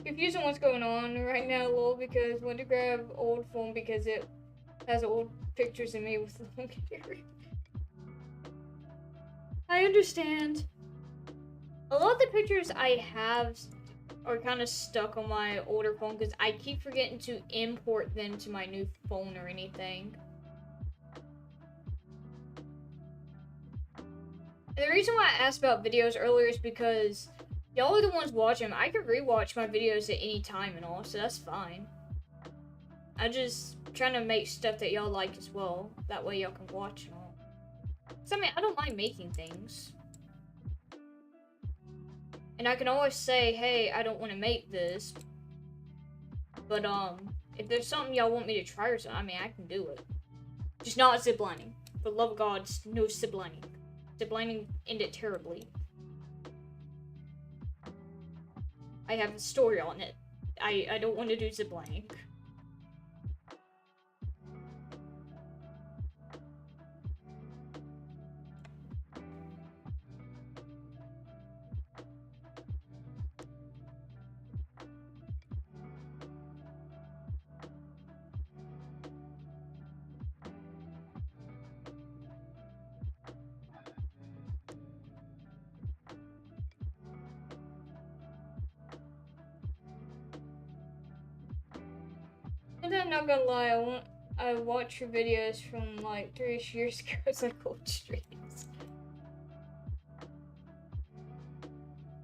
Confusing what's going on right now, lol, because went to grab old phone because it has old pictures of me with long hair. I understand. A lot of the pictures I have are kind of stuck on my older phone because I keep forgetting to import them to my new phone or anything. And the reason why I asked about videos earlier is because y'all are the ones watching them. I could rewatch my videos at any time and all, so that's fine. I'm just trying to make stuff that y'all like as well. That way y'all can watch and all. So I mean, I don't mind making things. And I can always say, hey, I don't want to make this. But, if there's something y'all want me to try or something, I mean, I can do it. Just not ziplining. For the love of God, no ziplining. Ziplining ended terribly. I have a story on it. I don't want to do ziplining. And I'm not gonna lie, I watch your videos from like 3 years ago as like old streams.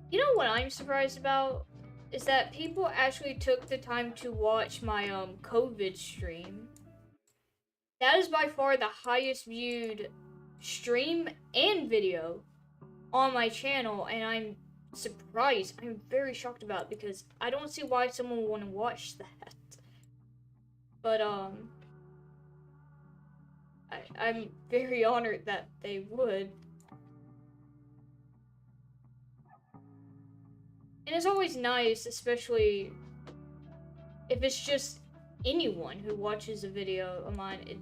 You know what I'm surprised about? Is that people actually took the time to watch my COVID stream. That is by far the highest viewed stream and video on my channel, and I'm surprised. I'm very shocked about it because I don't see why someone would want to watch that. But I'm very honored that they would. And it's always nice, especially if it's just anyone who watches a video of mine. It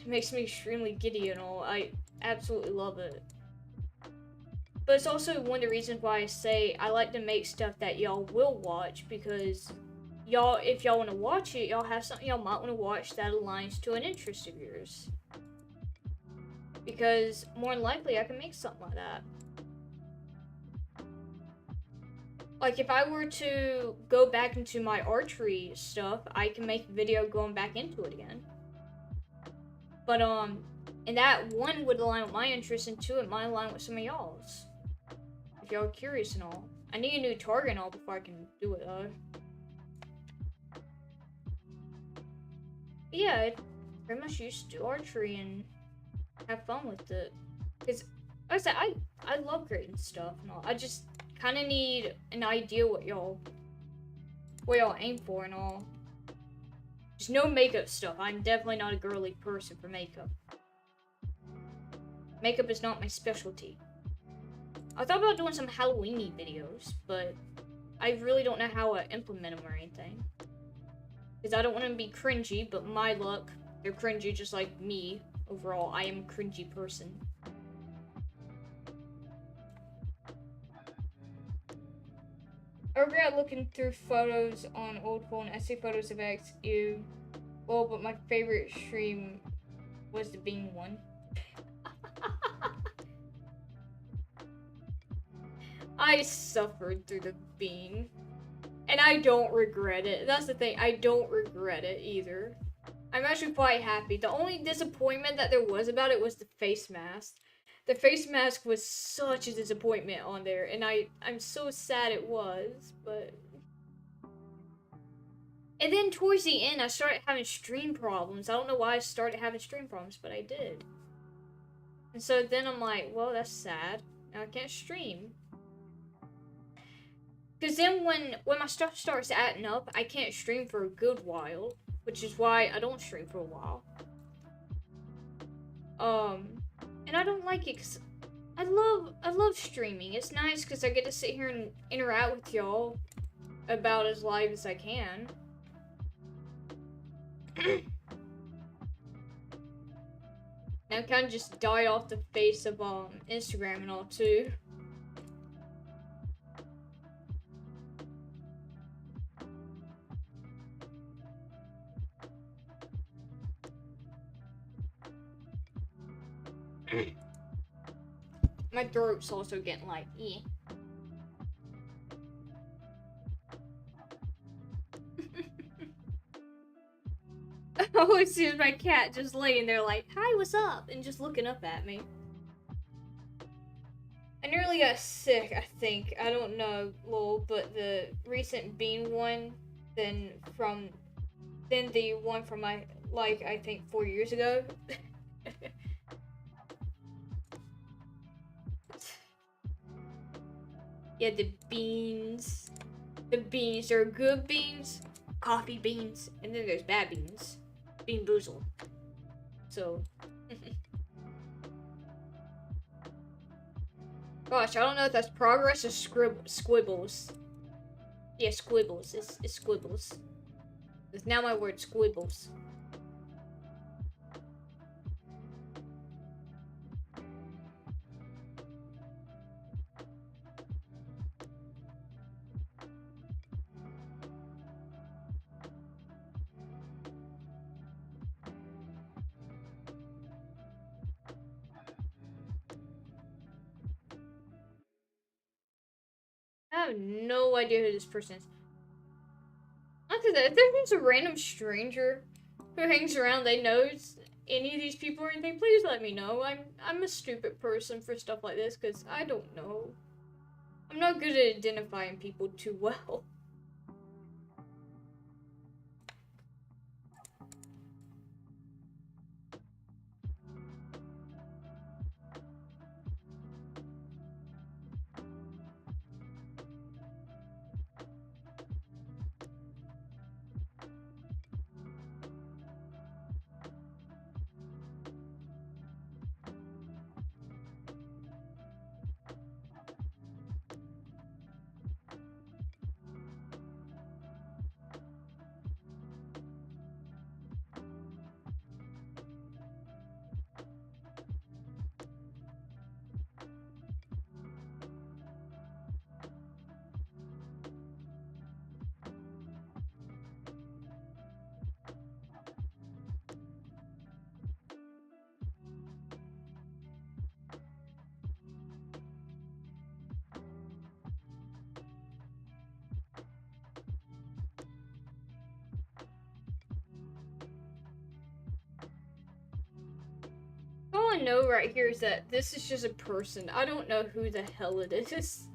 makes me extremely giddy and all. I absolutely love it. But it's also one of the reasons why I say I like to make stuff that y'all will watch, because y'all, if y'all want to watch it, y'all have something y'all might want to watch that aligns to an interest of yours. Because more than likely, I can make something like that. Like, if I were to go back into my archery stuff, I can make a video going back into it again. But, and that one would align with my interest, and two, it might align with some of y'all's. If y'all are curious and all. I need a new target and all before I can do it, though. But yeah, I pretty much used to do archery and have fun with it. Because, like I said, I love creating stuff and all. I just kind of need an idea what y'all aim for and all. Just no makeup stuff. I'm definitely not a girly person for makeup. Makeup is not my specialty. I thought about doing some Halloween-y videos, but I really don't know how to implement them or anything. Because I don't want to be cringy, but my luck, they're cringy just like me. Overall, I am a cringy person. I regret looking through photos on old phone. I see photos of X. Ew. Well, but my favorite stream was the Bean one. I suffered through the Bean. And I don't regret it. That's the thing. I don't regret it either. I'm actually quite happy. The only disappointment that there was about it was the face mask. The face mask was such a disappointment on there, and I'm so sad it was, but... And then towards the end, I started having stream problems. I don't know why I started having stream problems, but I did. And so then I'm like, well, that's sad. Now I can't stream. Because then when my stuff starts adding up, I can't stream for a good while. Which is why I don't stream for a while. And I don't like it because I love streaming. It's nice because I get to sit here and interact with y'all about as live as I can. Now kind of just die off the face of Instagram and all too. My throat's also getting like, eh. Oh, as soon as my cat just laying there like, hi, what's up? And just looking up at me. I nearly got sick, I think. I don't know, lol, but the recent Bean one, then the one from my, like, I think 4 years ago. Yeah, the beans. The beans. There are good beans, coffee beans, and then there's bad beans. Bean boozle. So. Gosh, I don't know if that's progress or squibbles. Yeah, squibbles. It's squibbles. It's now my word, squibbles. I have no idea who this person is. After that, if there's a random stranger who hangs around that knows any of these people or anything, please let me know. I'm a stupid person for stuff like this because I don't know. I'm not good at identifying people too well. know right here is that this is just a person. I don't know who the hell it is.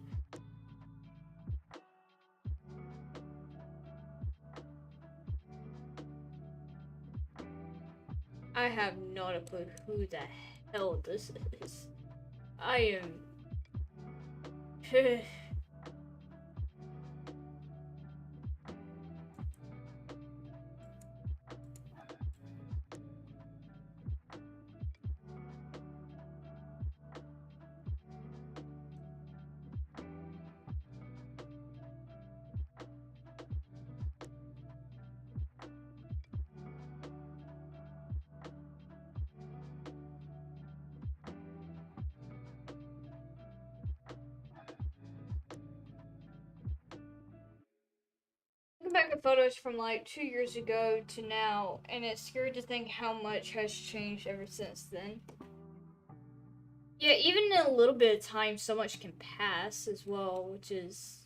I have not a clue who the hell this is. I am... Looking back at photos from like 2 years ago to now, and it's scary to think how much has changed ever since then. Yeah, even in a little bit of time, so much can pass as well, which is...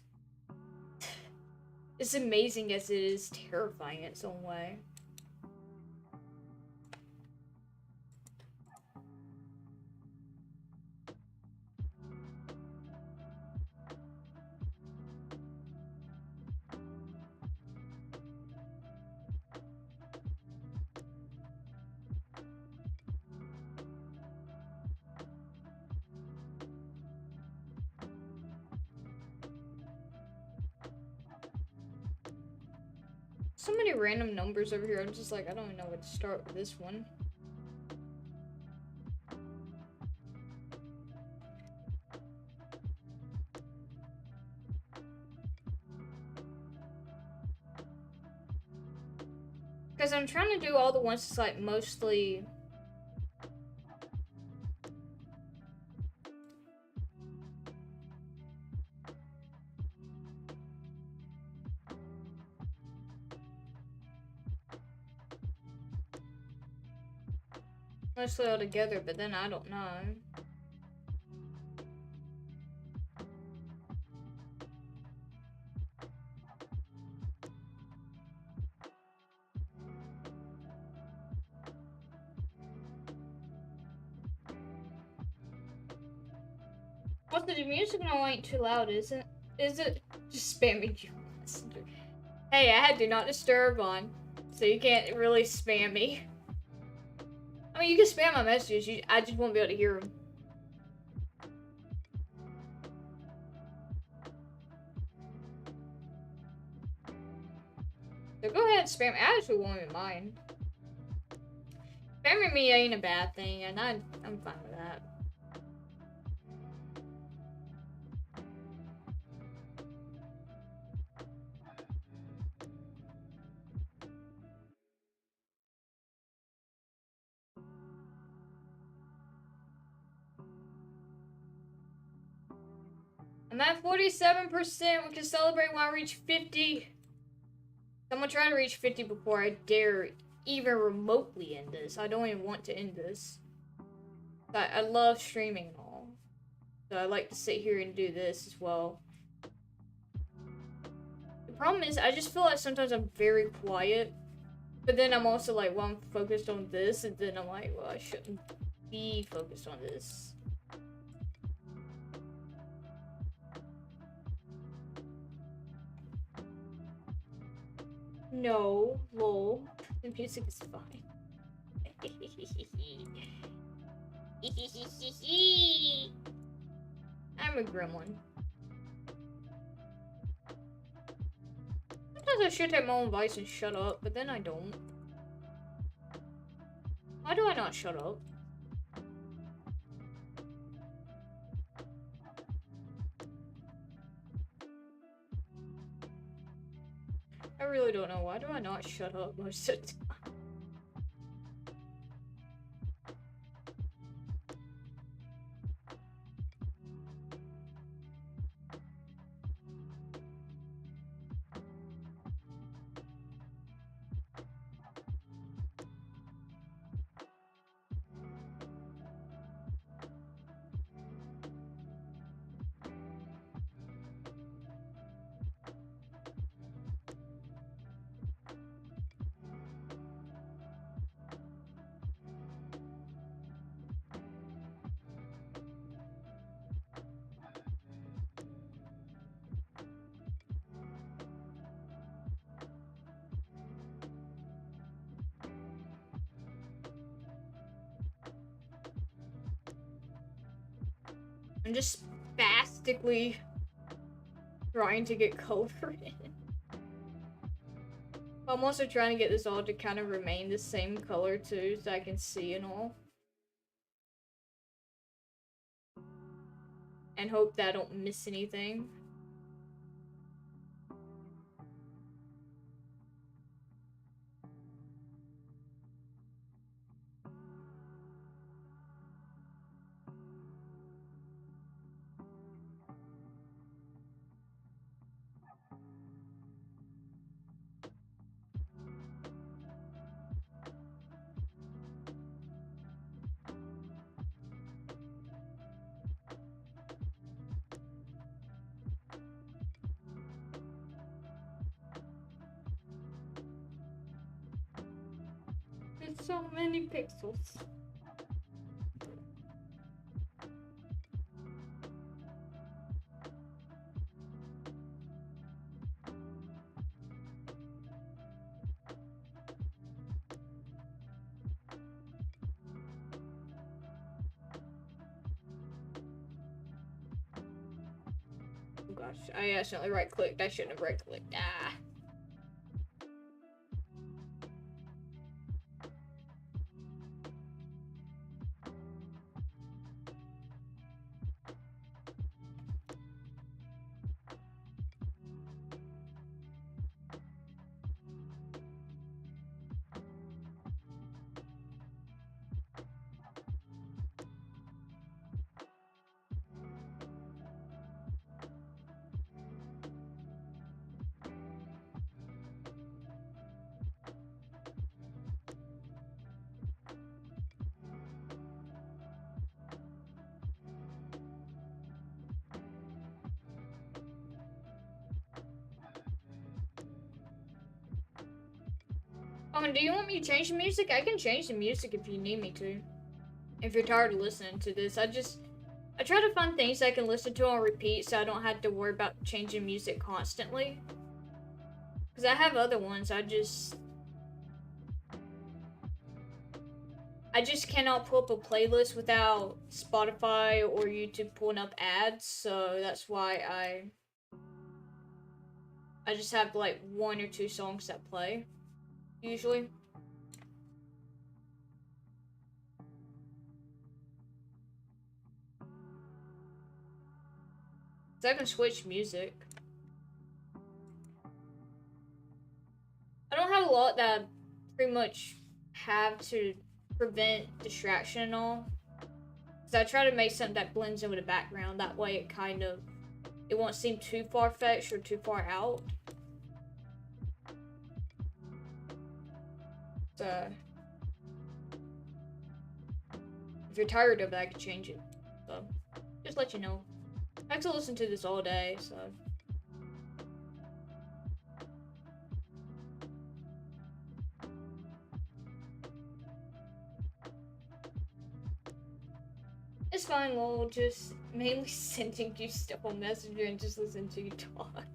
It's amazing as it is terrifying in its own way. So many random numbers over here. I'm just like, I don't even know where to start with this one. Because I'm trying to do all the ones that's like mostly... mostly all together, but then I don't know. Also, the music now ain't too loud, is it? Is it? Just spamming you. Hey, I had Do Not Disturb on, so you can't really spam me. I mean, you can spam my messages, I just won't be able to hear them. So go ahead and spam. I actually won't even mind. Spamming me ain't a bad thing, and I'm fine with that. I'm at 47%. We can celebrate when I reach 50. I'm gonna try to reach 50 before I dare even remotely end this. I don't even want to end this. But I love streaming and all. So I like to sit here and do this as well. The problem is, I just feel like sometimes I'm very quiet. But then I'm also like, well, I'm focused on this. And then I'm like, well, I shouldn't be focused on this. No, lol. The music is fine. I'm a gremlin. Sometimes I should take my own advice and shut up, but then I don't. Why do I not shut up? I really don't know. Why do I not shut up most of the time? I'm just spastically trying to get color in. I'm also trying to get this all to kind of remain the same color too, so I can see and all. And hope that I don't miss anything. It's so many pixels. Oh gosh, I accidentally right-clicked. I shouldn't have right-clicked. Ah. Oh, and do you want me to change the music? I can change the music if you need me to. If you're tired of listening to this, I try to find things I can listen to on repeat so I don't have to worry about changing music constantly. Because I have other ones, I just cannot pull up a playlist without Spotify or YouTube pulling up ads, so that's why I just have like 1 or 2 songs that play, usually. So I can switch music. I don't have a lot that I pretty much have to prevent distraction and all. So I try to make something that blends in with the background. That way it won't seem too far-fetched or too far out. So if you're tired of it, I can change it. So just let you know. I have to listen to this all day, so. It's fine, we'll just mainly sending you stuff on Messenger and just listen to you talk.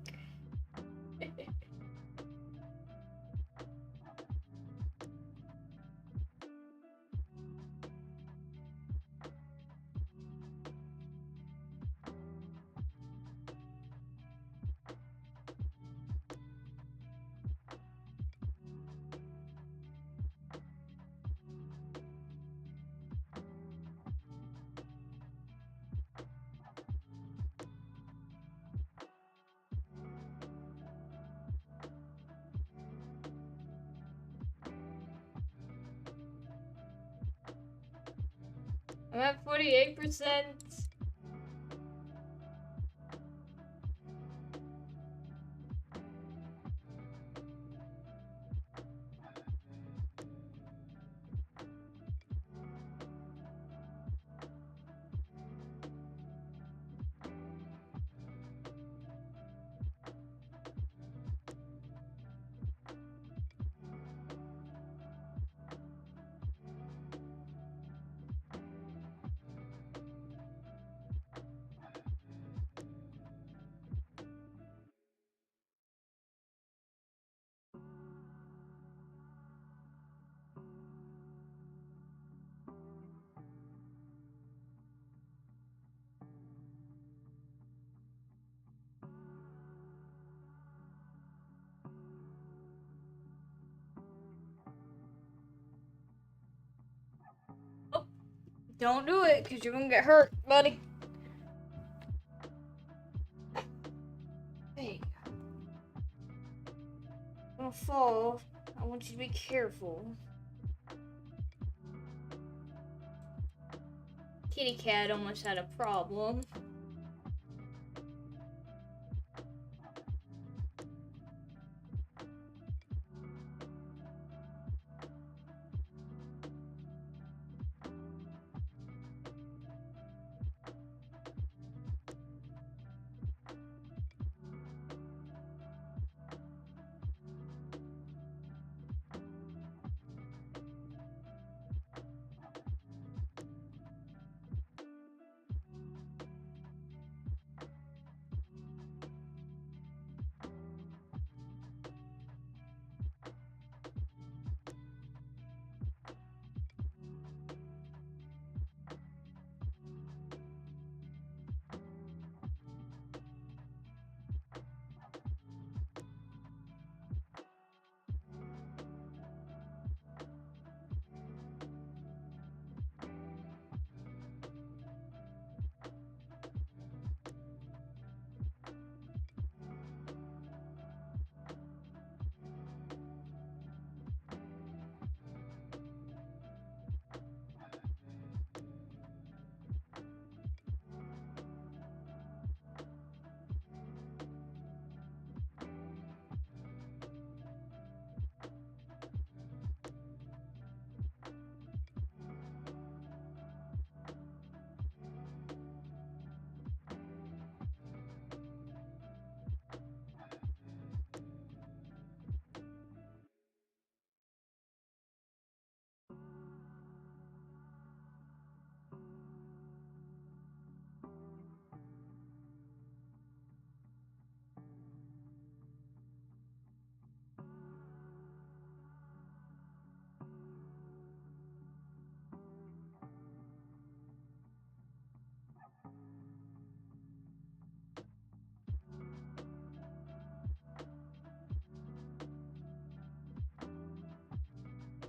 I'm at 48%. Don't do it, because you're gonna get hurt, buddy. Hey. I'm gonna fall. I want you to be careful. Kitty cat almost had a problem.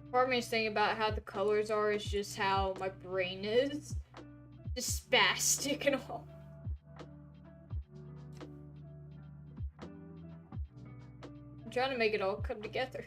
Part of me is thinking about how the colors are is just how my brain is. Just spastic and all. I'm trying to make it all come together.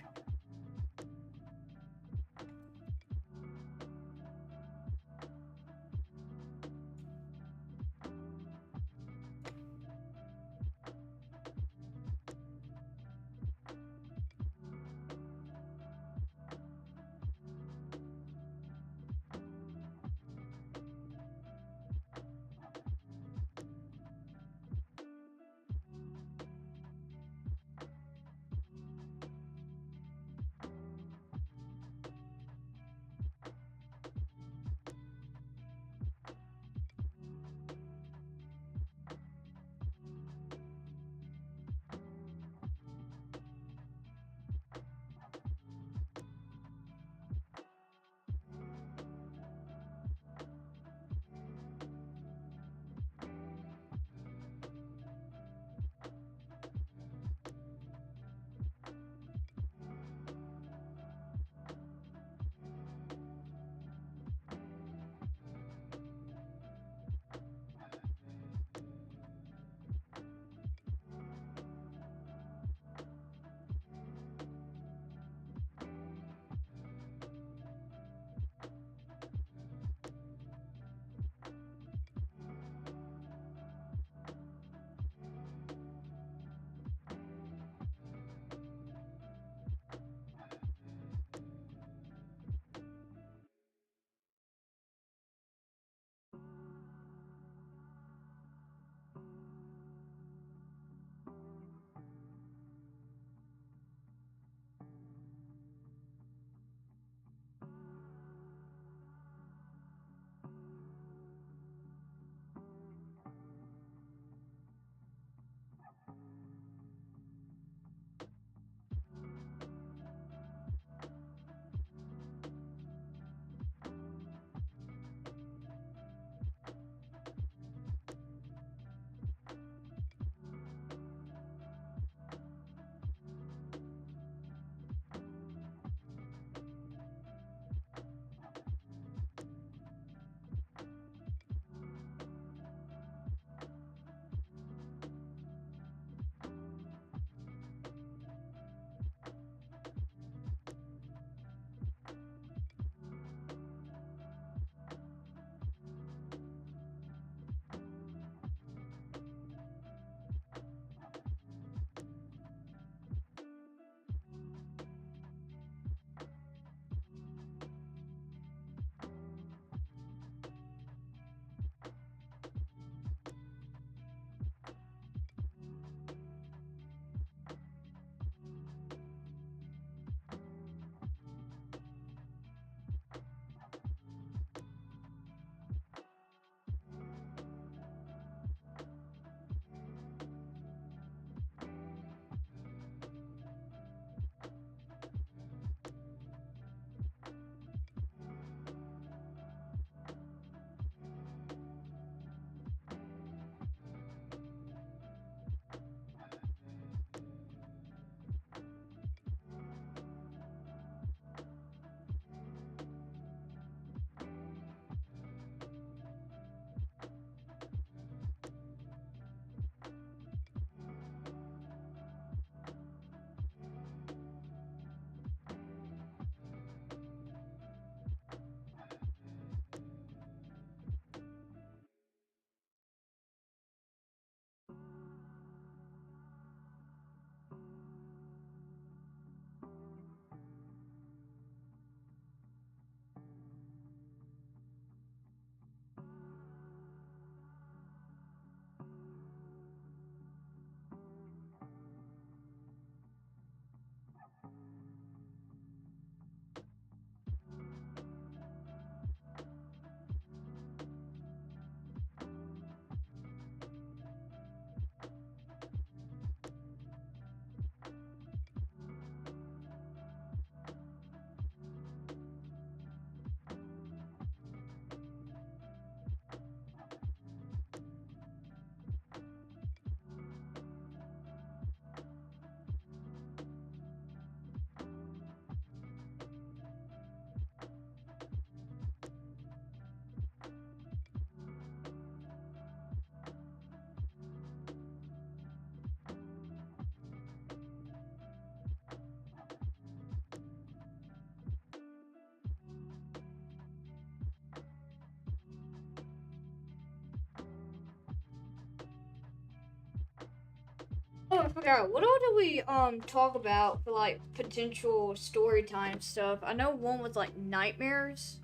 forgot, what all did we talk about for like potential story time stuff? I know one was like nightmares.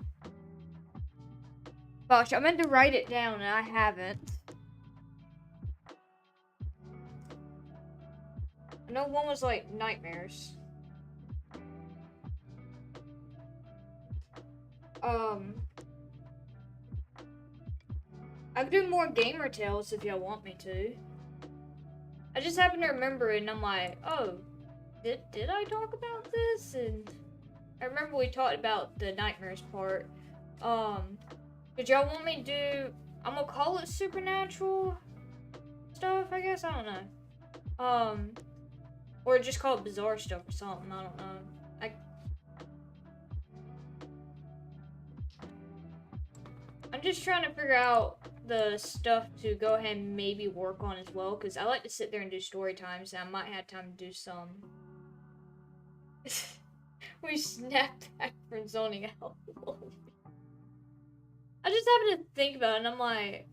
Gosh, I meant to write it down and I haven't. I know one was like nightmares. I could do more gamer tales if y'all want me to. I just happen to remember it and I'm like, oh, did I talk about this? And I remember we talked about the nightmares part. Did y'all want me to do, I'm gonna call it supernatural stuff, I guess? I don't know. Or just call it bizarre stuff or something, I don't know. I'm just trying to figure out the stuff to go ahead and maybe work on as well, because I like to sit there and do story times, and I might have time to do some. We snapped back from zoning out. I just happened to think about it, and I'm like,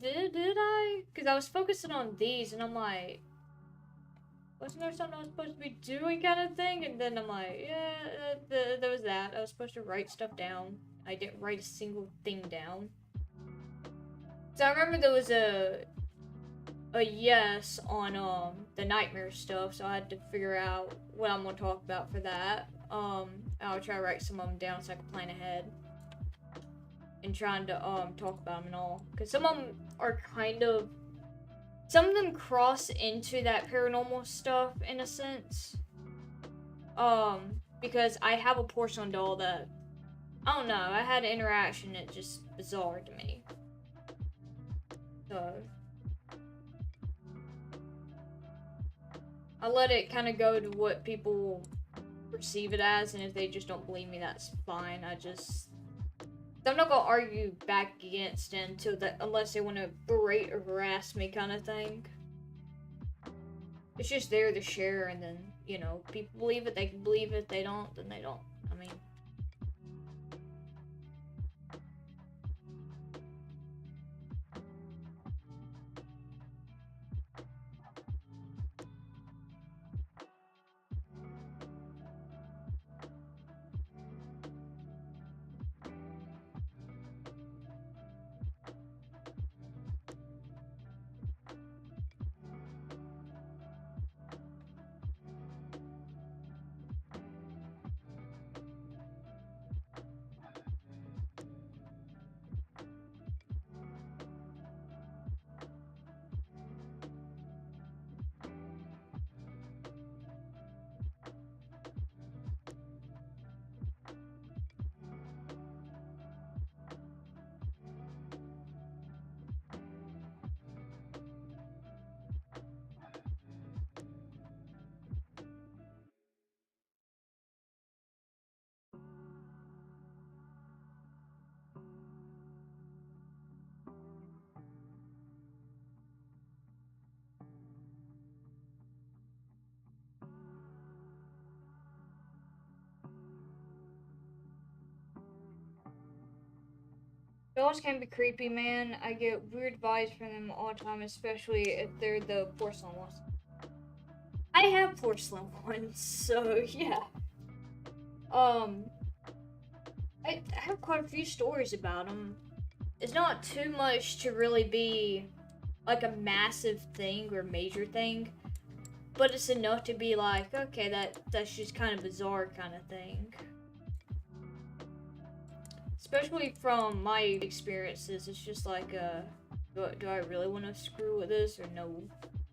did I? Because I was focusing on these, and I'm like, wasn't there something I was supposed to be doing kind of thing? And then I'm like, yeah, there was that. I was supposed to write stuff down. I didn't write a single thing down. So I remember there was a yes on the nightmare stuff, so I had to figure out what I'm gonna talk about for that. I'll try to write some of them down so I can plan ahead. And trying to talk about them and all. Because some of them are kind of, some of them cross into that paranormal stuff in a sense. Because I have a porcelain doll that, I don't know, I had an interaction that's just bizarre to me. So I let it kind of go to what people perceive it as, and if they just don't believe me, that's fine. I'm not gonna argue back against it until that, unless they want to berate or harass me, kind of thing. It's just there to share, and then, you know, people believe it, they can believe it. They don't, then they don't. I mean, dolls can be creepy, man. I get weird vibes from them all the time, especially if they're the porcelain ones. I have porcelain ones, so yeah. I have quite a few stories about them. It's not too much to really be like a massive thing or major thing, but it's enough to be like, okay, that's just kind of bizarre kind of thing. Especially from my experiences, it's just like, do I really want to screw with this or no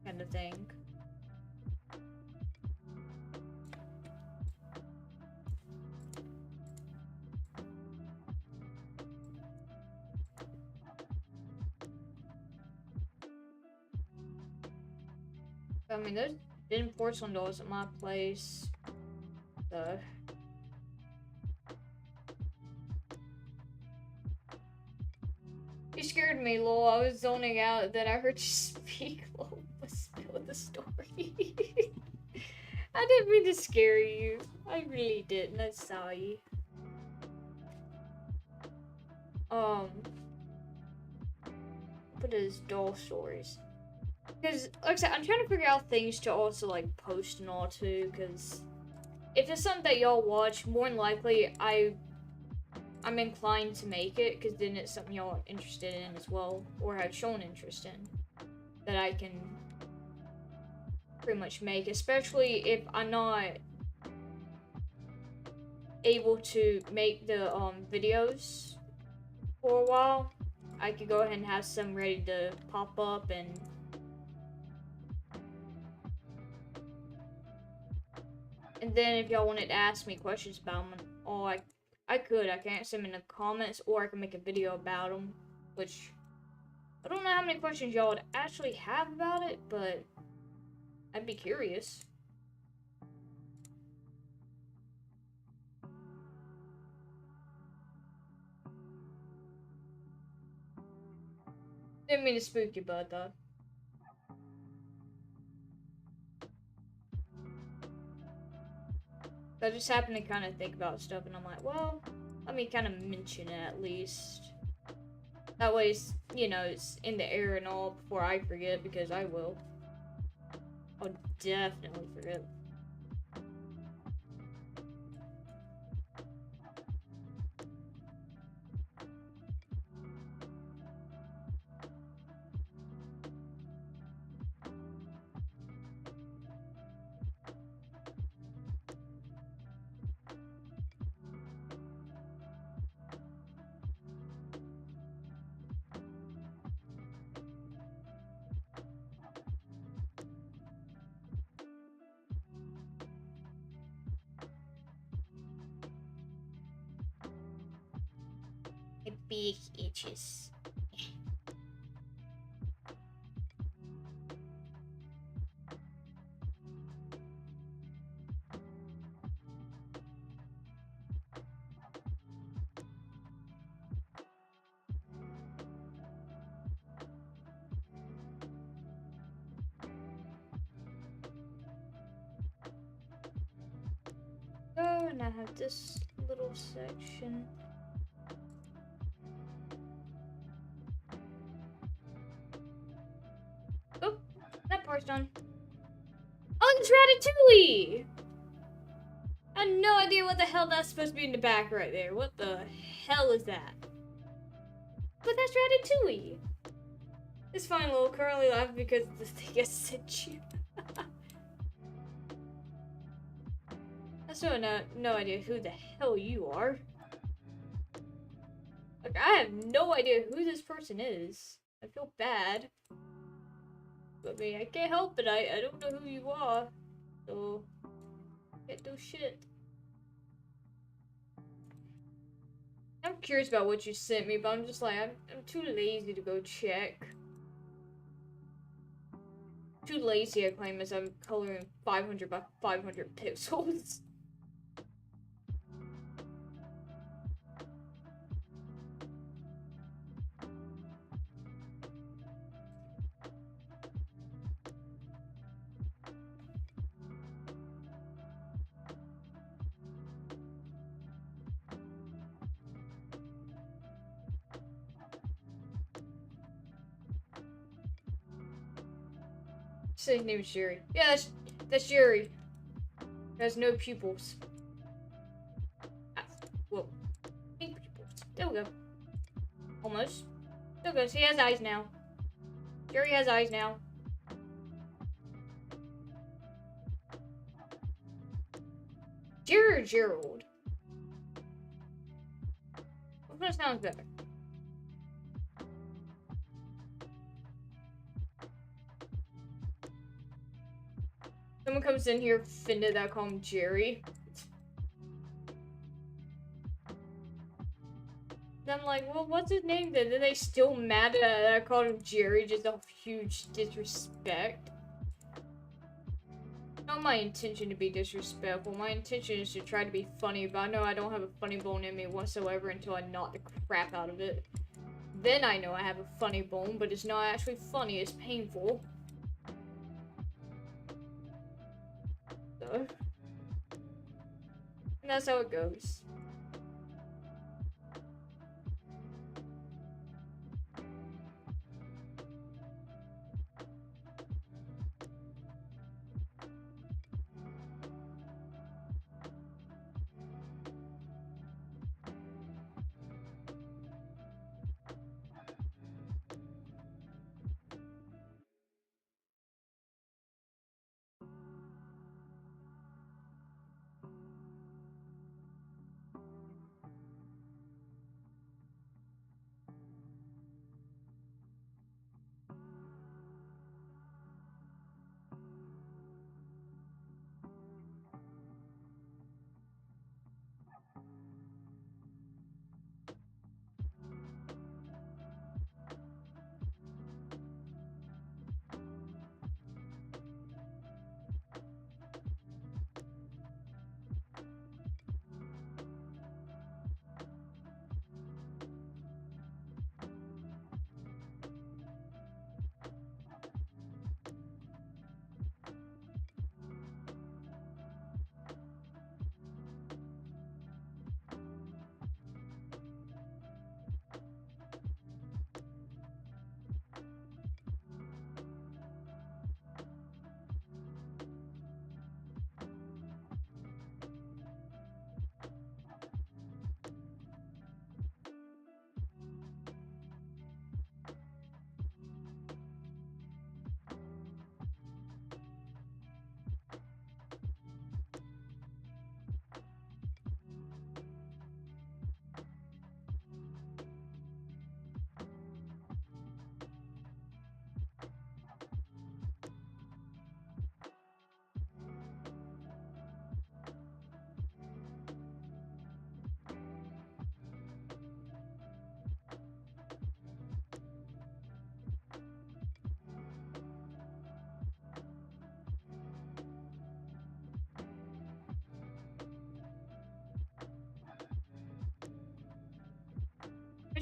kind of thing. I mean, there's been porcelain dolls at my place, so. You scared me, lol. I was zoning out, then I heard you speak, lol. What's the story? I didn't mean to scare you. I really didn't. I'm sorry. What is doll stories? Because, like I said, I'm trying to figure out things to also, like, post and all, too, because if it's something that y'all watch, more than likely, I'm inclined to make it, because then it's something y'all are interested in as well, or have shown interest in, that I can pretty much make, especially if I'm not able to make the, videos for a while. I could go ahead and have some ready to pop up, and then if y'all wanted to ask me questions about them, I could. I can answer them in the comments, or I can make a video about them, which I don't know how many questions y'all would actually have about it, but I'd be curious. Didn't mean to spook you, but I just happened to kind of think about stuff, and I'm like, well, let me kind of mention it at least. That way, it's, you know, it's in the air and all before I forget, because I will. I'll definitely forget. My big itches. Oh, and I have this little section. Oh, that part's done. Oh, it's Ratatouille! I had no idea what the hell that's supposed to be in the back right there. What the hell is that? But that's Ratatouille! It's fine, Lil. Currently laughing because of the thing I sent you. I still have no idea who the hell you are. Like, I have no idea who this person is. I feel bad. But I mean, I can't help it. I don't know who you are. So, can't do shit. I'm curious about what you sent me, but I'm just like, I'm too lazy to go check. Too lazy, I claim, as I'm coloring 500 by 500 pixels. His name is Jerry. Yeah, that's Jerry. He has no pupils. Ah, whoa. Pink pupils. There we go. Almost. There goes. He has eyes now. Jerry has eyes now. Jerry or Gerald? Which one sounds better? Someone comes in here offended that I call him Jerry. And I'm like, well, what's his name then? Then they still mad that I called him Jerry, just a huge disrespect. Not my intention to be disrespectful. My intention is to try to be funny, but I know I don't have a funny bone in me whatsoever until I knock the crap out of it. Then I know I have a funny bone, but it's not actually funny, it's painful. So, and that's how it goes.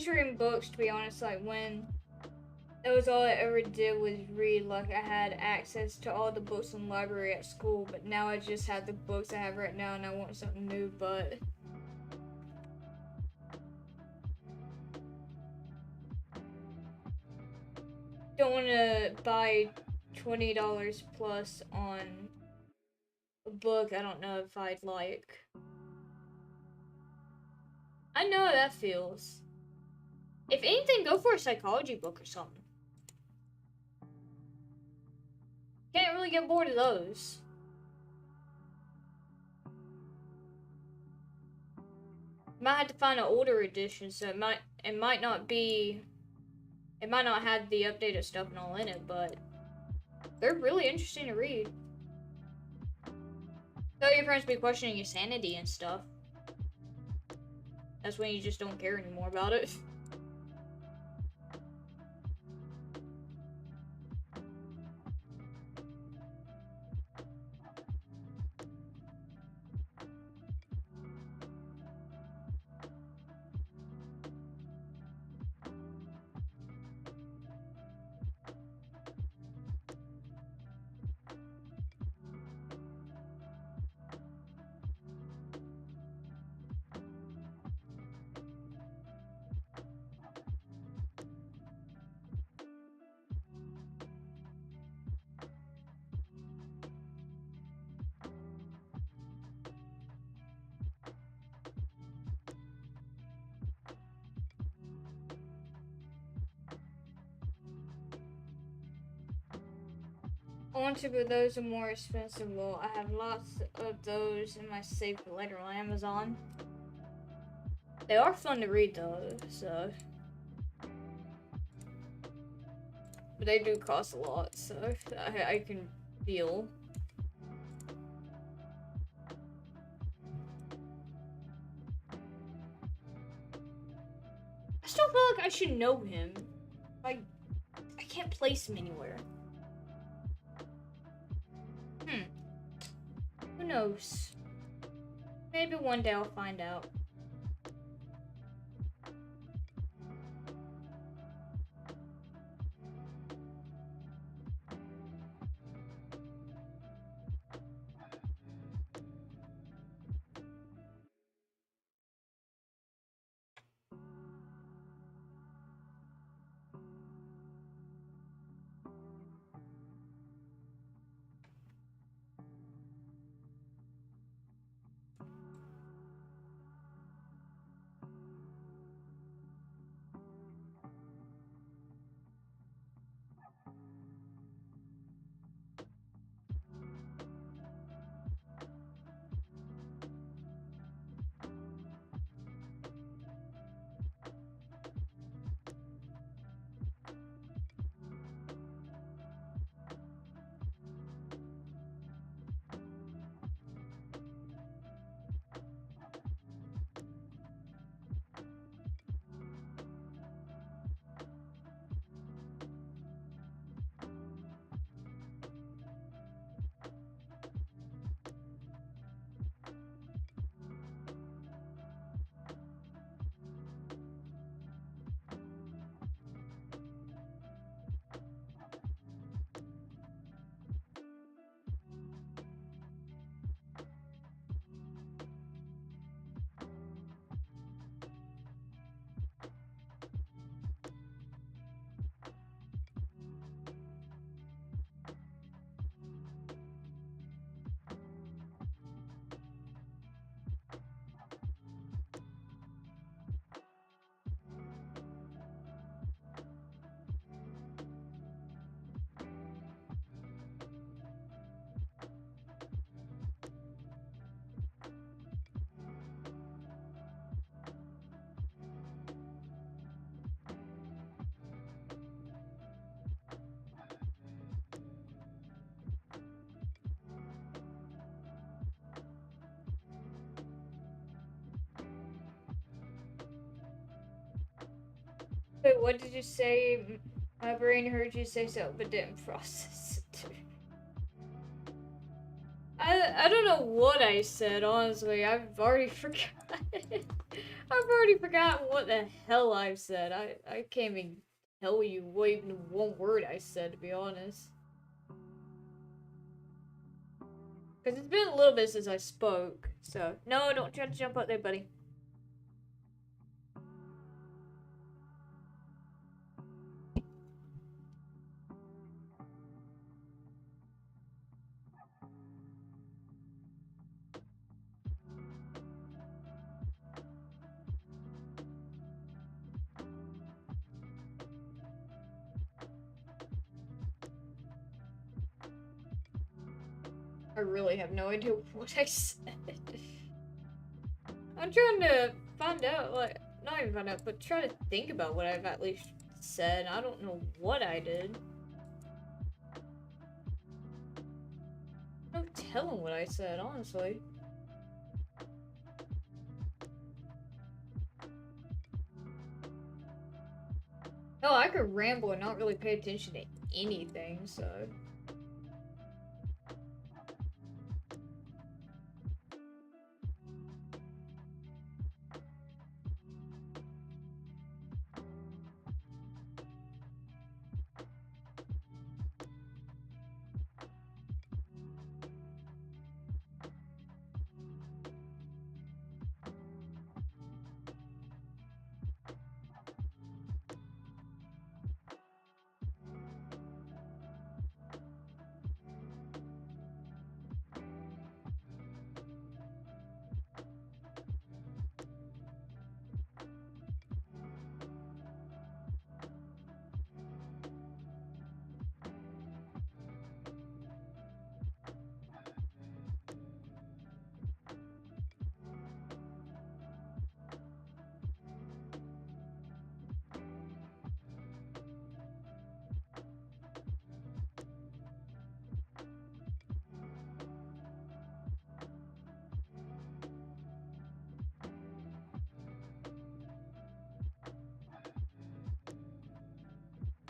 entering books, to be honest, like when that was all I ever did was read. Like I had access to all the books in the library at school, but now I just have the books I have right now and I want something new, but don't want to buy $20 plus on a book I don't know if I'd like. I know how that feels. If anything, go for a psychology book or something. Can't really get bored of those. Might have to find an older edition, so it might not have the updated stuff and all in it, but they're really interesting to read. So your friends be questioning your sanity and stuff. That's when you just don't care anymore about it. I want to, but those are more expensive. Well, I have lots of those in my safe later on Amazon. They are fun to read though, so. But they do cost a lot, so I can feel. I still feel like I should know him. Like, I can't place him anywhere. Who knows? Maybe one day I'll find out. Wait, what did you say? My brain heard you say so, but didn't process it. I don't know what I said, honestly. I've already forgotten. I've already forgotten what the hell I've said. I can't even tell you what even one word I said, to be honest. Because it's been a little bit since I spoke, so... No, don't try to jump up there, buddy. I really have no idea what I said. I'm trying to find out, like, not even find out, but try to think about what I've at least said. I don't know what I did. No telling what I said, honestly. No, I could ramble and not really pay attention to anything, so...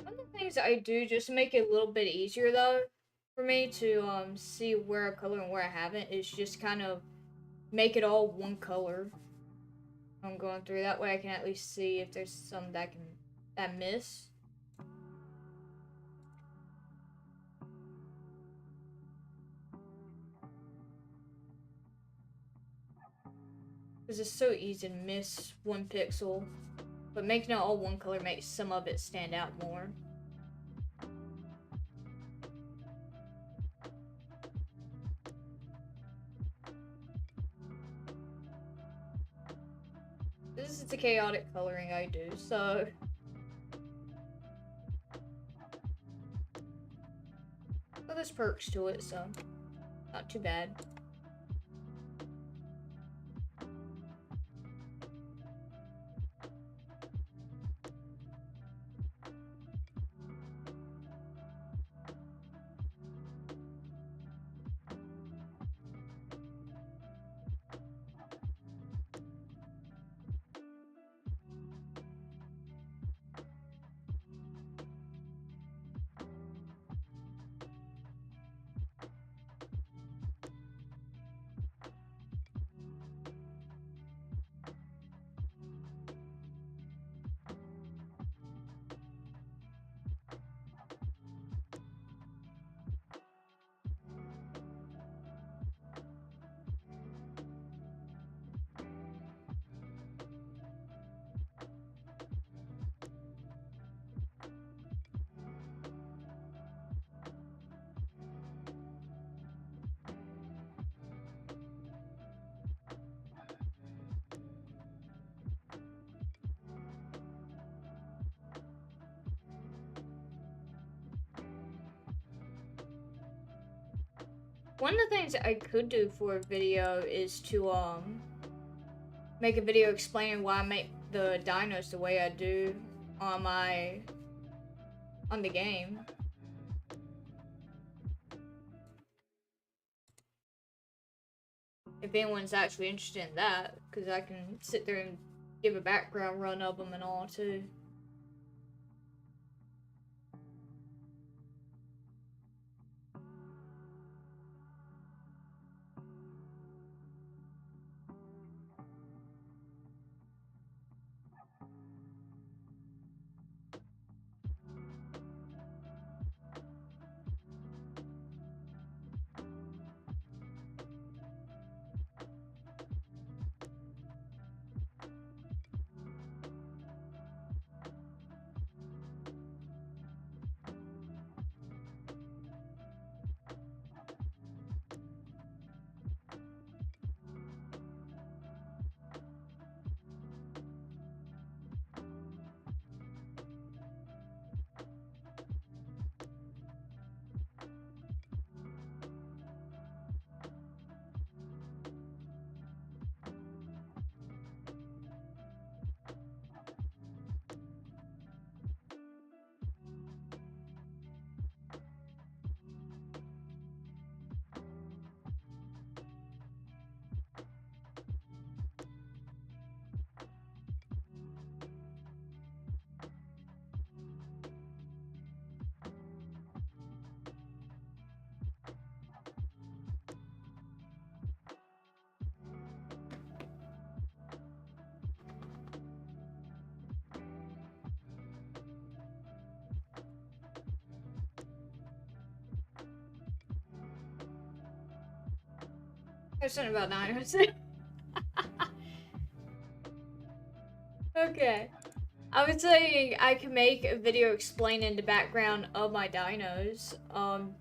One of the things I do just to make it a little bit easier though for me to see where I color and where I haven't is just kind of make it all one color. I'm going through that way I can at least see if there's some that I miss. Because it's so easy to miss one pixel, but making it all one color makes some of it stand out more. This is the chaotic coloring I do, so... Well, there's perks to it, so... Not too bad. One of the things I could do for a video is to make a video explaining why I make the dinos the way I do on the game. If anyone's actually interested in that, because I can sit there and give a background run of them and all too. There's something about dinos. Okay. I was saying I could make a video explaining the background of my dinos,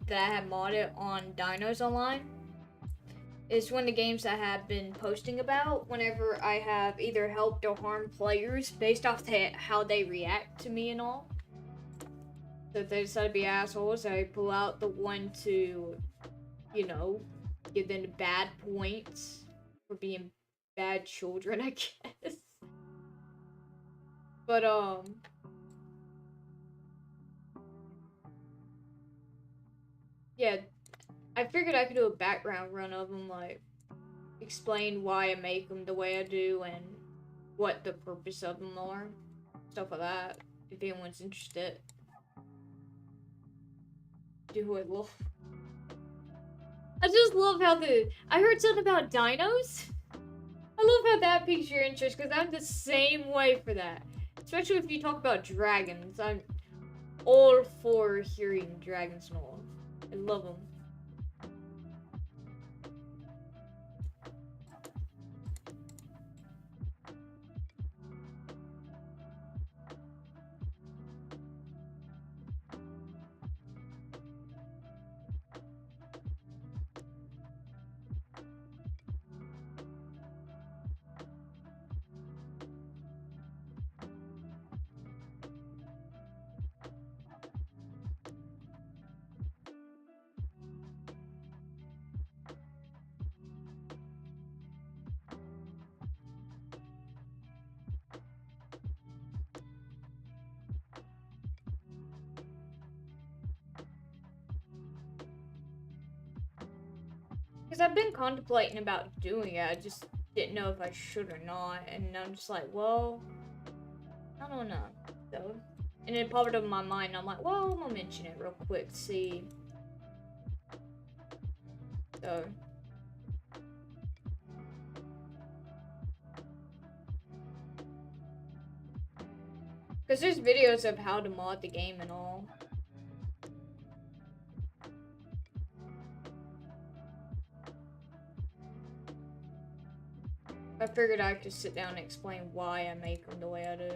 that I have modded on Dinos Online. It's one of the games I have been posting about whenever I have either helped or harmed players based off how they react to me and all. So if they decide to be assholes, I pull out the one to, you know, give them the bad points for being bad children, I guess. But, yeah, I figured I could do a background run of them, like, explain why I make them the way I do and what the purpose of them are. Stuff like that, if anyone's interested. Do I love... I just love how I heard something about dinos? I love how that piques your interest, because I'm the same way for that. Especially if you talk about dragons. I'm all for hearing dragons and all. I love them. Because I've been contemplating about doing it, I just didn't know if I should or not, and I'm just like, well, I don't know, so. And it popped up in my mind, I'm like, well, I'm gonna mention it real quick, see. So. Because there's videos of how to mod the game and all. I figured I could sit down and explain why I make them the way I do.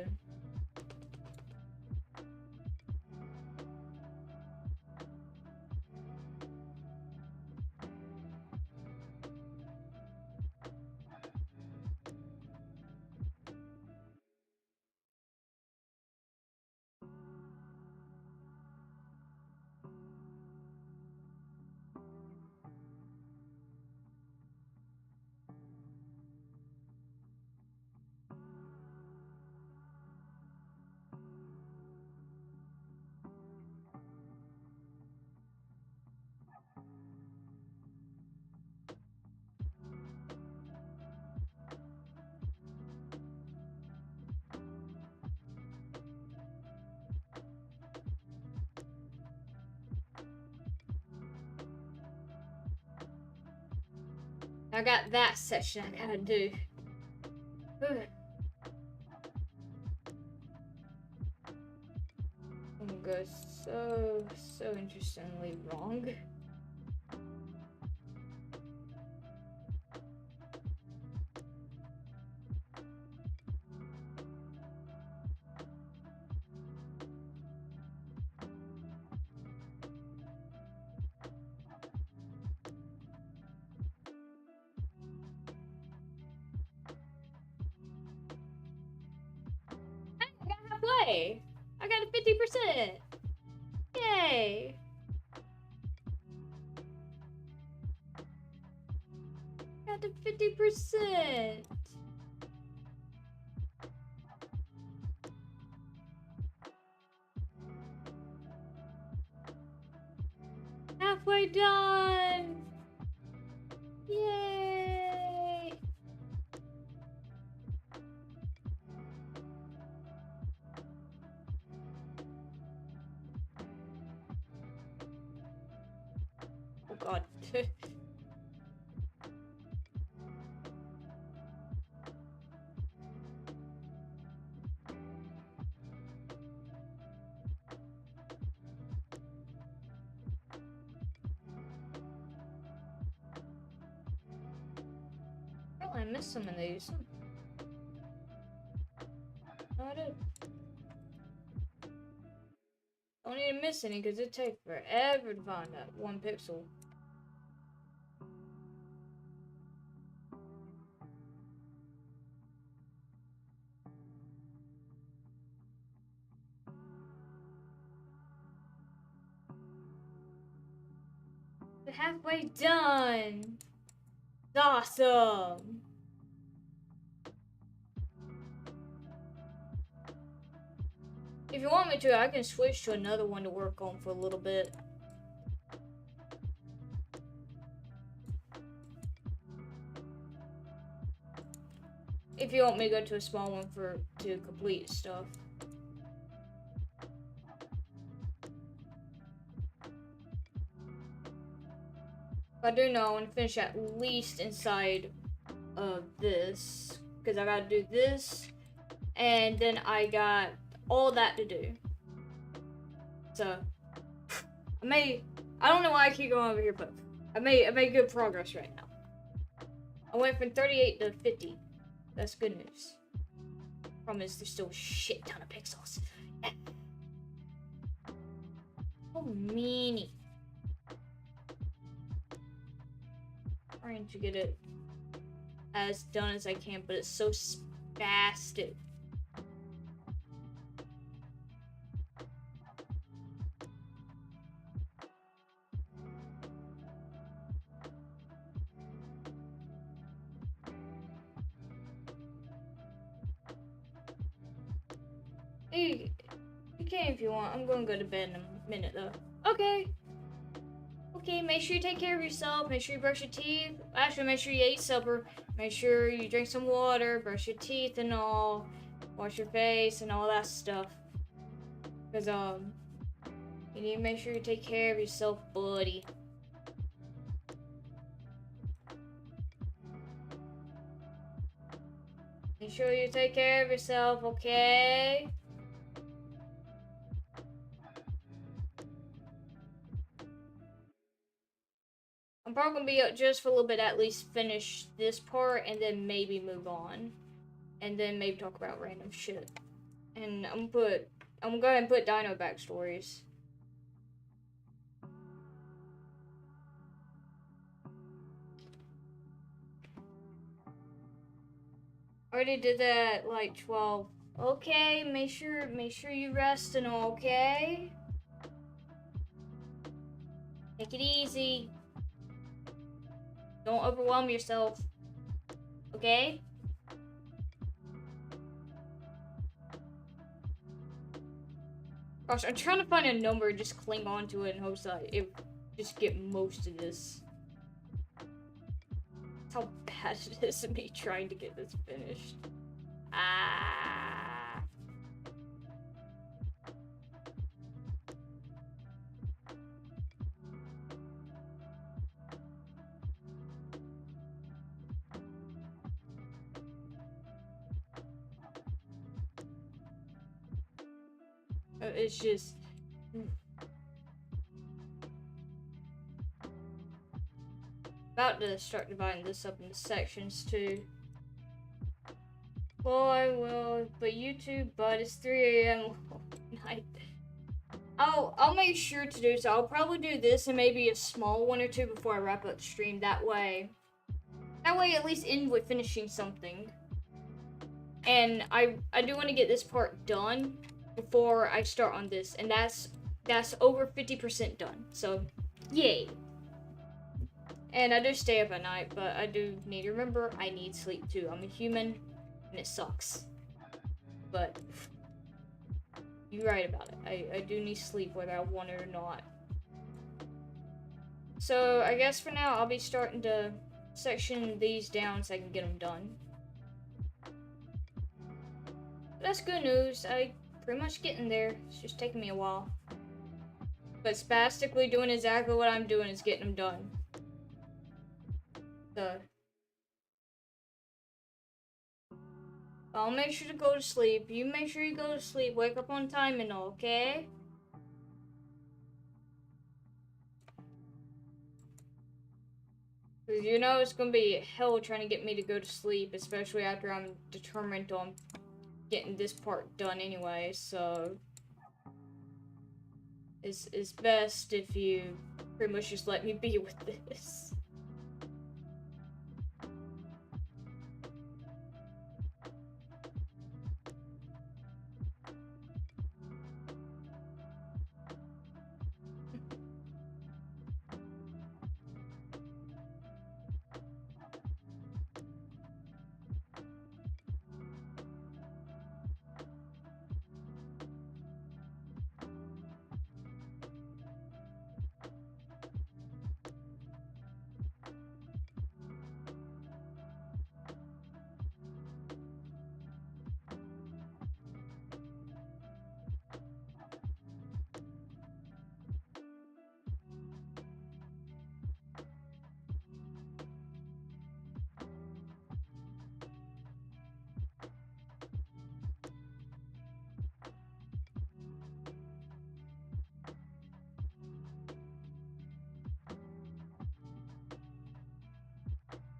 I got that session I gotta do. I'm gonna go so interestingly wrong. Halfway. I got a 50%. Yay. Got to 50%. Halfway done. Yay. Oh god. missed some of these. No, I did. Don't need to miss any because it takes forever to find that one pixel. We're halfway done. It's awesome. If you want me to, I can switch to another one to work on for a little bit. If you want me to go to a small one to complete stuff. I do know I want to finish at least inside of this, because I gotta do this, and then I got all that to do. So I don't know why I keep going over here, but I made good progress right now. I went from 38 to 50. That's good news. Problem is there's still a shit ton of pixels. So many. Trying to get it as done as I can, but it's so spastic. You can if you want. I'm gonna go to bed in a minute though. Okay. Okay, make sure you take care of yourself. Make sure you brush your teeth. Actually, make sure you eat supper. Make sure you drink some water, brush your teeth and all. Wash your face and all that stuff. Because, you need to make sure you take care of yourself, buddy. Make sure you take care of yourself, okay? I'm probably gonna be up just for a little bit, at least finish this part, and then maybe move on. And then maybe talk about random shit. And I'm gonna go ahead and put Dino backstories. Already did that at like 12. Okay, make sure you rest and all, okay? Take it easy. Don't overwhelm yourself. Okay? Gosh, I'm trying to find a number and just cling on to it in hopes that it just get most of this. That's how bad it is of me trying to get this finished. Ah. It's just... About to start dividing this up into sections too. Boy, well, but YouTube, but it's 3 a.m. night. I'll make sure to do so. I'll probably do this and maybe a small one or two before I wrap up the stream. That way at least end with finishing something. And I do want to get this part done before I start on this, and that's over 50% done. So, yay. And I do stay up at night, but I do need to remember I need sleep too. I'm a human, and it sucks. But you're right about it. I do need sleep whether I want it or not. So I guess for now I'll be starting to section these down so I can get them done. But that's good news. I pretty much getting there. It's just taking me a while. But spastically doing exactly what I'm doing is getting them done. So I'll make sure to go to sleep. You make sure you go to sleep. Wake up on time and all, okay? Because you know it's gonna be hell trying to get me to go to sleep, especially after I'm determined on getting this part done anyway, so it's best if you pretty much just let me be with this.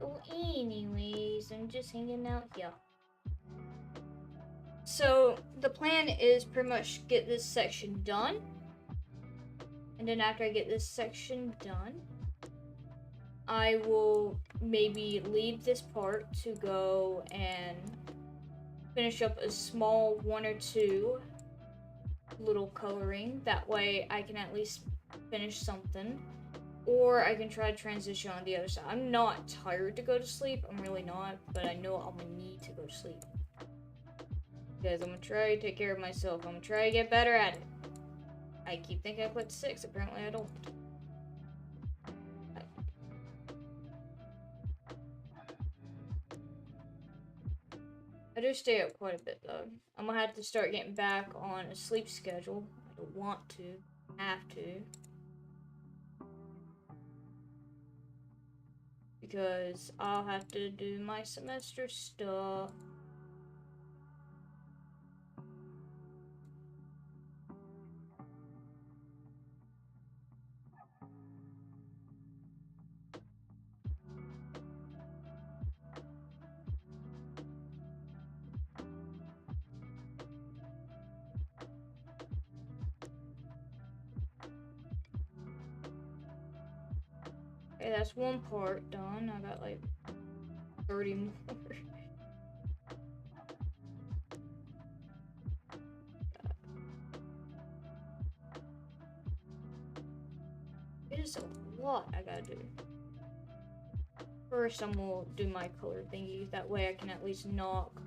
Well, anyways, I'm just hanging out here. So, the plan is pretty much get this section done. And then after I get this section done, I will maybe leave this part to go and finish up a small 1 or 2 little coloring. That way I can at least finish something. Or I can try to transition on the other side. I'm not tired to go to sleep. I'm really not. But I know I'm gonna need to go to sleep. Because I'm gonna try to take care of myself. I'm gonna try to get better at it. I keep thinking I put 6. Apparently I don't. I do stay up quite a bit though. I'm gonna have to start getting back on a sleep schedule. I don't want to. Have to. Because I'll have to do my semester stuff. Okay, that's one part done. I got like 30 more. It is a lot I gotta do. First, I'm gonna do my color thingy. That way I can at least knock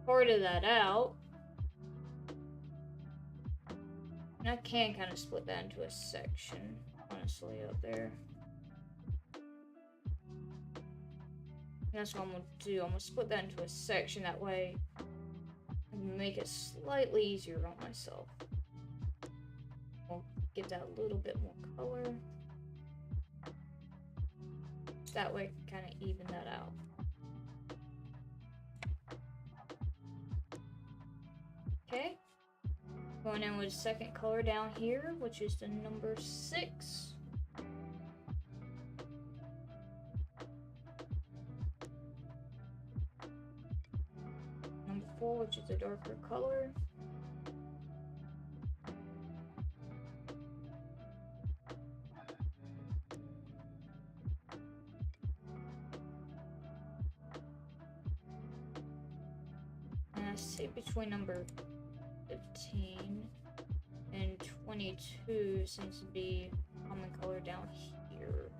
part of that out. And I can kind of split that into a section, honestly, up there. And that's what I'm gonna do. I'm gonna split that into a section. That way I can make it slightly easier on myself. I'll give that a little bit more color. That way I can kind of even that out. Okay. Going in with a second color down here, which is the number 6. Number 4, which is a darker color. And I say between number 15 and 22 seems to be common color down here.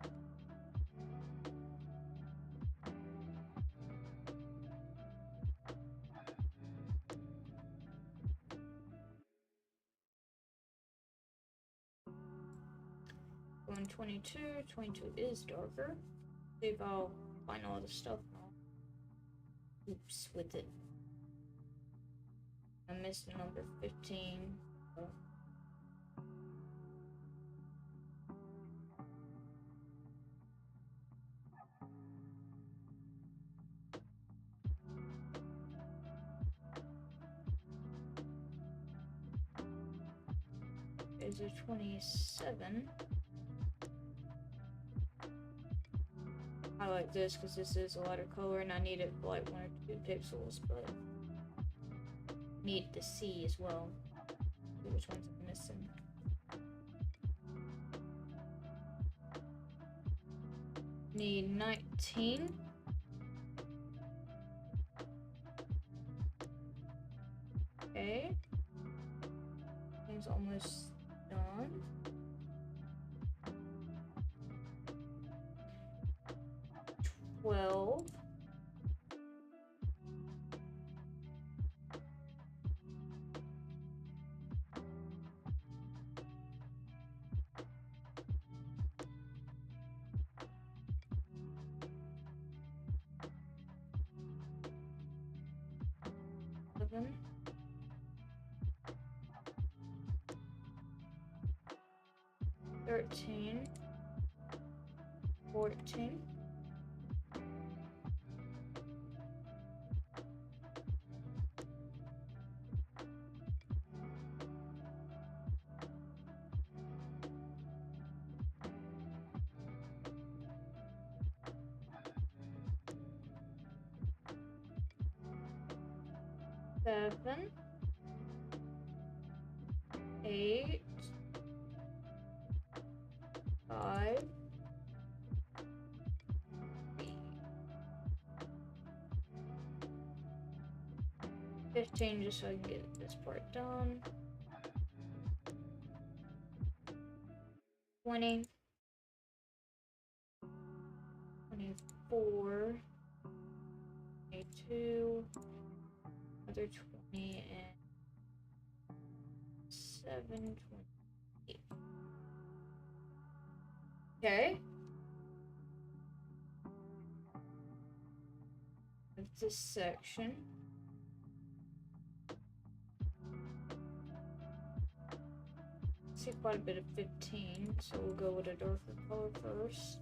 Going 22, 22 is darker. See if I'll find all the stuff now. Oops, with it. I missed the number 15. Oh. There's a 27. like this because this is a lighter color and I need it for like 1 or 2 pixels, but need to see as well. See which ones I'm missing. Need 19. Okay. Thing's almost done. Well, seven, 13, 14. Seven, 8, 5, 15, just so I can get this part done. 20, 24, 22, another 20, and 7, 28. Okay. This section. See quite a bit of 15, so we'll go with a darker color first.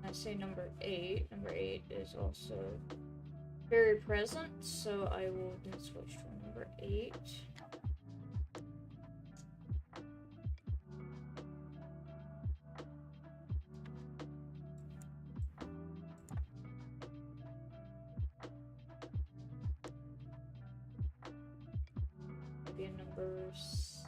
I say number 8. Number 8 is also very present, so I will then switch to number 8. Maybe a number 6.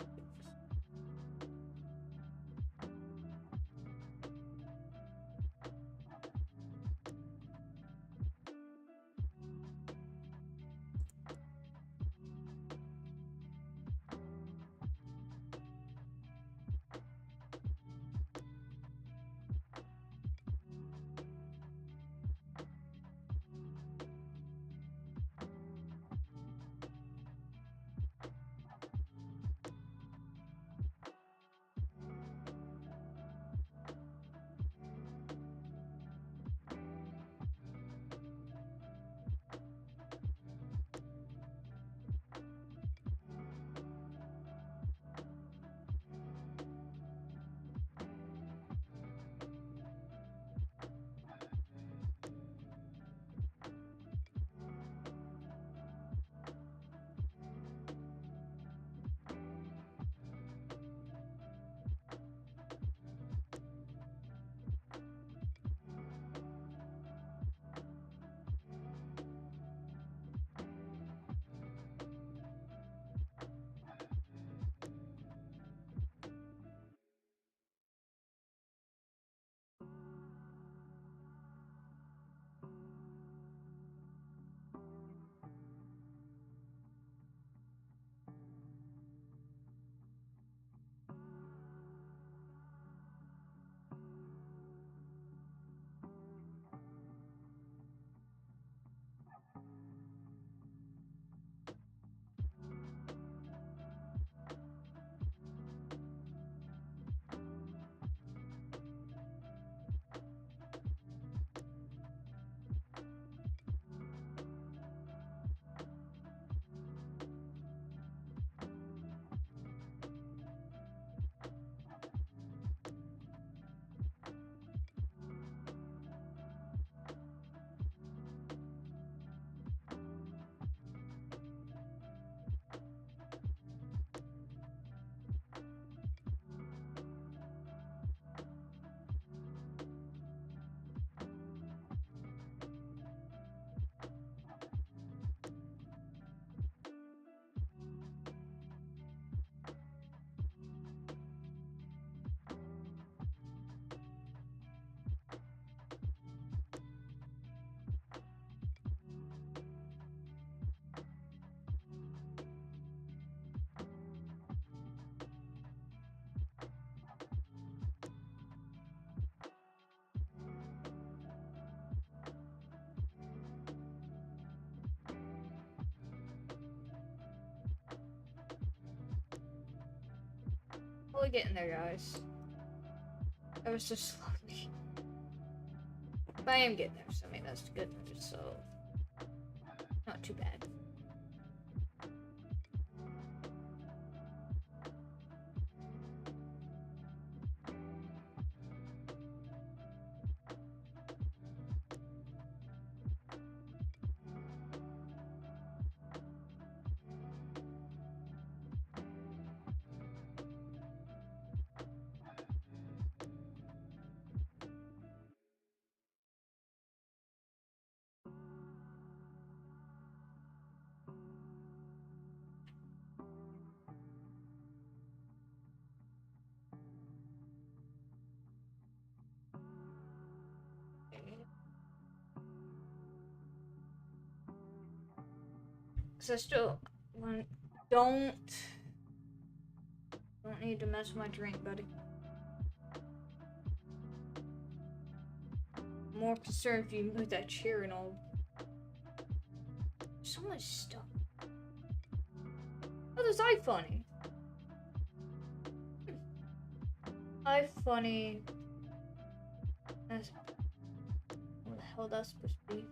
Slowly getting there, guys. Ever so slowly. But I am getting there, so I mean that's good news, so not too bad. Cause I still don't need to mess with my drink, buddy. I'm more concerned if you move that chair and all. So much stuff. Oh, there's iFunny. iFunny. That's what the hell that's supposed to be.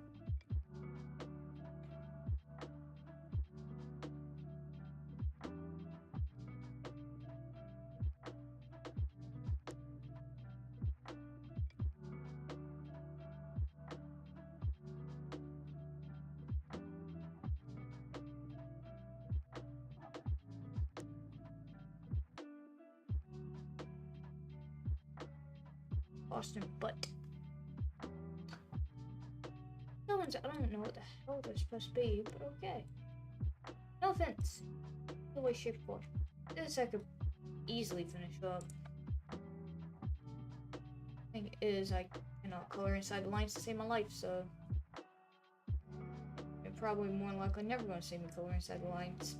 Boston butt. No one's. I don't know what the hell they're supposed to be, but okay. No offense. No way, shape, or form. This I could easily finish up. Thing is, I cannot color inside the lines to save my life, so you're probably more likely never going to see me color inside the lines.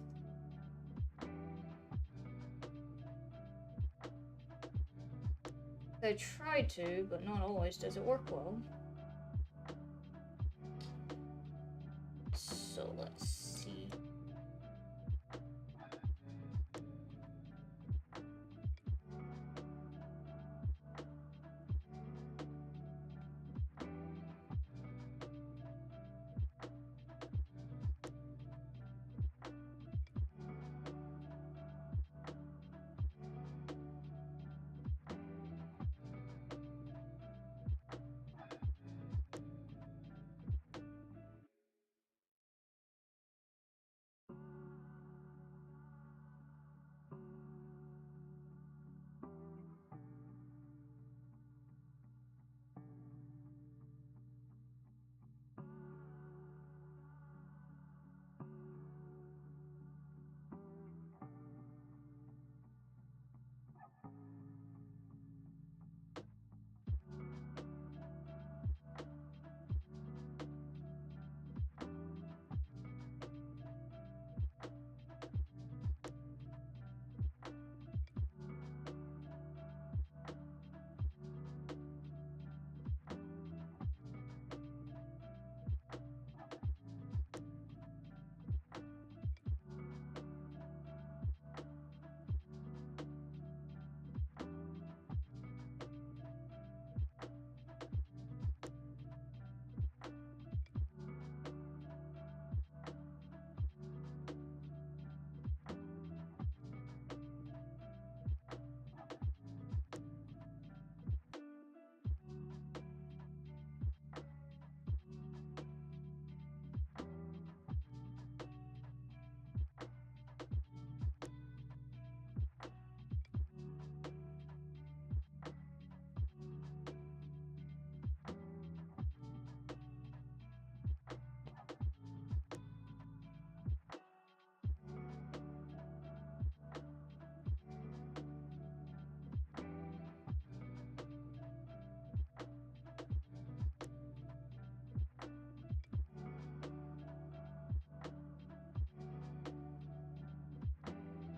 I try to, but not always does it work well. So let's see.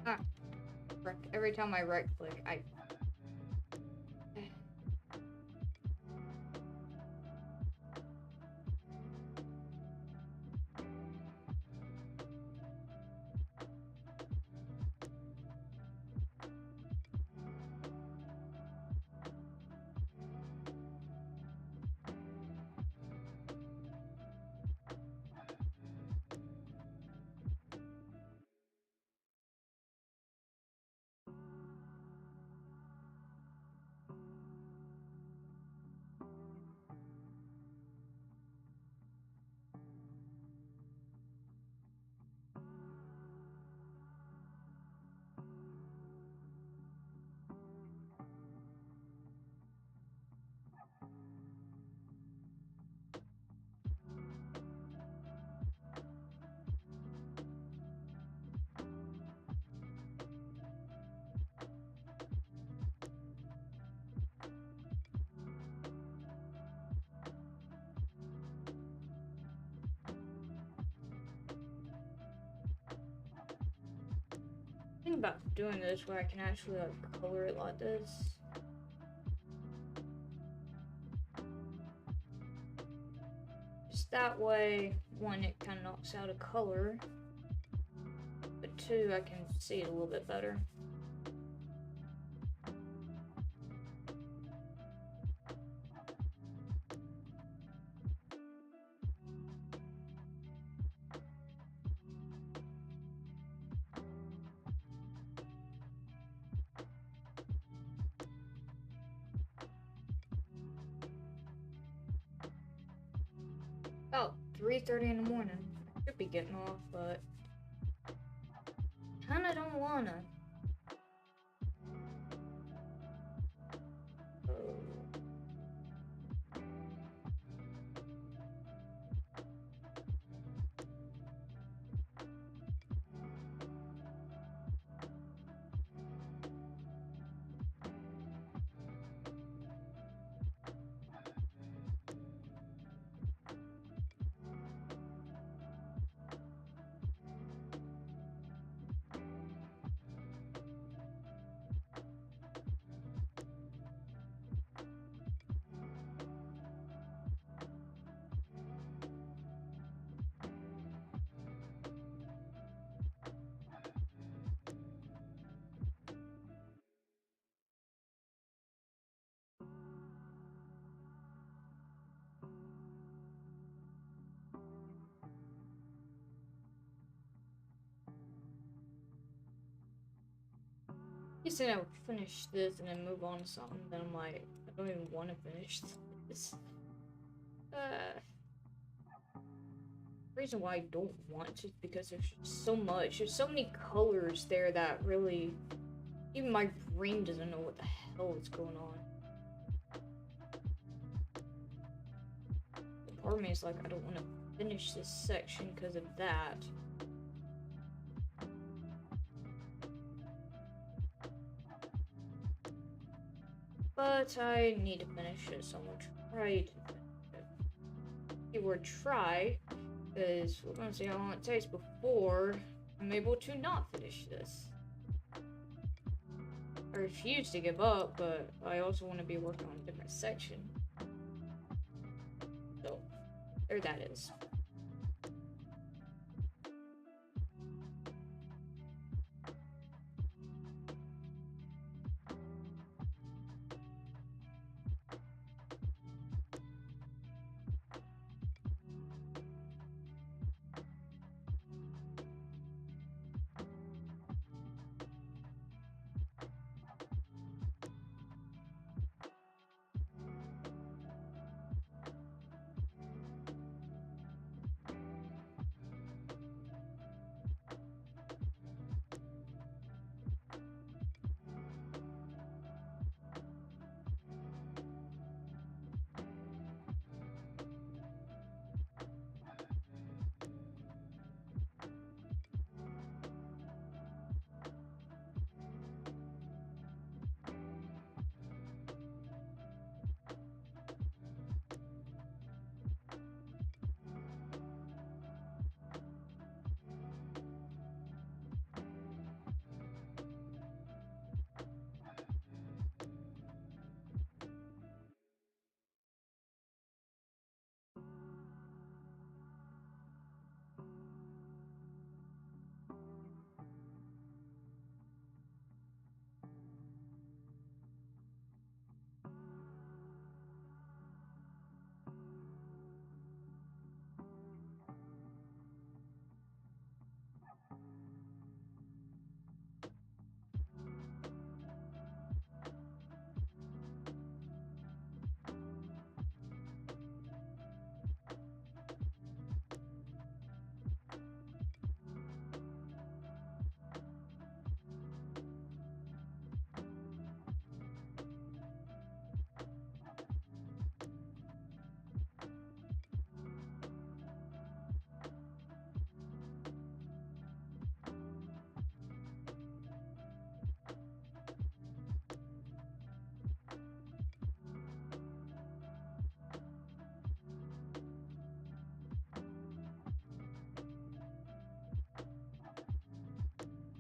Ah, frick. Every time I right click, I. Think about doing this where I can actually like color it like this. Just that way, one, it kind of knocks out a color, but two, I can see it a little bit better. About 3:30 in the morning. I should be getting off, but kinda don't wanna. You said I would finish this and then move on to something, then I'm like, I don't even want to finish this. Reason why I don't want to is because there's so much. There's so many colors there that really, even my brain doesn't know what the hell is going on. The part of me is like, I don't want to finish this section because of that. But I need to finish it, so I'm gonna try to finish it. Keyword try, because we're gonna see how long it takes before I'm able to not finish this. I refuse to give up, but I also want to be working on a different section. So, there that is.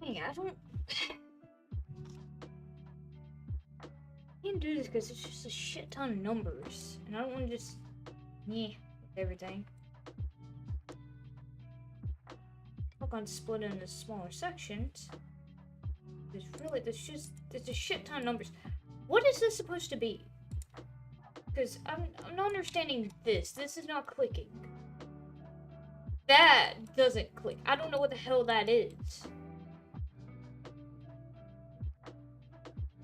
Hey, I don't I can't do this because it's just a shit ton of numbers, and I don't want to just with everything. I'm going to split it into smaller sections. There's a shit ton of numbers. What is this supposed to be? Because I'm not understanding this. This is not clicking. That doesn't click. I don't know what the hell that is.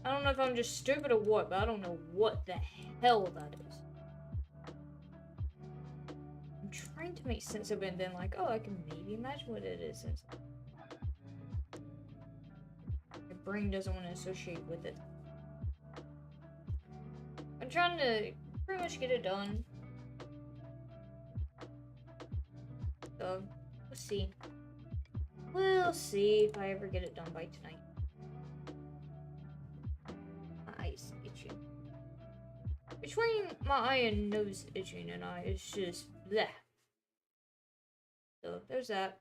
I don't know if I'm just stupid or what, but I don't know what the hell that is. I'm trying to make sense of it and then like, oh, I can maybe imagine what it is. My brain doesn't want to associate with it. I'm trying to pretty much get it done. So, we'll see. We'll see if I ever get it done by tonight. My eye's itching. Between my eye and nose itching and eye, it's just bleh. So, there's that.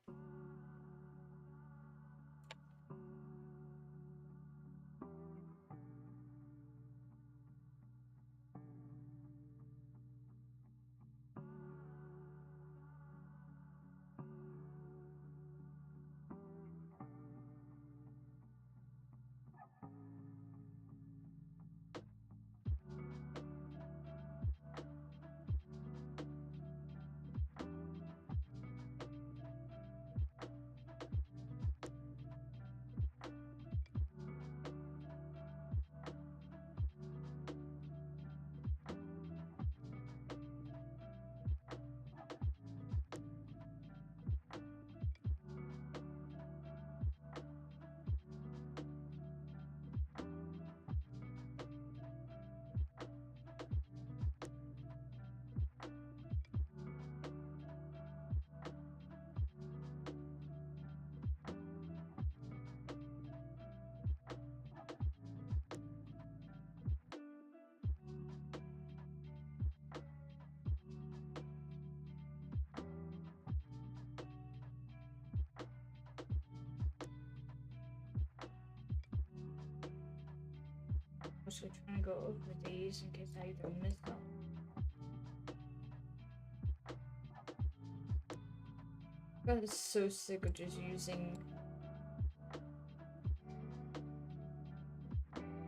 I'm also trying to go over these in case I either miss them. I'm so sick of just using.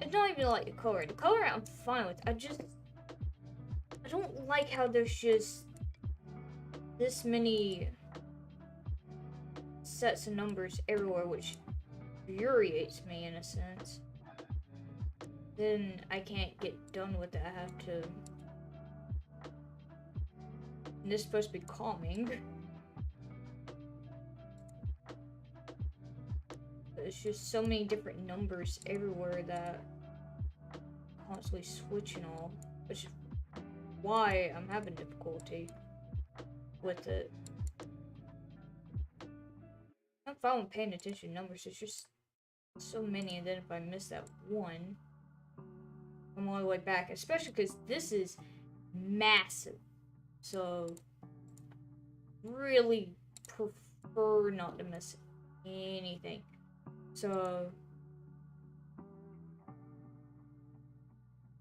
It's not even like the color. The color I'm fine with. I don't like how there's just this many sets of numbers everywhere, which infuriates me in a sense. Then I can't get done with it. I have to. And this is supposed to be calming. There's just so many different numbers everywhere that constantly switch and all, which is why I'm having difficulty with it. I'm fine with paying attention to numbers. It's just so many, and then if I miss that one, I'm all the way back. Especially because this is massive, so really prefer not to miss anything. So,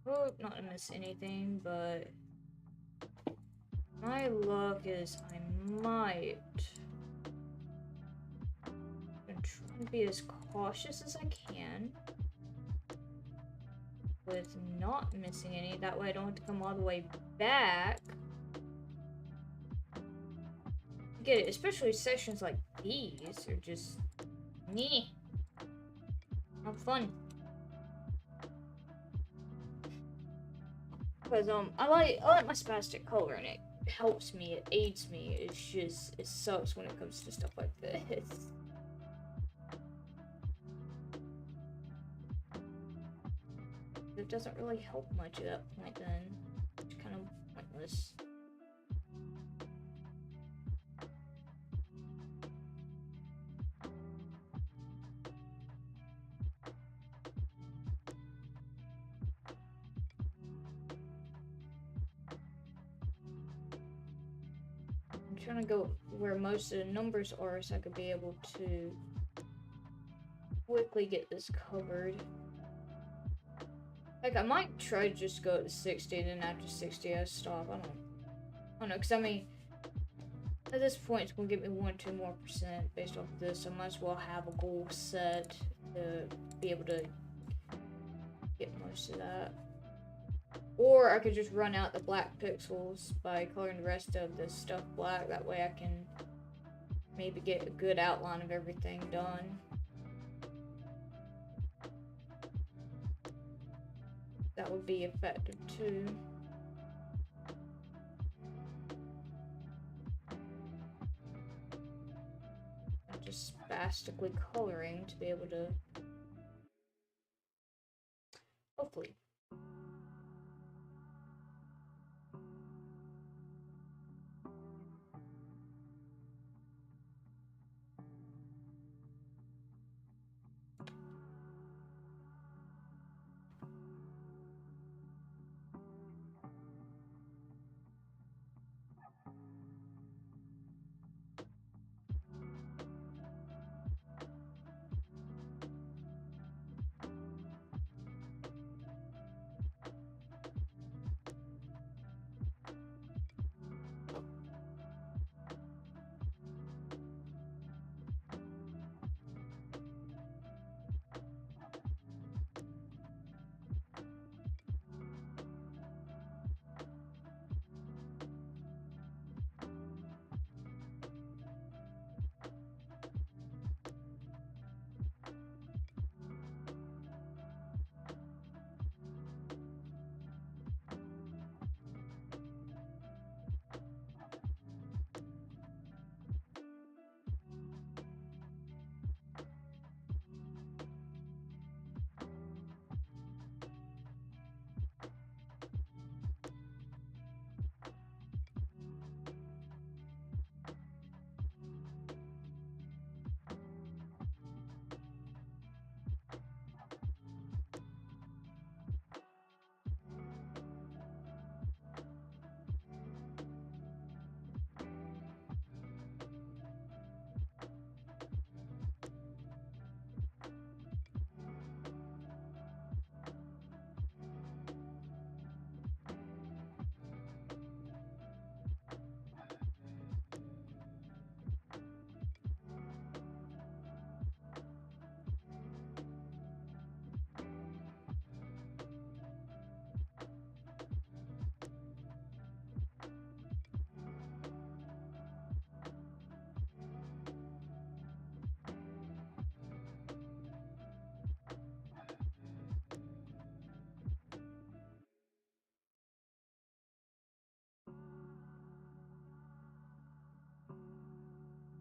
hope not to miss anything, but my luck is I might. I'm trying to be as cautious as I can with not missing any. That way I don't have to come all the way back. Get it, especially sections like these are just meh. Not fun. Because I like my spastic color and it helps me, it aids me. It's just it sucks when it comes to stuff like this. It doesn't really help much at that point then. It's kind of pointless. I'm trying to go where most of the numbers are so I could be able to quickly get this covered. Like, I might try to just go to 60, and then after 60 I stop. I don't know, because I mean, at this point it's gonna give me 1 or 2 more % based off of this, so I might as well have a goal set to be able to get most of that. Or I could just run out the black pixels by coloring the rest of this stuff black, that way I can maybe get a good outline of everything done. That would be effective too. I'm just spastically coloring to be able to, hopefully.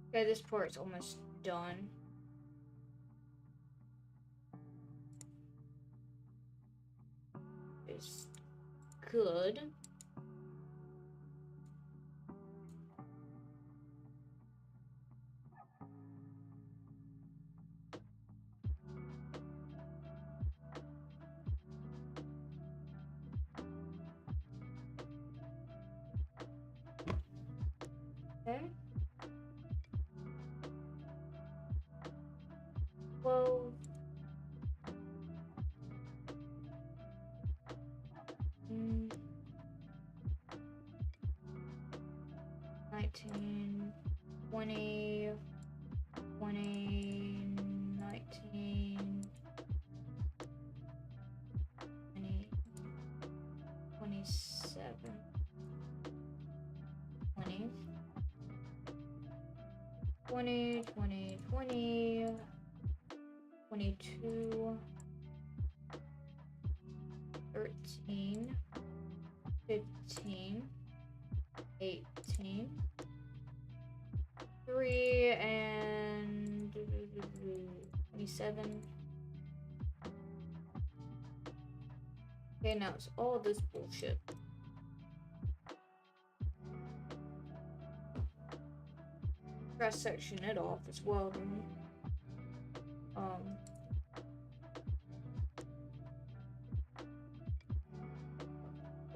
Okay, this part's almost done. It's good. Okay. Well, mm, 19, 20, 20, 19, 20, 27, 20, 20, 20, 20, 22, 13, 15, 18, 3, and 27. Okay, now it's all this bullshit. Cross section it off as well, then.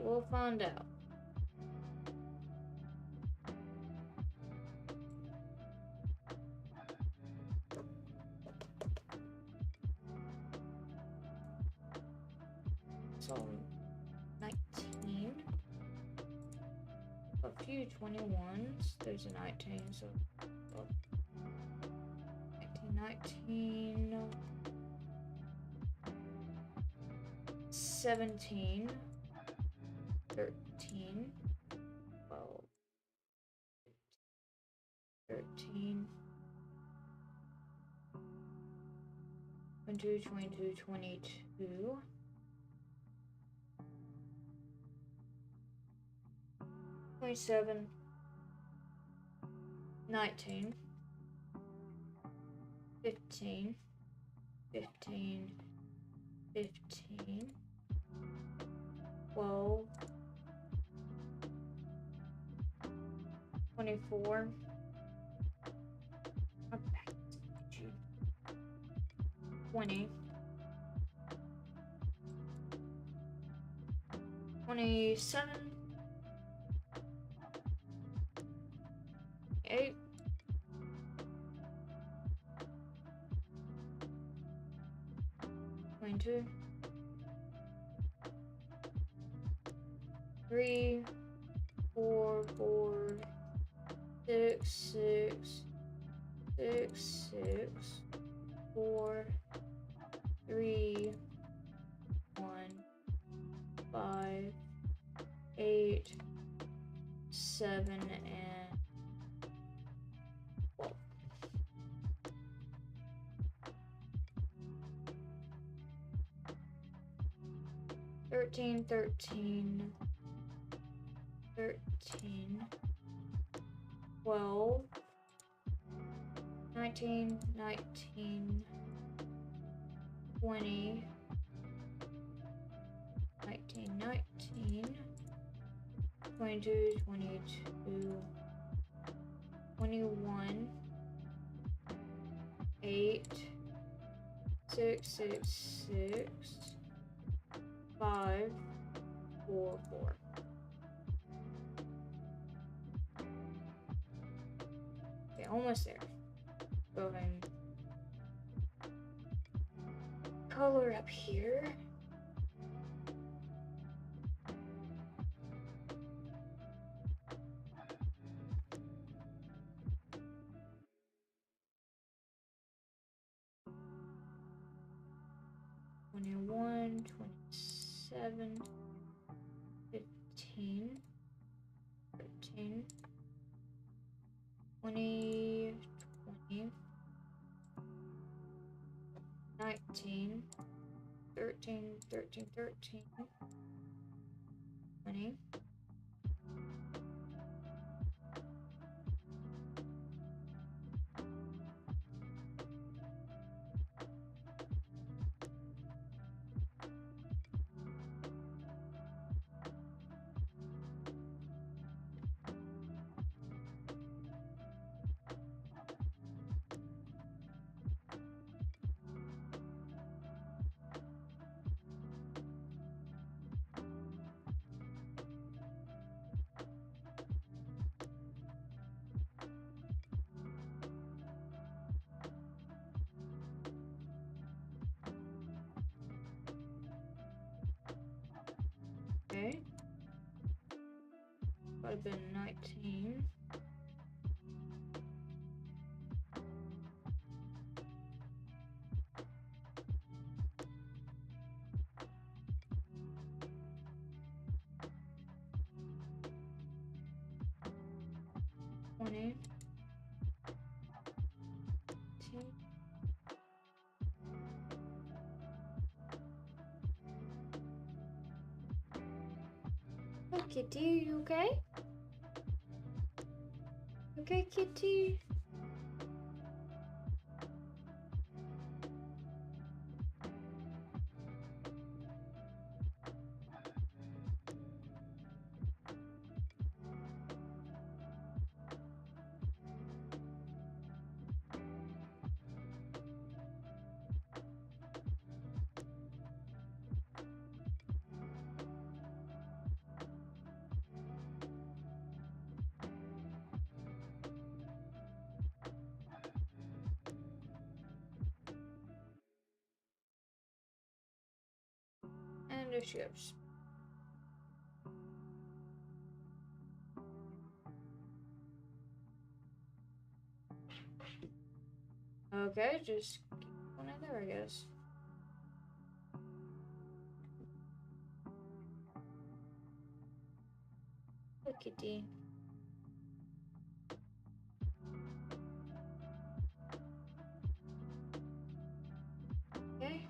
We'll find out. So 19. A few 21s. There's a 19, so 19, 17, 13, 12, 13, 22, 22, 22, 27, 19, 15, 15, 15, 12, 24, 20, 27, 8, 22, 3, 4, 4, 6, 6, 6, 6, 4, 3, 1, 5, 8, 7, and 12. Thirteen, 12, 19, 20, 22, 21, 8, 6, 6, 6, 5, 4, 4. Okay, almost there. Go ahead and color up here. Twenty-one, 27, 15, 13, 20, 20, 19, 13, 13, 13, 20, okay. Would have been 19. Twenty. Hey Kitty, you okay? Okay, Kitty? ships. Okay, just keep going in there, I guess. Lookity. Okay.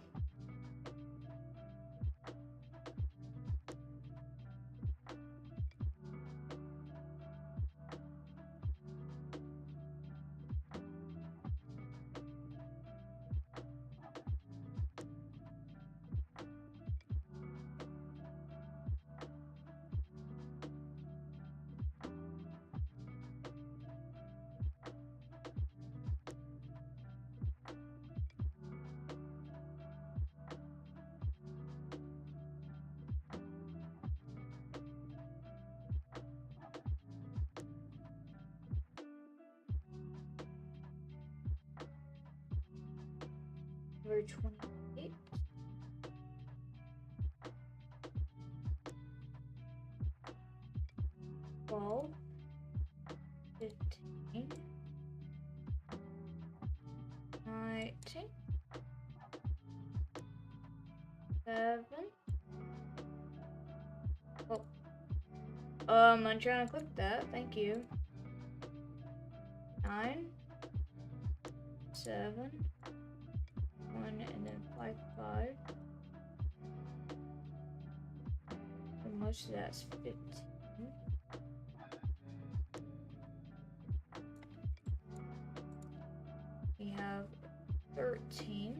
Number 28. Well, 15. 19. 7. Oh. I'm trying to click that. Thank you. 9. 7. 1 and then 5, 5. And most of that's 15. We have 13.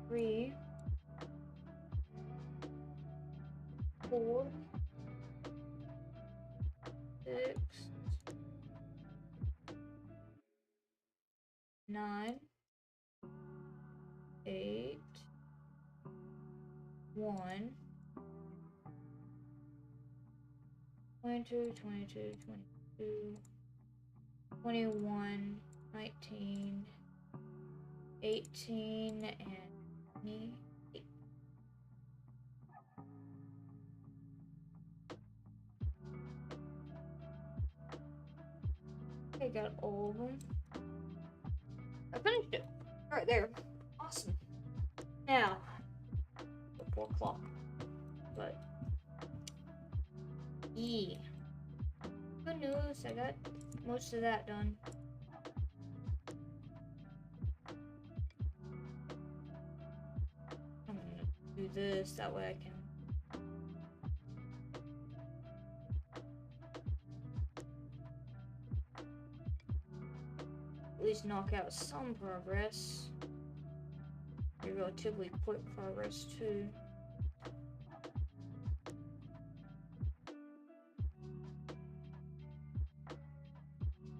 3. 4. 6. 9. 8. 1. 22, 22, 22, 21, 19, 18, and 28. I got all of them. I finished it. Right there. Awesome. Now, 4 o'clock. But, yeah. Good news, I got most of that done. I'm gonna do this, that way I can at least knock out some progress. A relatively quick progress too.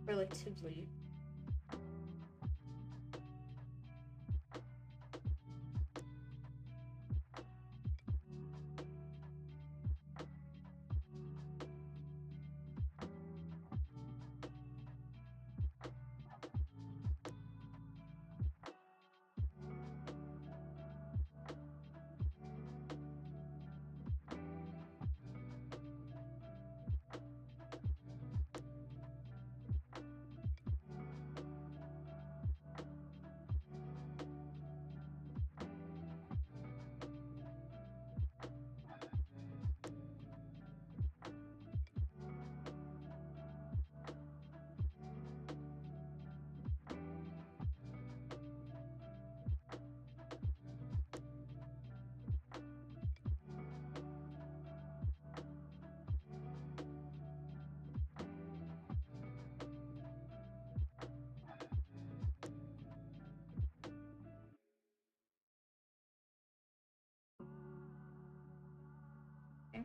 Relatively. Okay.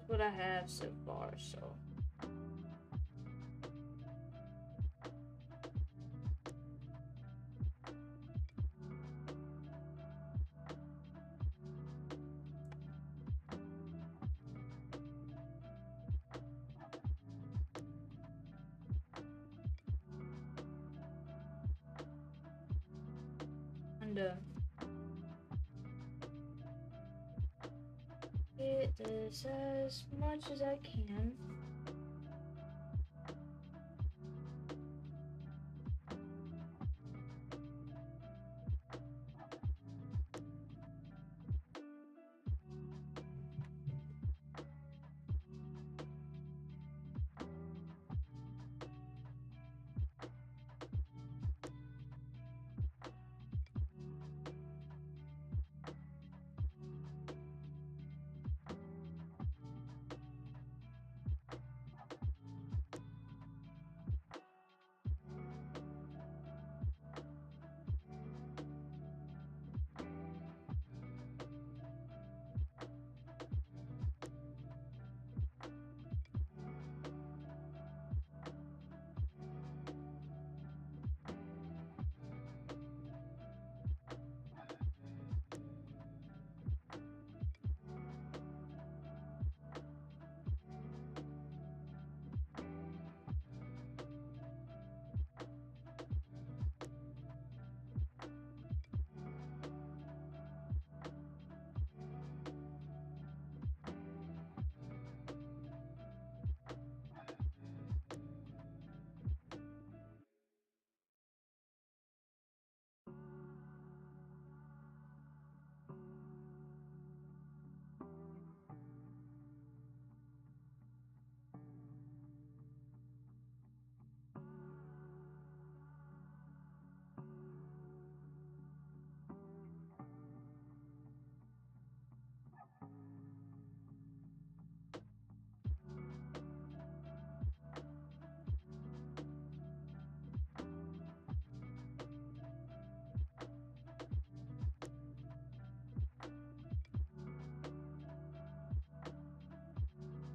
what I have so far, so. And get this as much as I can.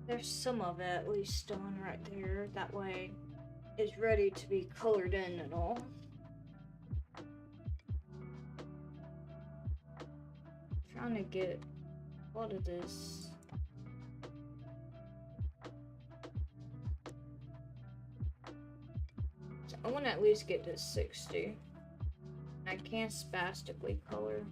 There's some of it at least done right there. That way it's ready to be colored in and all. Trying to get a lot of this. So I want to at least get to 60. I can't spastically color.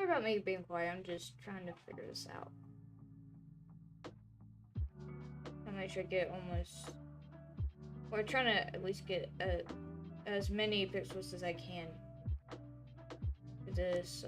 Sorry about me being quiet, I'm just trying to figure this out. I make sure I get almost... We're trying to at least get as many pixels as I can for this.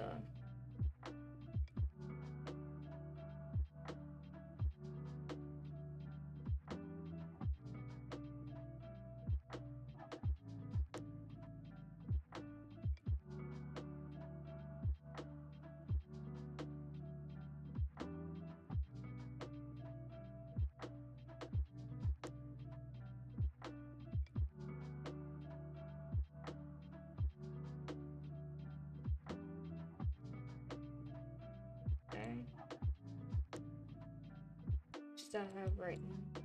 list I have right now.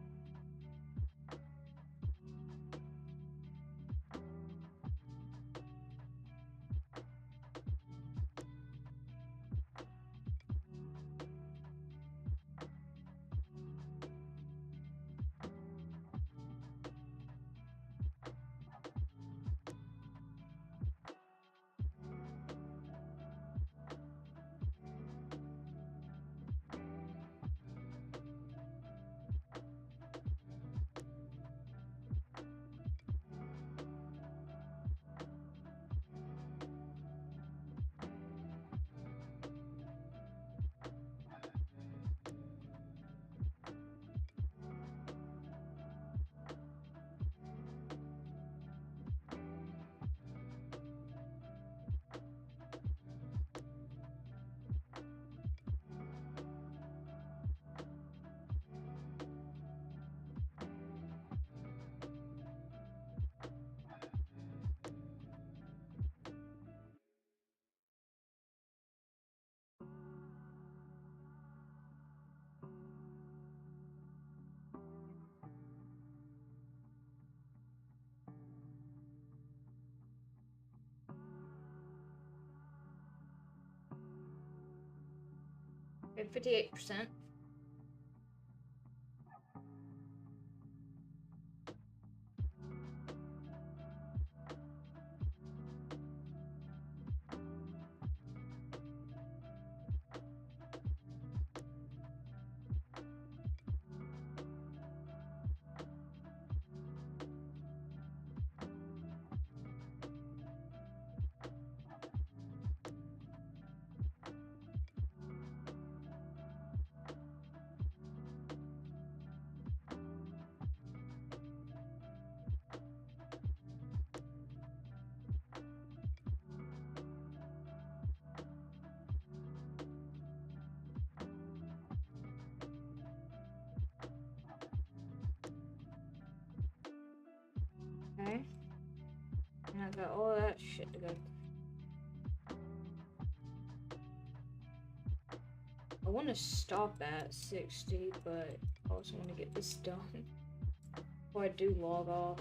Okay, 58%. Okay. And I got all that shit to go. I want to stop at 60, but I also want to get this done before I do log off.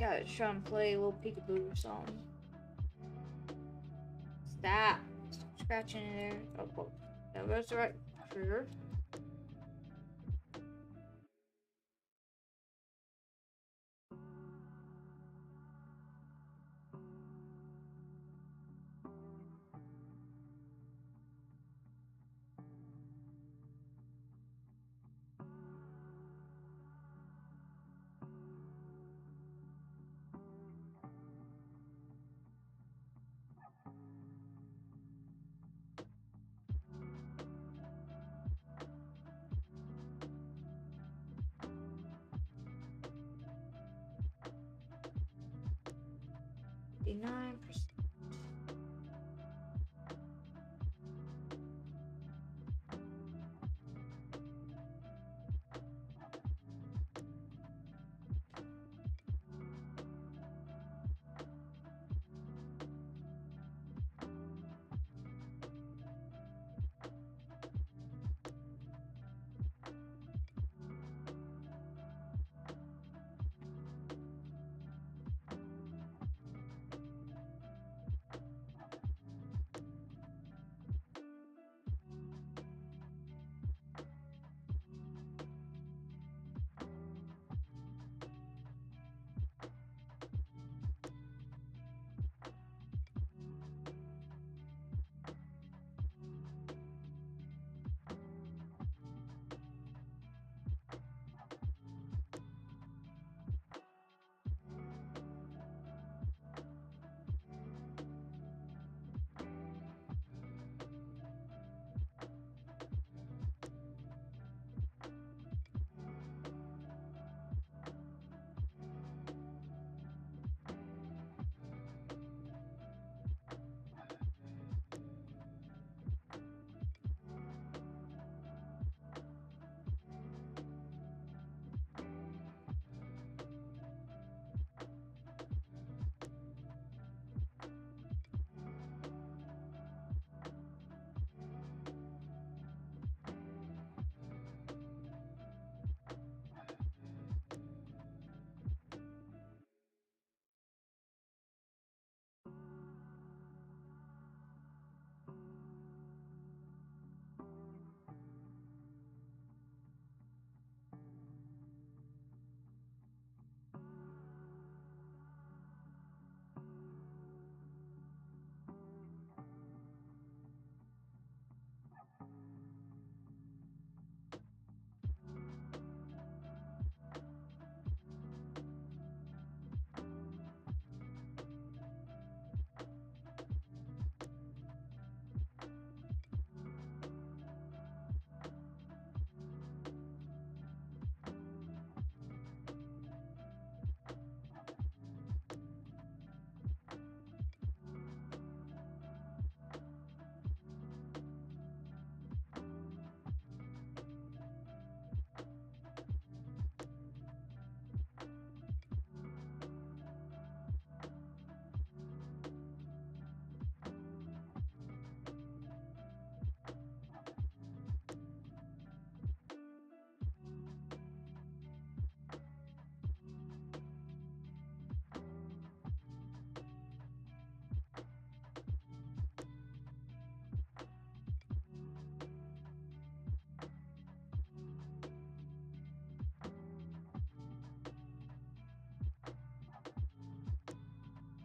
Yeah, it's trying to play a little peekaboo or something. Stop! Stop scratching in there. Oh, well, that was the right trigger. $59%.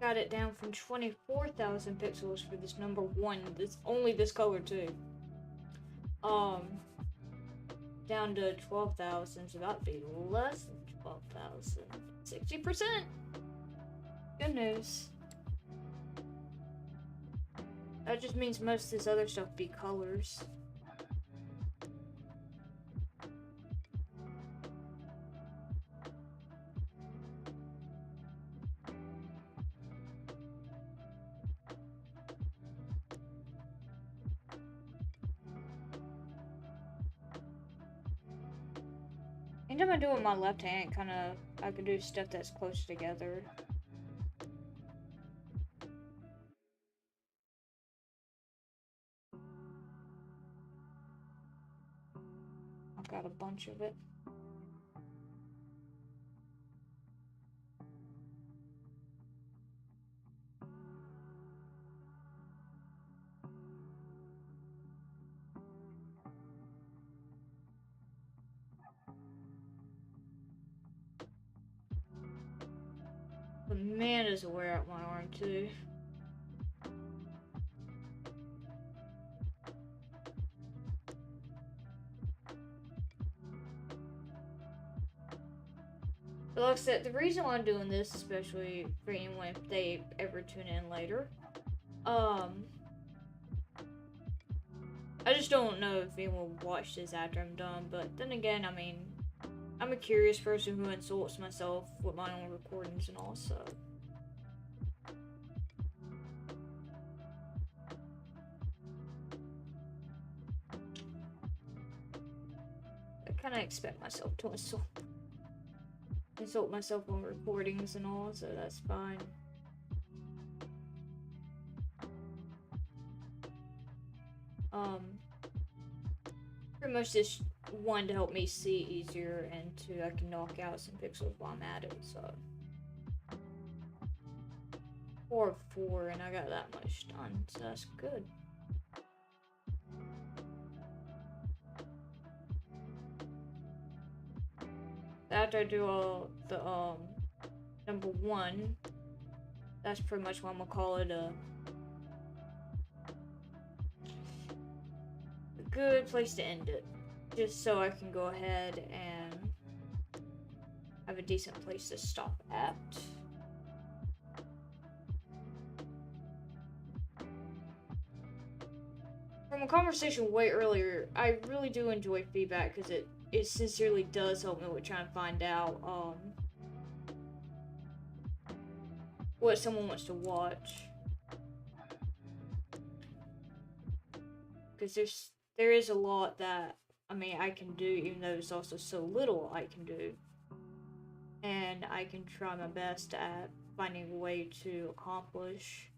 got it down from 24,000 pixels for this number 1. This only this color too. Down to 12,000. So that'd be less than 12,000. 60%. Good news. That just means most of this other stuff be colors. Anytime I do it with my left hand, I can do stuff that's close together. I've got a bunch of it. But man, does it wear out my arm too. But like I said, the reason why I'm doing this, especially for anyone if they ever tune in later, I just don't know if anyone will watch this after I'm done. But then again, I mean, I'm a curious person who insults myself with my own recordings and all, so. I kind of expect myself to insult myself on recordings and all, so that's fine. Pretty much just one to help me see easier, and two, I can knock out some pixels while I'm at it, so. 4 and I got that much done, so that's good. After I do all the number 1, that's pretty much what I'm gonna call it a good place to end it. Just so I can go ahead and have a decent place to stop at. From a conversation way earlier, I really do enjoy feedback because it sincerely does help me with trying to find out what someone wants to watch. Because there is a lot that I can do, even though there's also so little I can do. And I can try my best at finding a way to accomplish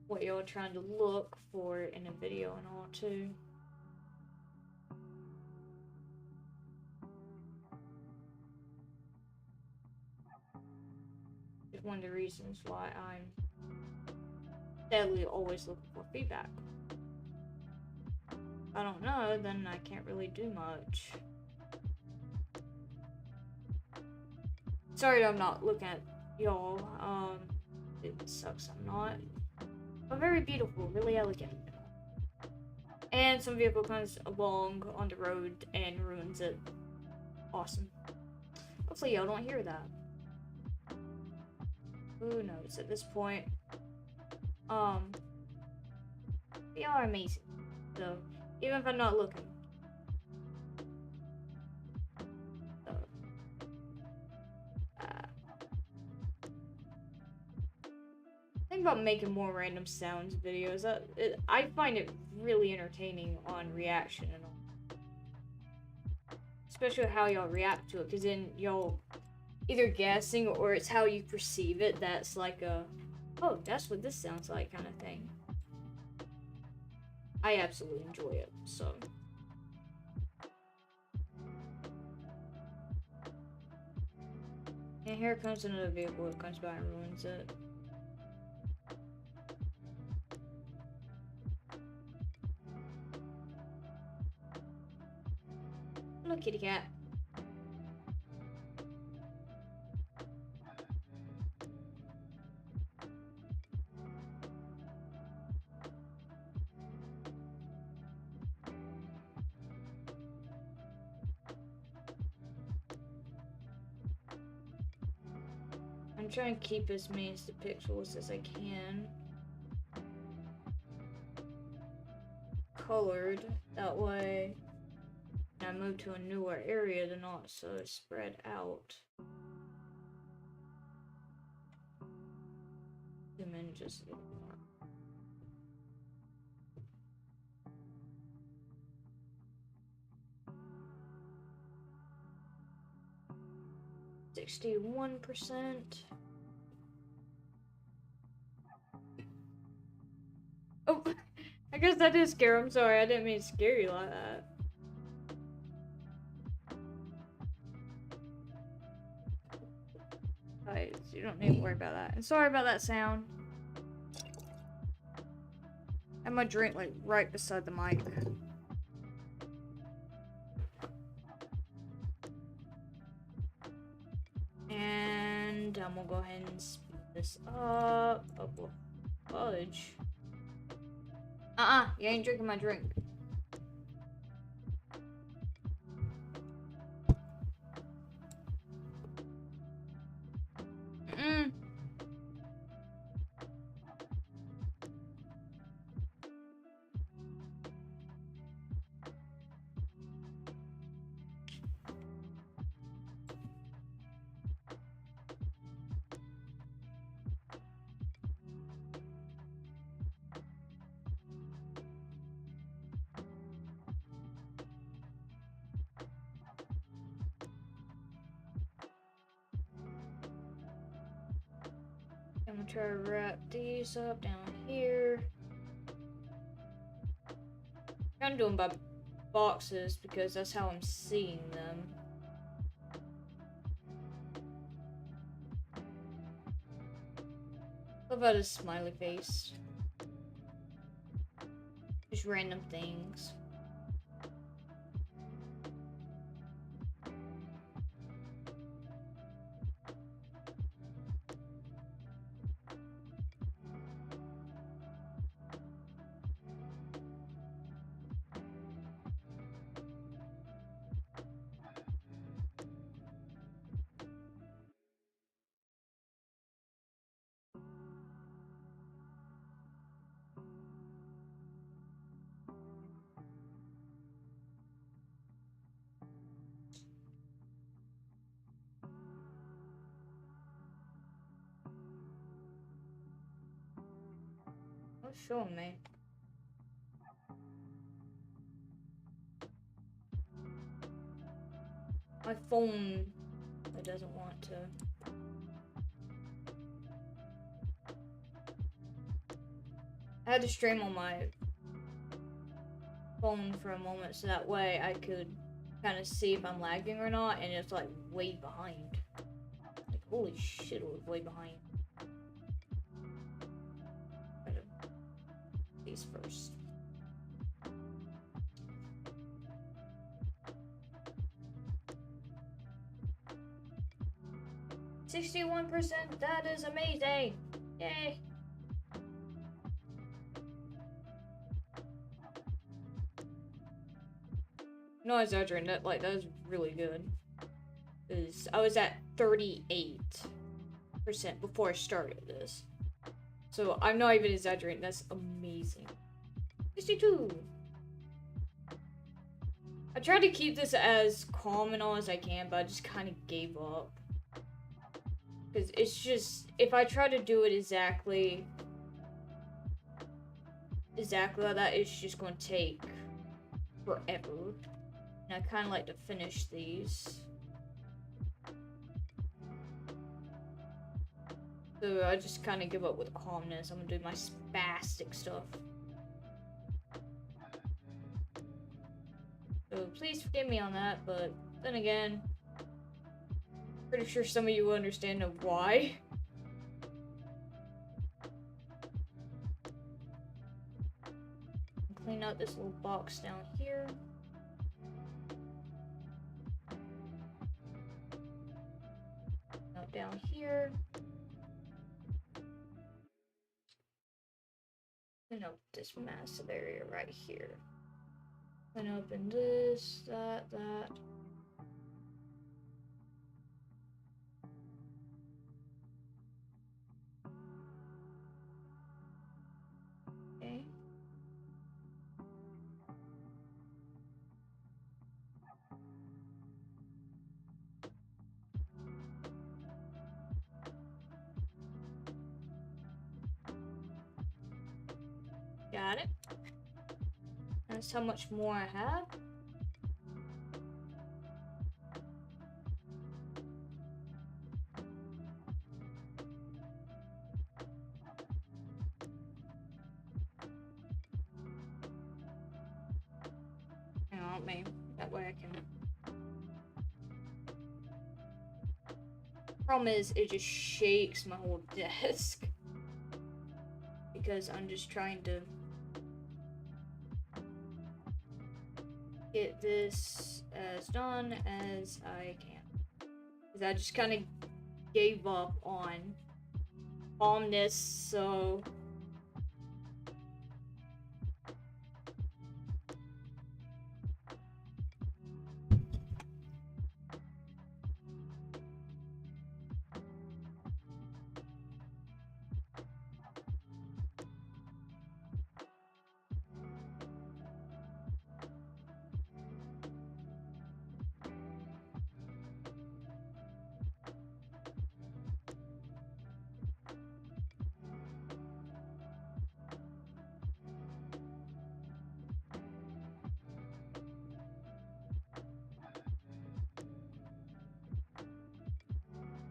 what y'all are trying to look for in a video and all too. It's one of the reasons why I'm steadily always looking for feedback. If I don't know, then I can't really do much. Sorry I'm not looking at y'all. It sucks I'm not. But very beautiful, really elegant. And some vehicle comes along on the road and ruins it. Awesome. Hopefully y'all don't hear that. Who knows at this point. Y'all are amazing. So, even if I'm not looking. Think about making more random sounds videos. I find it really entertaining on reaction and all. Especially how y'all react to it, because then y'all either guessing or it's how you perceive it that's like a, oh, that's what this sounds like kind of thing. I absolutely enjoy it, so. And here comes another vehicle that comes by and ruins it. Hello, kitty cat. I'm trying to keep as many as the pixels as I can. Colored, that way when I move to a newer area, they're not so spread out. Zoom in just a little more. %61%. Oh, I guess that did scare him. Sorry, I didn't mean to scare you like that. Alright, so you don't need to worry about that. And sorry about that sound. I have my drink like right beside the mic. And I'm gonna go ahead and speed this up. Oh, well, fudge. You ain't drinking my drink. I'm gonna try to wrap these up down here. I'm doing by boxes because that's how I'm seeing them. What about a smiley face? Just random things. What's showing me? My phone, it doesn't want to. I had to stream on my phone for a moment so that way I could kind of see if I'm lagging or not, and it's like way behind. Like, holy shit, it was way behind. These first. %61%, that is amazing! Yay! No exaggerating, that is really good. Cause I was at 38% before I started this. So I'm not even exaggerating, that's amazing. 62! I tried to keep this as calm and all as I can, but I just kind of gave up. Because it's just, if I try to do it exactly like that, it's just going to take forever. And I kind of like to finish these. So I just kind of give up with calmness. I'm going to do my spastic stuff. So please forgive me on that, but then again, pretty sure some of you will understand of why. Clean out this little box down here. Out down here. Clean up this massive area right here. Clean up in this, that. at it. That's how much more I have. Hang on, maybe that way I can. Problem is, it just shakes my whole desk because I'm just trying to get this as done as I can. Because I just kind of gave up on calmness, so.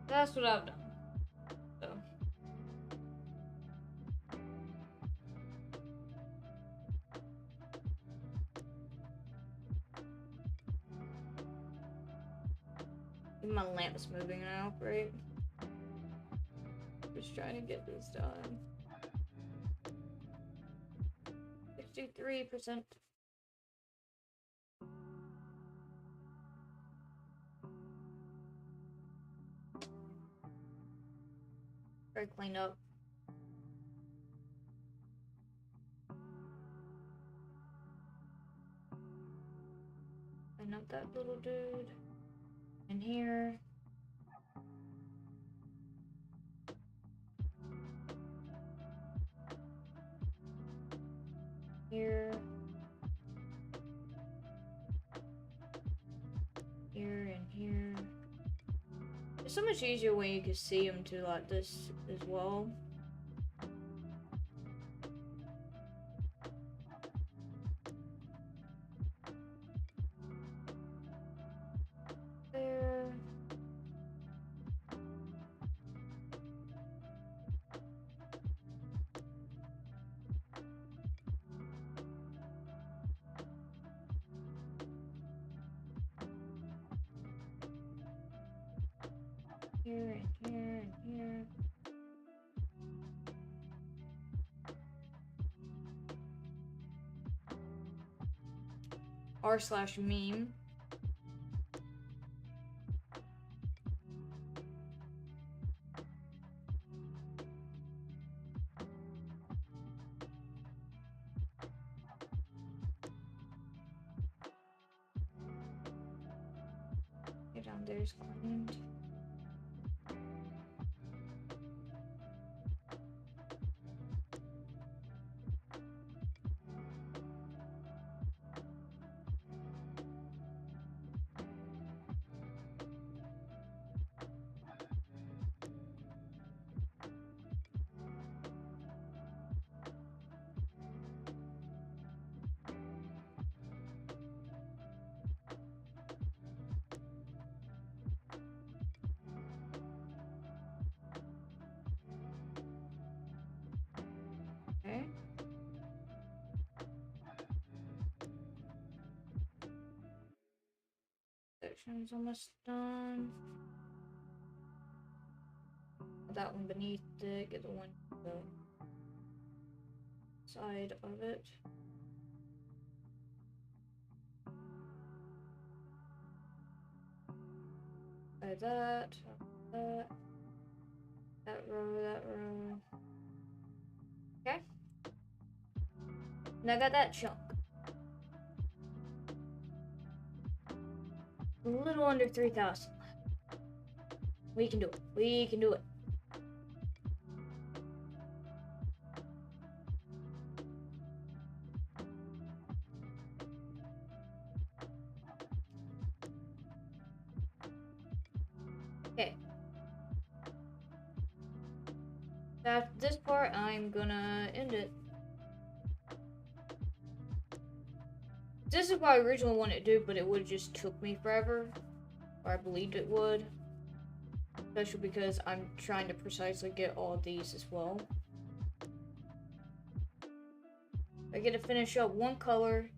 That's what I've done. So. My lamp's moving now, right? Just trying to get this done. 63%. Very cleaned up. Clean up that little dude. In here. Here. Here and here. It's so much easier when you can see them too, like this as well. There. Here and here and here. r/meme. Get down there's cleaned. Okay. Section's almost done. That one beneath it, get the one on the side of it. Like that, that row. Okay. Now I got that chunk. A little under 3,000. We can do it. We can do it. Okay. After this part, I'm gonna end it. This is what I originally wanted to do, but it would have just took me forever. Or I believed it would. Especially because I'm trying to precisely get all of these as well. I get to finish up one color,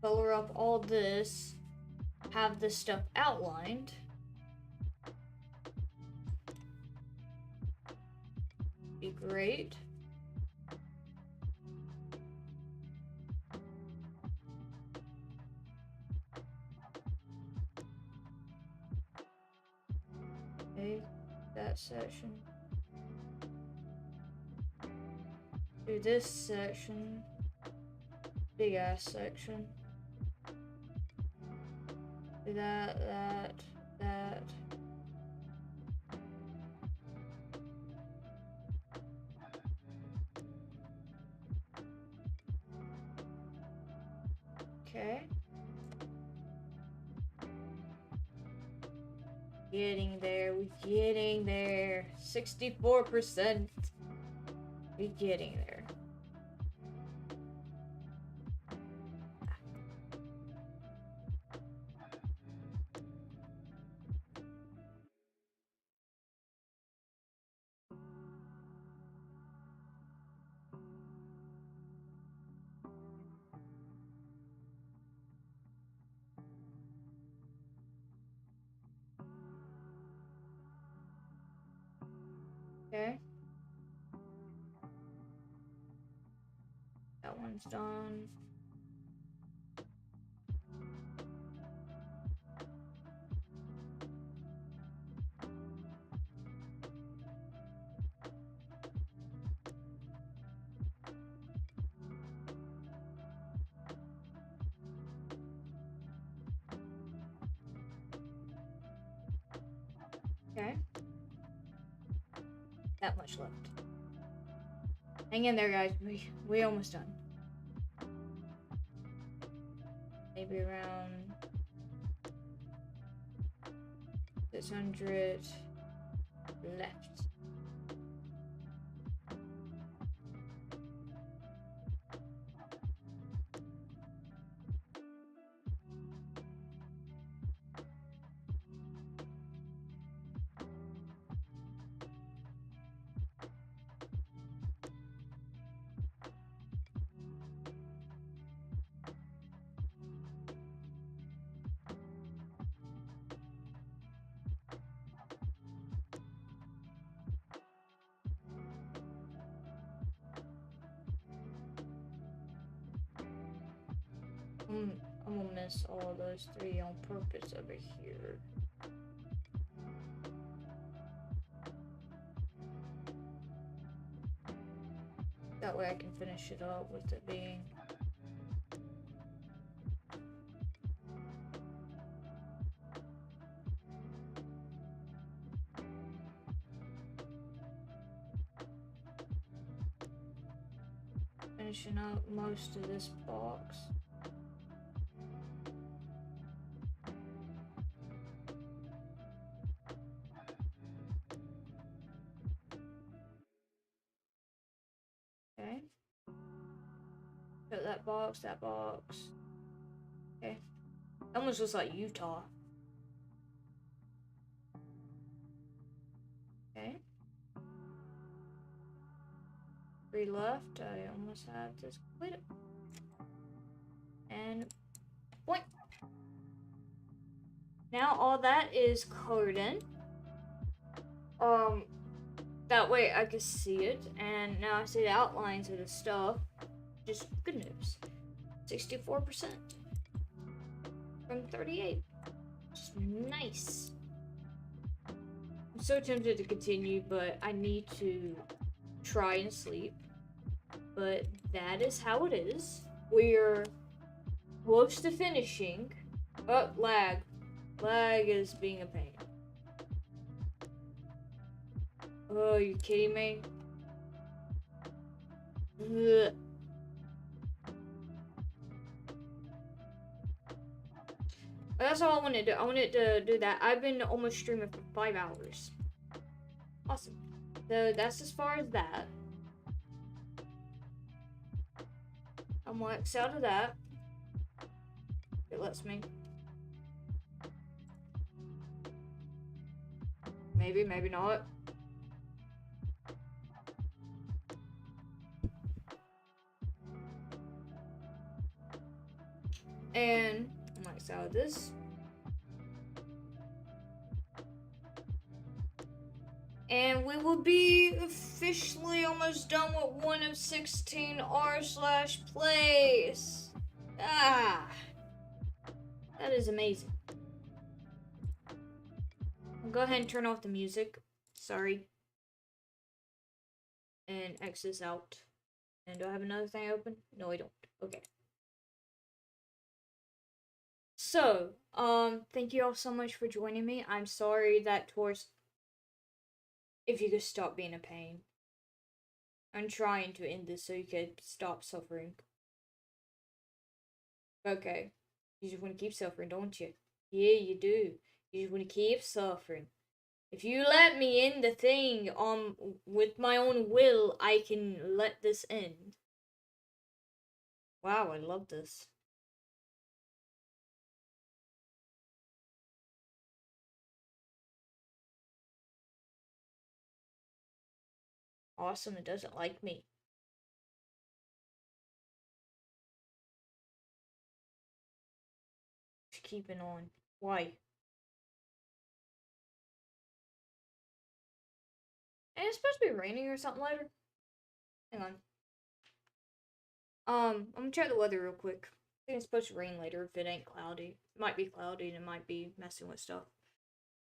color up all this, have this stuff outlined. Be great. Okay, that section. Do this section. Big ass section. Do that. Okay. Getting there, we're getting there. 64%. We're getting there. Okay. That one's done. Okay. That much left. Hang in there, guys. We almost done. Maybe around 600 left. I'm gonna miss all those three on purpose over here. That way I can finish it up with it being finishing up most of this box. Okay. Put that box, Okay. Almost looks like Utah. Okay. 3 left. I almost have this completed. And point. Now all that is colored in. That way I can see it, and now I see the outlines of the stuff. Just good news. 64% from 38. Just nice. I'm so tempted to continue, but I need to try and sleep. But that is how it is. We're close to finishing. Oh, lag. Lag is being a pain. Oh, you kidding me? Ugh. That's all I wanted to do. I wanted to do that. I've been almost streaming for 5 hours. Awesome. So that's as far as that. I'm gonna X out of that. It lets me. Maybe, maybe not. And max out this. And we will be officially almost done with one of 16 r/plays. Ah, that is amazing. I'll go ahead and turn off the music. Sorry. And X this out. And do I have another thing open? No, I don't. Okay. So, thank you all so much for joining me. I'm sorry that towards... If you could stop being a pain. I'm trying to end this so you could stop suffering. Okay. You just want to keep suffering, don't you? Yeah, you do. You just want to keep suffering. If you let me end the thing with my own will, I can let this end. Wow, I love this. Awesome, it doesn't like me. Just keeping on. Why? And it's supposed to be raining or something later. Hang on. I'm gonna check the weather real quick. I think it's supposed to rain later if it ain't cloudy. It might be cloudy and it might be messing with stuff.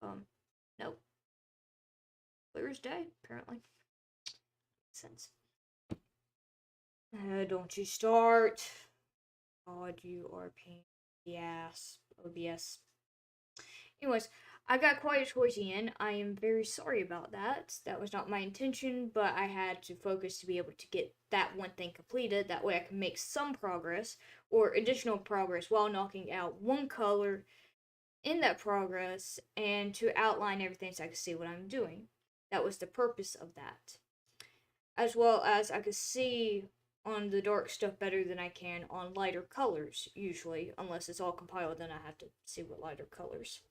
Nope. Clear as day, apparently. Makes sense. Don't you start. God, you are a pain in the ass. OBS. Anyways, I got quiet towards the end. I am very sorry about that. That was not my intention, but I had to focus to be able to get that one thing completed. That way I can make some progress, or additional progress, while knocking out one color in that progress, and to outline everything so I could see what I'm doing. That was the purpose of that. As well as I could see on the dark stuff better than I can on lighter colors, usually. Unless it's all compiled, then I have to see what lighter colors.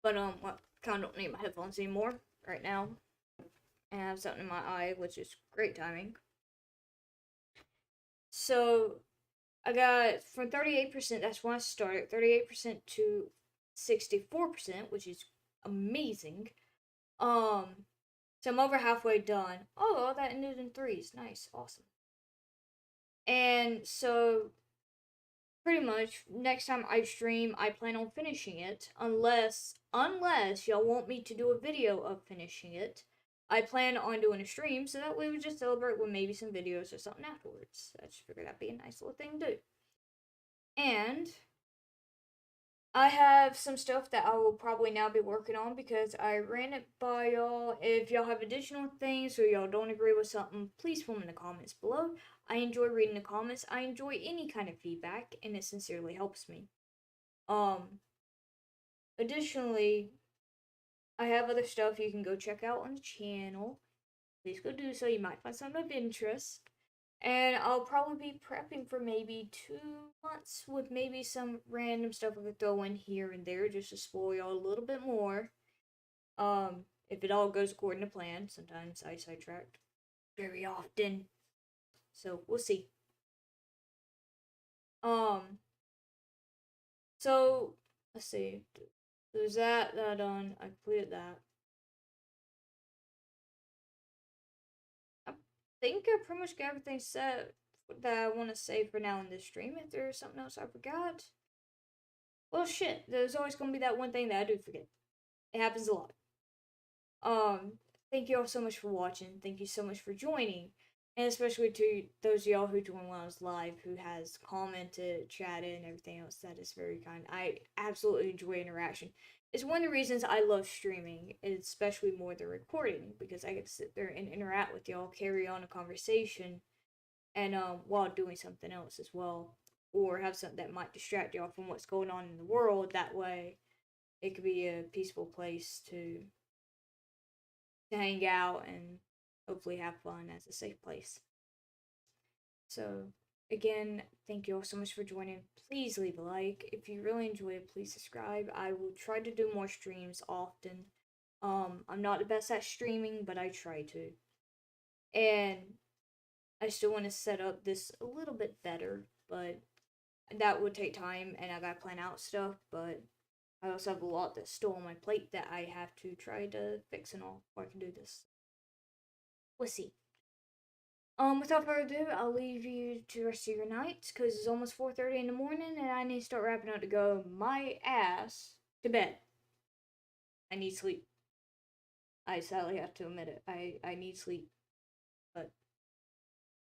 But, I kind of don't need my headphones anymore right now. And I have something in my eye, which is great timing. So, I got from 38%, that's when I started, 38% to 64%, which is amazing. So I'm over halfway done. Oh, that ended in 3s. Nice, awesome. And so, pretty much, next time I stream, I plan on finishing it, unless y'all want me to do a video of finishing it. I plan on doing a stream, so that way we just celebrate with maybe some videos or something afterwards. I just figured that'd be a nice little thing to do. And I have some stuff that I will probably now be working on because I ran it by y'all. If y'all have additional things or y'all don't agree with something, please put them in the comments below. I enjoy reading the comments. I enjoy any kind of feedback, and it sincerely helps me. Additionally, I have other stuff you can go check out on the channel. Please go do so. You might find something of interest. And I'll probably be prepping for maybe 2 months with maybe some random stuff I could throw in here and there just to spoil y'all a little bit more. If it all goes according to plan. Sometimes I sidetracked very often. So we'll see. So let's see. There's that done. I completed that. I think I pretty much got everything set that I want to say for now in this stream. If there's something else I forgot, well, shit. There's always gonna be that one thing that I do forget. It happens a lot. Thank you all so much for watching. Thank you so much for joining. And especially to those of y'all who joined when I was live, who has commented, chatted, and everything else. That is very kind. I absolutely enjoy interaction. It's one of the reasons I love streaming, especially more than recording, because I get to sit there and interact with y'all, carry on a conversation, and while doing something else as well. Or have something that might distract y'all from what's going on in the world. That way, it could be a peaceful place to hang out and hopefully have fun as a safe place. So, again, thank you all so much for joining. Please leave a like. If you really enjoy it, please subscribe. I will try to do more streams often. I'm not the best at streaming, but I try to. And I still want to set up this a little bit better, but that would take time and I gotta plan out stuff, but I also have a lot that's still on my plate that I have to try to fix and all before I can do this. We'll see. Without further ado, I'll leave you to the rest of your night because it's almost 4:30 in the morning and I need to start wrapping up to go my ass to bed. I need sleep. I sadly have to admit it. I need sleep. But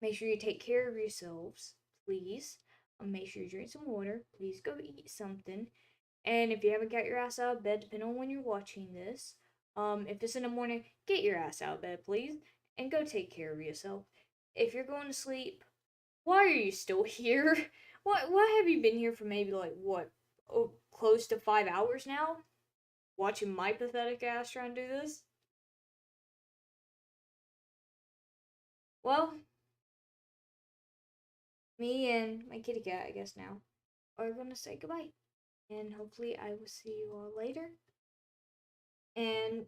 make sure you take care of yourselves, please. Make sure you drink some water. Please go eat something. And if you haven't got your ass out of bed, depending on when you're watching this, if it's in the morning, get your ass out of bed, please, and go take care of yourself. If you're going to sleep, why are you still here? What have you been here for? Maybe like what? Oh, close to 5 hours now, watching my pathetic ass trying to do this. Well, me and my kitty cat, I guess now, are gonna say goodbye, and hopefully I will see you all later. And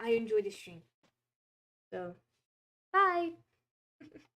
I enjoyed the stream. So, bye!